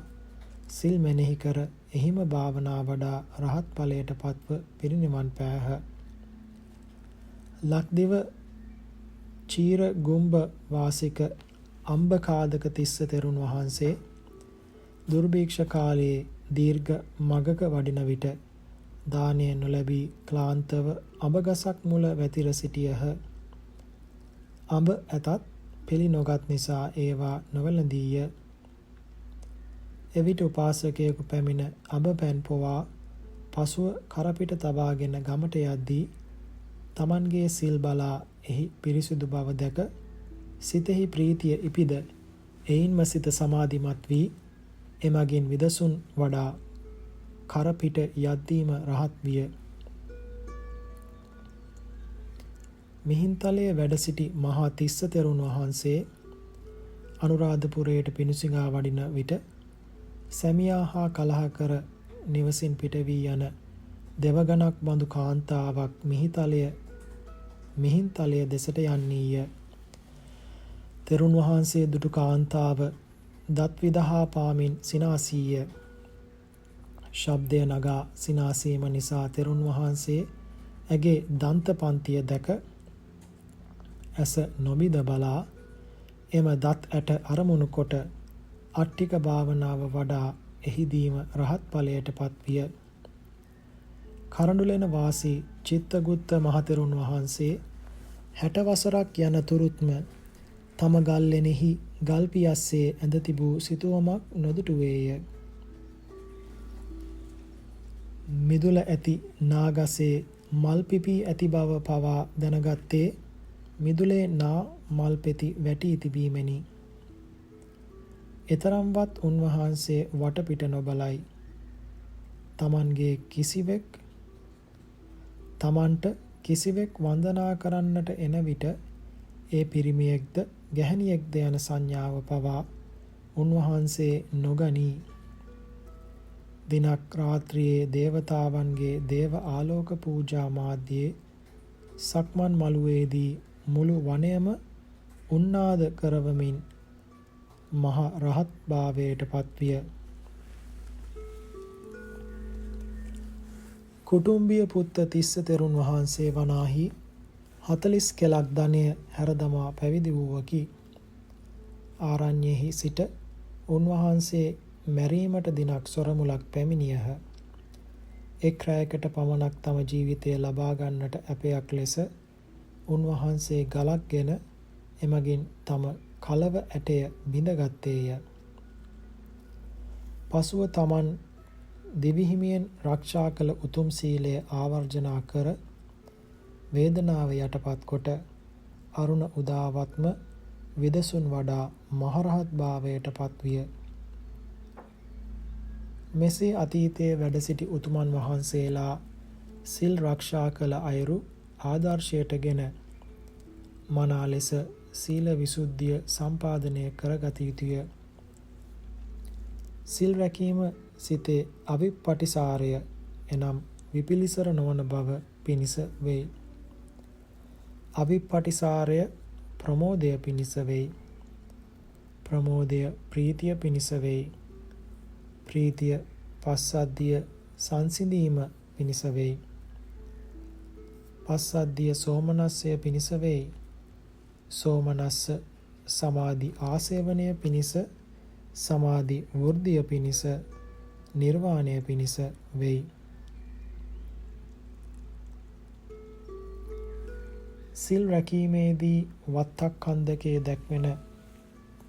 සිල් මෙනෙහි කර එහිම භාවනා වඩා රහත් ඵලයට පත්ව පිරිනිවන් පෑහ. ලක්දිව චීර ගුම්බ වාසික අම්බකාදක තිස්ස තෙරුන් වහන්සේ දුර්භික්ෂ කාලයේ දීර්ඝ මගක වඩින විට දානය නොලැබී ක්ලාන්තව අඹගසක් මුල වැතිර සිටියහ. අඹ ඇතත් පිළි නොගත් නිසා ඒවා නොවැළඳීය. එවිට උපාසකයෙකු පැමිණ අඹ පැන් පොවා පසුව කරපිට තබාගෙන ගමට යද්දී තමන්ගේ සිල් බලා එහි පිරිසිදු බව දැක සිතෙහි ප්‍රීතිය ඉපිද එයින්ම සිත සමාධිමත් වී එමගින් විදසුන් වඩා කරපිට යද්දීම රහත් විය. මිහින්තලයේ වැඩ සිටි මහා තිස්ස තෙරුන් වහන්සේ අනුරාධපුරයට පිණුසිඟා වඩින විට සැමියා හා කලහ කර නිවසින් පිට වී යන දෙවගණක් බඳු කාන්තාවක් මිහින්තලය දෙසට යන්නීය. තෙරුන් වහන්සේ දුටු කාන්තාව දත් විදහා පාමින් සිනාසීය. ශබ්දය නගා සිනාසීම නිසා තෙරුන් වහන්සේ ඇගේ දන්ත පන්තිය දැක ඇස නොබිද බලා එම දත් ඇට අරමුණු කොට අට්ටික භාවනාව වඩා එහිදීම රහත් ඵලයට පත්විය. කරඬුලෙන වාසී චිත්තගුත්ත මහතෙරුන් වහන්සේ 60 වසරක් යන තුරුත්ම තම ගල්ලෙනෙහි ගල් පියස්සේ ඇඳ තිබූ සිතුවමක් නොදුටුවේය. මිදුල ඇති නාගසේ මල් පිපී ඇති බව පවා දැනගත්තේ මිදුලේ නා මල් පෙති වැටී තිබීමෙනි. එතරම්වත් උන්වහන්සේ වටපිට නොබලයි. තමන්ට කිසිවෙක් වන්දනා කරන්නට එන විට ඒ පිරිමියෙක්ද ගැහැණියෙක්ද යන සංඥාව පවා උන්වහන්සේ නොගනී. දිනක් රාත්‍රියේ දේවතාවන්ගේ දේව ආලෝක පූජා මාධ්‍යයේ සක්මන් මළුවේදී මුළු වනයම උන්නාද කරවමින් මහ රහත් භාවයට පත්විය. කුටුම්බිය පුත්ත තිස්ස තෙරුන් වහන්සේ වනාහි 40 කෙලක් ධනය හැරදමා පැවිදි වූවකි. ආරණ්‍යෙහි සිට උන්වහන්සේ මැරීමට දිනක් සොරමුලක් පැමිණියහ. එක් රැයකට පමණක් තම ජීවිතය ලබා ගන්නට අපයක් ලෙස උන්වහන්සේ ගලක් ගෙන එමගින් තම කලව ඇටය බිඳගත්තේය. පසුව තමන් දිවිහිමියෙන් රක්ෂා කළ උතුම් සීලය ආවර්ජනා කර වේදනාව යටපත් කොට අරුණ උදාවත්ම විදසුන් වඩා මහරහත් භාවයට පත්විය. මෙසේ අතීතයේ වැඩ සිටි උතුමන් වහන්සේලා සිල් රක්ෂා කළ අයුරු ආදර්ශයටගෙන මනා ලෙස සීල විසුද්ධිය සම්පාදනය කරගත යුතුය. සිල් රැකීම සිතේ අවිප්පටිසාරය එනම් විපිලිසර නොවන බව පිණිස වෙයි. අවිප්පටිසාරය ප්‍රමෝදය පිණිස වෙයි. ප්‍රමෝදය ප්‍රීතිය පිණිස වෙයි. ප්‍රීතිය පස්සද්ධිය සංසිඳීම පිණිස වෙයි. පස්සද්ධිය සෝමනස්සය පිණිස වෙයි. සෝමනස්ස සමාධි ආසේවනය පිණිස, සමාධි වෘද්ධිය පිණිස, නිර්වාණය පිණිස වෙයි. සිල් රැකීමේදී වත්තක්ඛන්දකයේ දැක්වෙන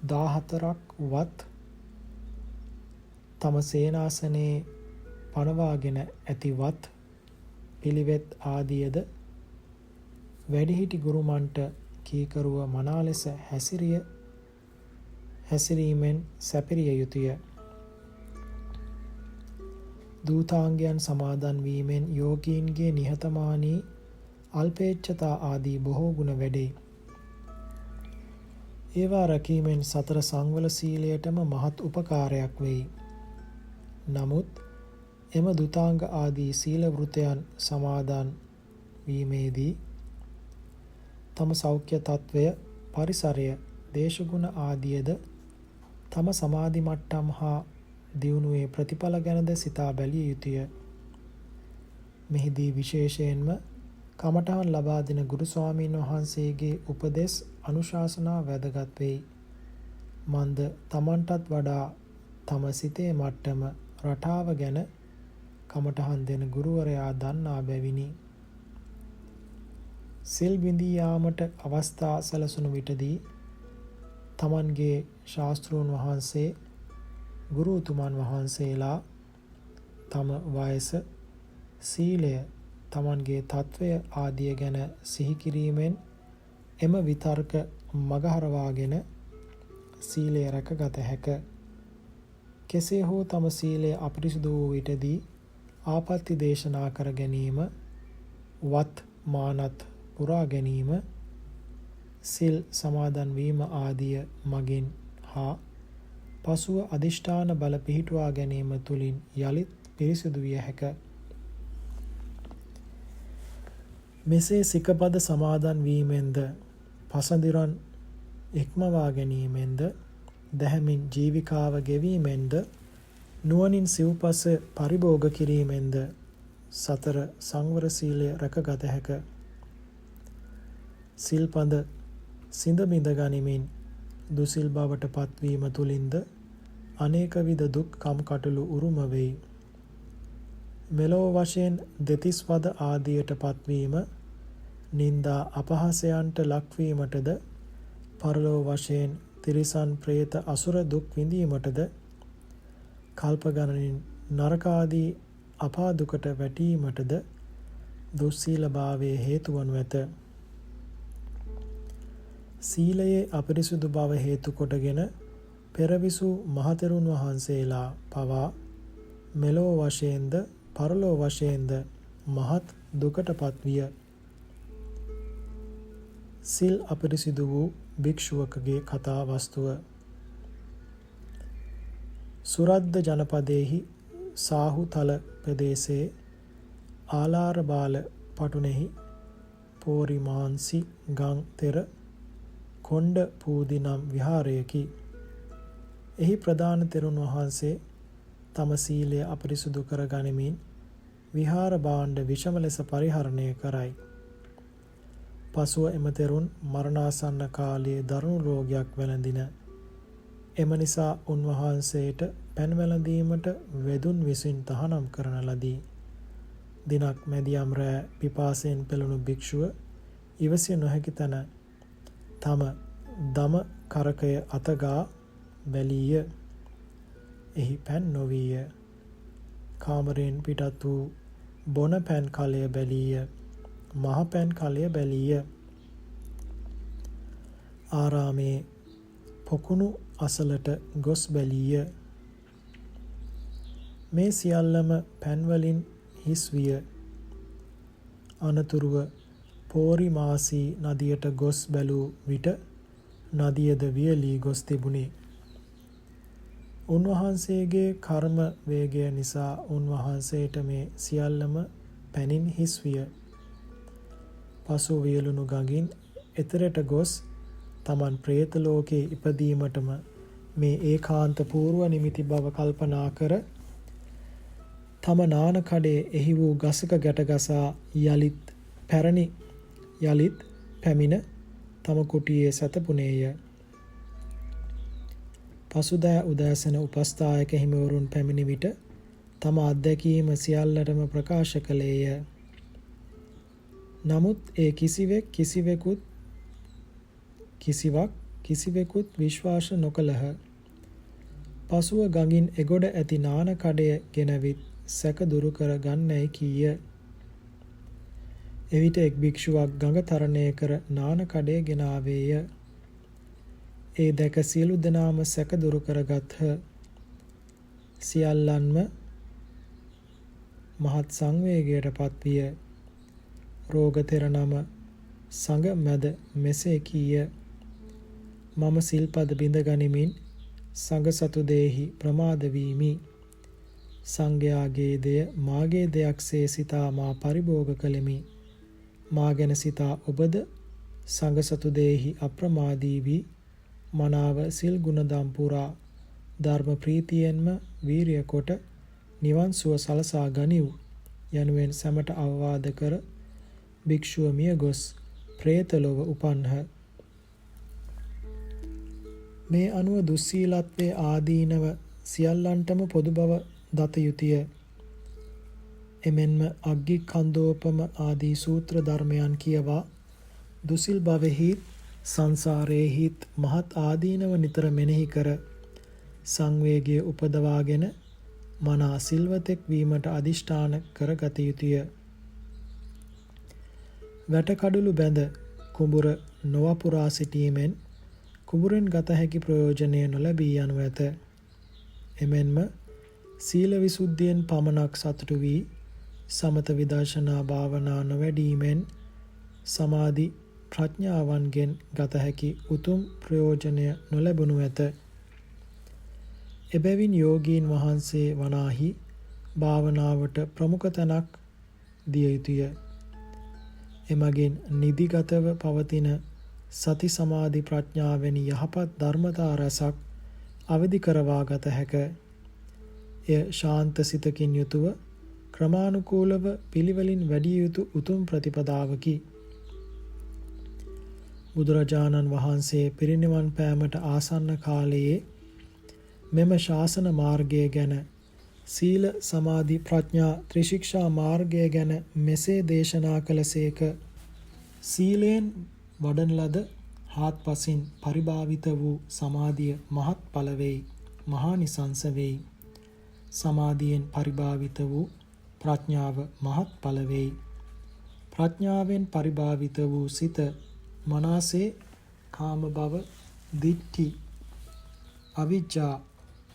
14ක් වත් තම සේනාසනයේ පනවාගෙන ඇති වත් පිළිවෙත් ආදියද වැඩිහිටි ගුරුමන්ට කීකරුව මනා ලෙස හැසිරීමෙන් සැපිරිය යුතුය. දූතාංගයන් සමාදන් වීමෙන් යෝගීන්ගේ නිහතමානී අල්පේච්ඡතා ආදී බොහෝ ගුණ වැඩේ. ඒවා රැකීමෙන් සතර සංවල සීලයටම මහත් උපකාරයක් වෙයි. නමුත් එම දුතාංග ආදී සීල වෘතයන් සමාදන් වීමේදී තම සෞඛ්‍ය තත්වය, පරිසරය, දේශගුණ ආදියද තම සමාධි මට්ටම් හා දියුණුවේ ප්‍රතිඵල ගැනද සිතා බැලිය යුතුය. මෙහිදී විශේෂයෙන්ම කමඨහන් ලබා දෙන ගුරු ස්වාමීන් වහන්සේගේ උපදෙස් අනුශාසනා වැදගත් වෙයි. මන්ද තමන්ටත් වඩා තම සිතේ මට්ටම රටාව ගැන කමඨහන් දෙන ගුරුවරයා දන්නා බැවිනි. සිල් බිඳී යාමට අවස්ථා සැලසුණු විටදී තමන්ගේ ශාස්ත්‍රූන් වහන්සේ, ගුරුතුමන් වහන්සේලා තම වයස, සීලය, තමන්ගේ තත්වය ආදිය ගැන සිහි කිරීමෙන් එම විතර්ක මගහරවාගෙන සීලය රැකගත හැක. කෙසේ හෝ තම සීලය අපිරිසුදු වූ විටදී ආපත්‍ය දේශනා කර ගැනීම, වත් මානත් පුරා ගැනීම, සිල් සමාදන් වීම ආදිය මගින් හා පසුව අදිෂ්ඨාන බල පිහිටුවා ගැනීම තුළින් යලිත් පිරිසිදු විය හැක. මෙසේ සිකපද සමාදන් වීමෙන්ද, පසදිරන් ඉක්මවා ගැනීමෙන්ද, දැහැමින් ජීවිකාව ගෙවීමෙන්ද, නුවණින් සිව්පස පරිභෝග කිරීමෙන්ද සතර සංවර සීලය රැකගත හැක. සිල්පද සිඳ බිඳ ගනිමින් දුසිල් බවට පත්වීම තුළින්ද අනේක විද දුක් කම්කටොළු උරුම වෙයි. මෙලොව වශයෙන් දෙතිස් වද ආදියට පත්වීම, නින්දා අපහාසයන්ට ලක්වීමටද, පරලොව වශයෙන් තිරිසන් ප්‍රේත අසුර දුක් විඳීමටද, කල්ප ගණනින් නරකාදී අපාදුකට වැටීමටද දුස්සීලභාවයේ හේතු වනු ඇත. සීලයේ අපිරිසුදු බව හේතු කොටගෙන පෙරවිසු මහතෙරුන් වහන්සේලා පවා මෙලොව වශයෙන්ද පරලොව වශයෙන්ද මහත් දුකට පත්විය. සිල් අපිරිසිදු වූ භික්ෂුවකගේ කතා වස්තුව. සුරද්ද ජනපදයෙහි සාහුතල ප්‍රදේශයේ ආලාරබාල පටුනෙහි පෝරිමාන්සි ගං තෙර කොණ්ඩ පූදි නම් විහාරයකි. එහි ප්‍රධාන තෙරුන් වහන්සේ තම සීලය අපිරිසුදු කර ගනිමින් විහාර භාණ්ඩ විෂම ලෙස පරිහරණය කරයි. පසුව එම තෙරුන් මරණාසන්න කාලයේ දරුණු රෝගයක් වැළඳින. එම නිසා උන්වහන්සේට පැන් වැළඳීමට වෙදුන් විසින් තහනම් කරන ලදී. දිනක් මැදියම් රෑ පිපාසයෙන් පෙළුණු භික්ෂුව ඉවසිය නොහැකි තැන තම දම කරකය අතගා බැලීය. එහි පැන් නොවීය. කාමරයෙන් පිටත් වූ බොන පැන් කලය බැලීය. මහ පැන් කලය බැලීය. ආරාමේ පොකුණු අසලට ගොස් බැලීය. මේ සියල්ලම පැන්වලින් හිස් විය. අනතුරුව පෝරිමාසී නදියට ගොස් බැලූ විට නදියද වියලී ගොස් තිබුණේ. උන්වහන්සේගේ කර්ම වේගය නිසා උන්වහන්සේට මේ සියල්ලම පැනින් හිස් විය. පසු වියලුණු ගඟින් එතරට ගොස් තමන් ප්‍රේත ලෝකයේ ඉපදීමටම මේ ඒකාන්ත පූර්ව නිමිති බව කල්පනා කර තම නාන කඩේ එහි වූ ගසක ගැටගසා යලිත් පැමිණ තම කුටියේ සැතපුණේය. පසුදෑ උදෑසන උපස්ථායක හිමිවරුන් පැමිණි විට තම අත්දැකීම සියල්ලටම ප්‍රකාශ කළේය. නමුත් ඒ කිසිවෙකුත් විශ්වාස නොකළහ. පසුව ගඟින් එගොඩ ඇති නාන කඩය ගෙනවිත් සැක දුරු කර ගන්නැයි කීය. එවිට එක් භික්ෂුවක් ගඟ තරණය කර නාන කඩය ගෙනාවේය. ඒ දැක සියලු දෙනාම සැක දුරු කරගත්හ. සියල්ලන්ම මහත් සංවේගයට පත්විය. රෝගතෙර නම සඟ මැද මෙසේ කීය. මම සිල්පද බිඳ ගනිමින් සඟ සතු දෙෙහි ප්‍රමාද වීමි. සංඝයාගේ දෙය මාගේ දෙයක්සේ සිතා මා පරිභෝග කළෙමි. මා ගැන සිතා ඔබද සඟ සතු දෙෙහි අප්‍රමාදී වී මනාව සිල් ගුණදම් පුරා ධර්ම ප්‍රීතියෙන්ම වීරිය කොට නිවන් සුව සලසා ගනිව් යනුවෙන් සැමට අවවාද කර භික්ෂුව මිය ගොස් ප්‍රේතලොව උපන්හ. මේ අනුව දුස්සීලත්වයේ ආදීනව සියල්ලන්ටම පොදු බව දත යුතුය. එමෙන්ම අග්ගිකන්දෝපම ආදී සූත්‍ර ධර්මයන් කියවා දුසිල් භවෙහිත් සංසාරයේහිත් මහත් ආදීනව නිතර මෙනෙහි කර සංවේගය උපදවාගෙන මනා සිල්වතෙක් වීමට අදිෂ්ඨාන කරගත යුතුය. වැටකඩලු බැඳ කුඹුර නොවපුරා සිටීමෙන් කුඹුරෙන් ගත හැකි ප්‍රයෝජනය නොලැබී යනු ඇත. එමෙන්ම සීල විසුද්ධියෙන් පමණක් සතුටු වී සමත විදර්ශනා භාවනා නොවැඩීමෙන් සමාධි ප්‍රඥාවන්ගෙන් ගත හැකි උතුම් ප්‍රයෝජනය නොලැබුණු ඇත. එබැවින් යෝගීන් වහන්සේ වනාහි භාවනාවට ප්‍රමුඛ තැනක් දිය යුතුය. එමගින් නිදිගතව පවතින සති සමාධි ප්‍රඥාවැනි යහපත් ධර්මතා රැසක් අවදි කරවා ගත හැක. එය ශාන්ත සිතකින් යුතුව ක්‍රමානුකූලව පිළිවෙලින් වැඩිය යුතු උතුම් ප්‍රතිපදාවකි. බුදුරජාණන් වහන්සේ පිරිනිවන් පෑමට ආසන්න කාලයේ මෙම ශාසන මාර්ගය ගැන සීල සමාධි ප්‍රඥා ත්‍රිශික්ෂා මාර්ගය ගැන මෙසේ දේශනා කළසේක. සීලයෙන් වඩන ලද හාත්පසින් පරිභාවිත වූ සමාධිය මහත් ඵල වෙයි, මහානිසංස වෙයි. සමාධියෙන් පරිභාවිත වූ ප්‍රඥාව මහත් ඵල වෙයි. ප්‍රඥාවෙන් පරිභාවිත වූ සිත මනසේ කාම භව, දිට්ඨි, අවිජ්ජා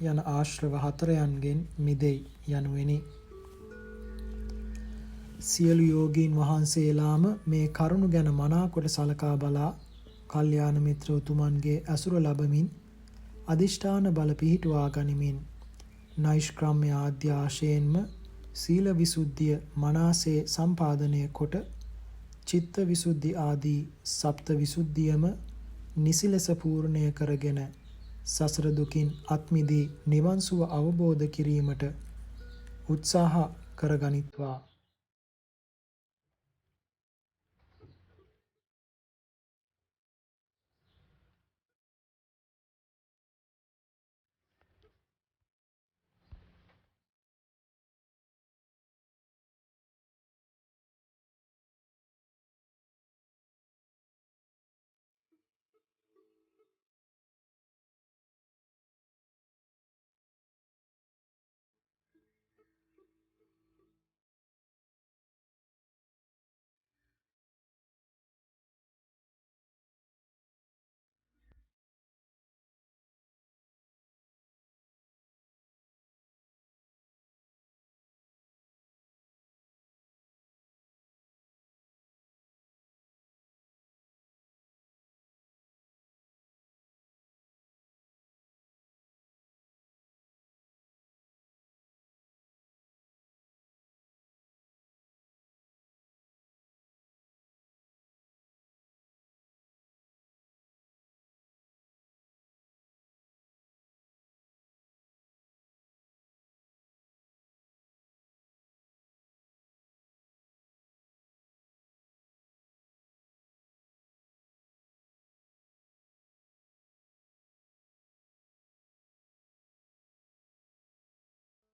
යන ආශ්‍රව හතරයන්ගෙන් මිදෙයි යනුවෙනි. සියලු යෝගීන් වහන්සේලාම මේ කරුණ ගැන මනාකොට සලකා බලා කල්යාණ මිත්‍ර උතුමන්ගේ ඇසුර ලබමින් අදිෂ්ඨාන බල පිහිටුවා ගනිමින් නෛෂ්ක්‍රම්‍ය ආද්‍ය ආශයෙන්ම සීල විසුද්ධිය මනසේ සම්පාදනය කොට චිත්ත විසුද්ධි ආදී සප්ත විසුද්ධියම නිසි ලෙස පූර්ණය කරගෙන සසර දුකින් අත් මිදී නිවන් සුව අවබෝධ කිරීමට උත්සාහ කරගනිත්වා.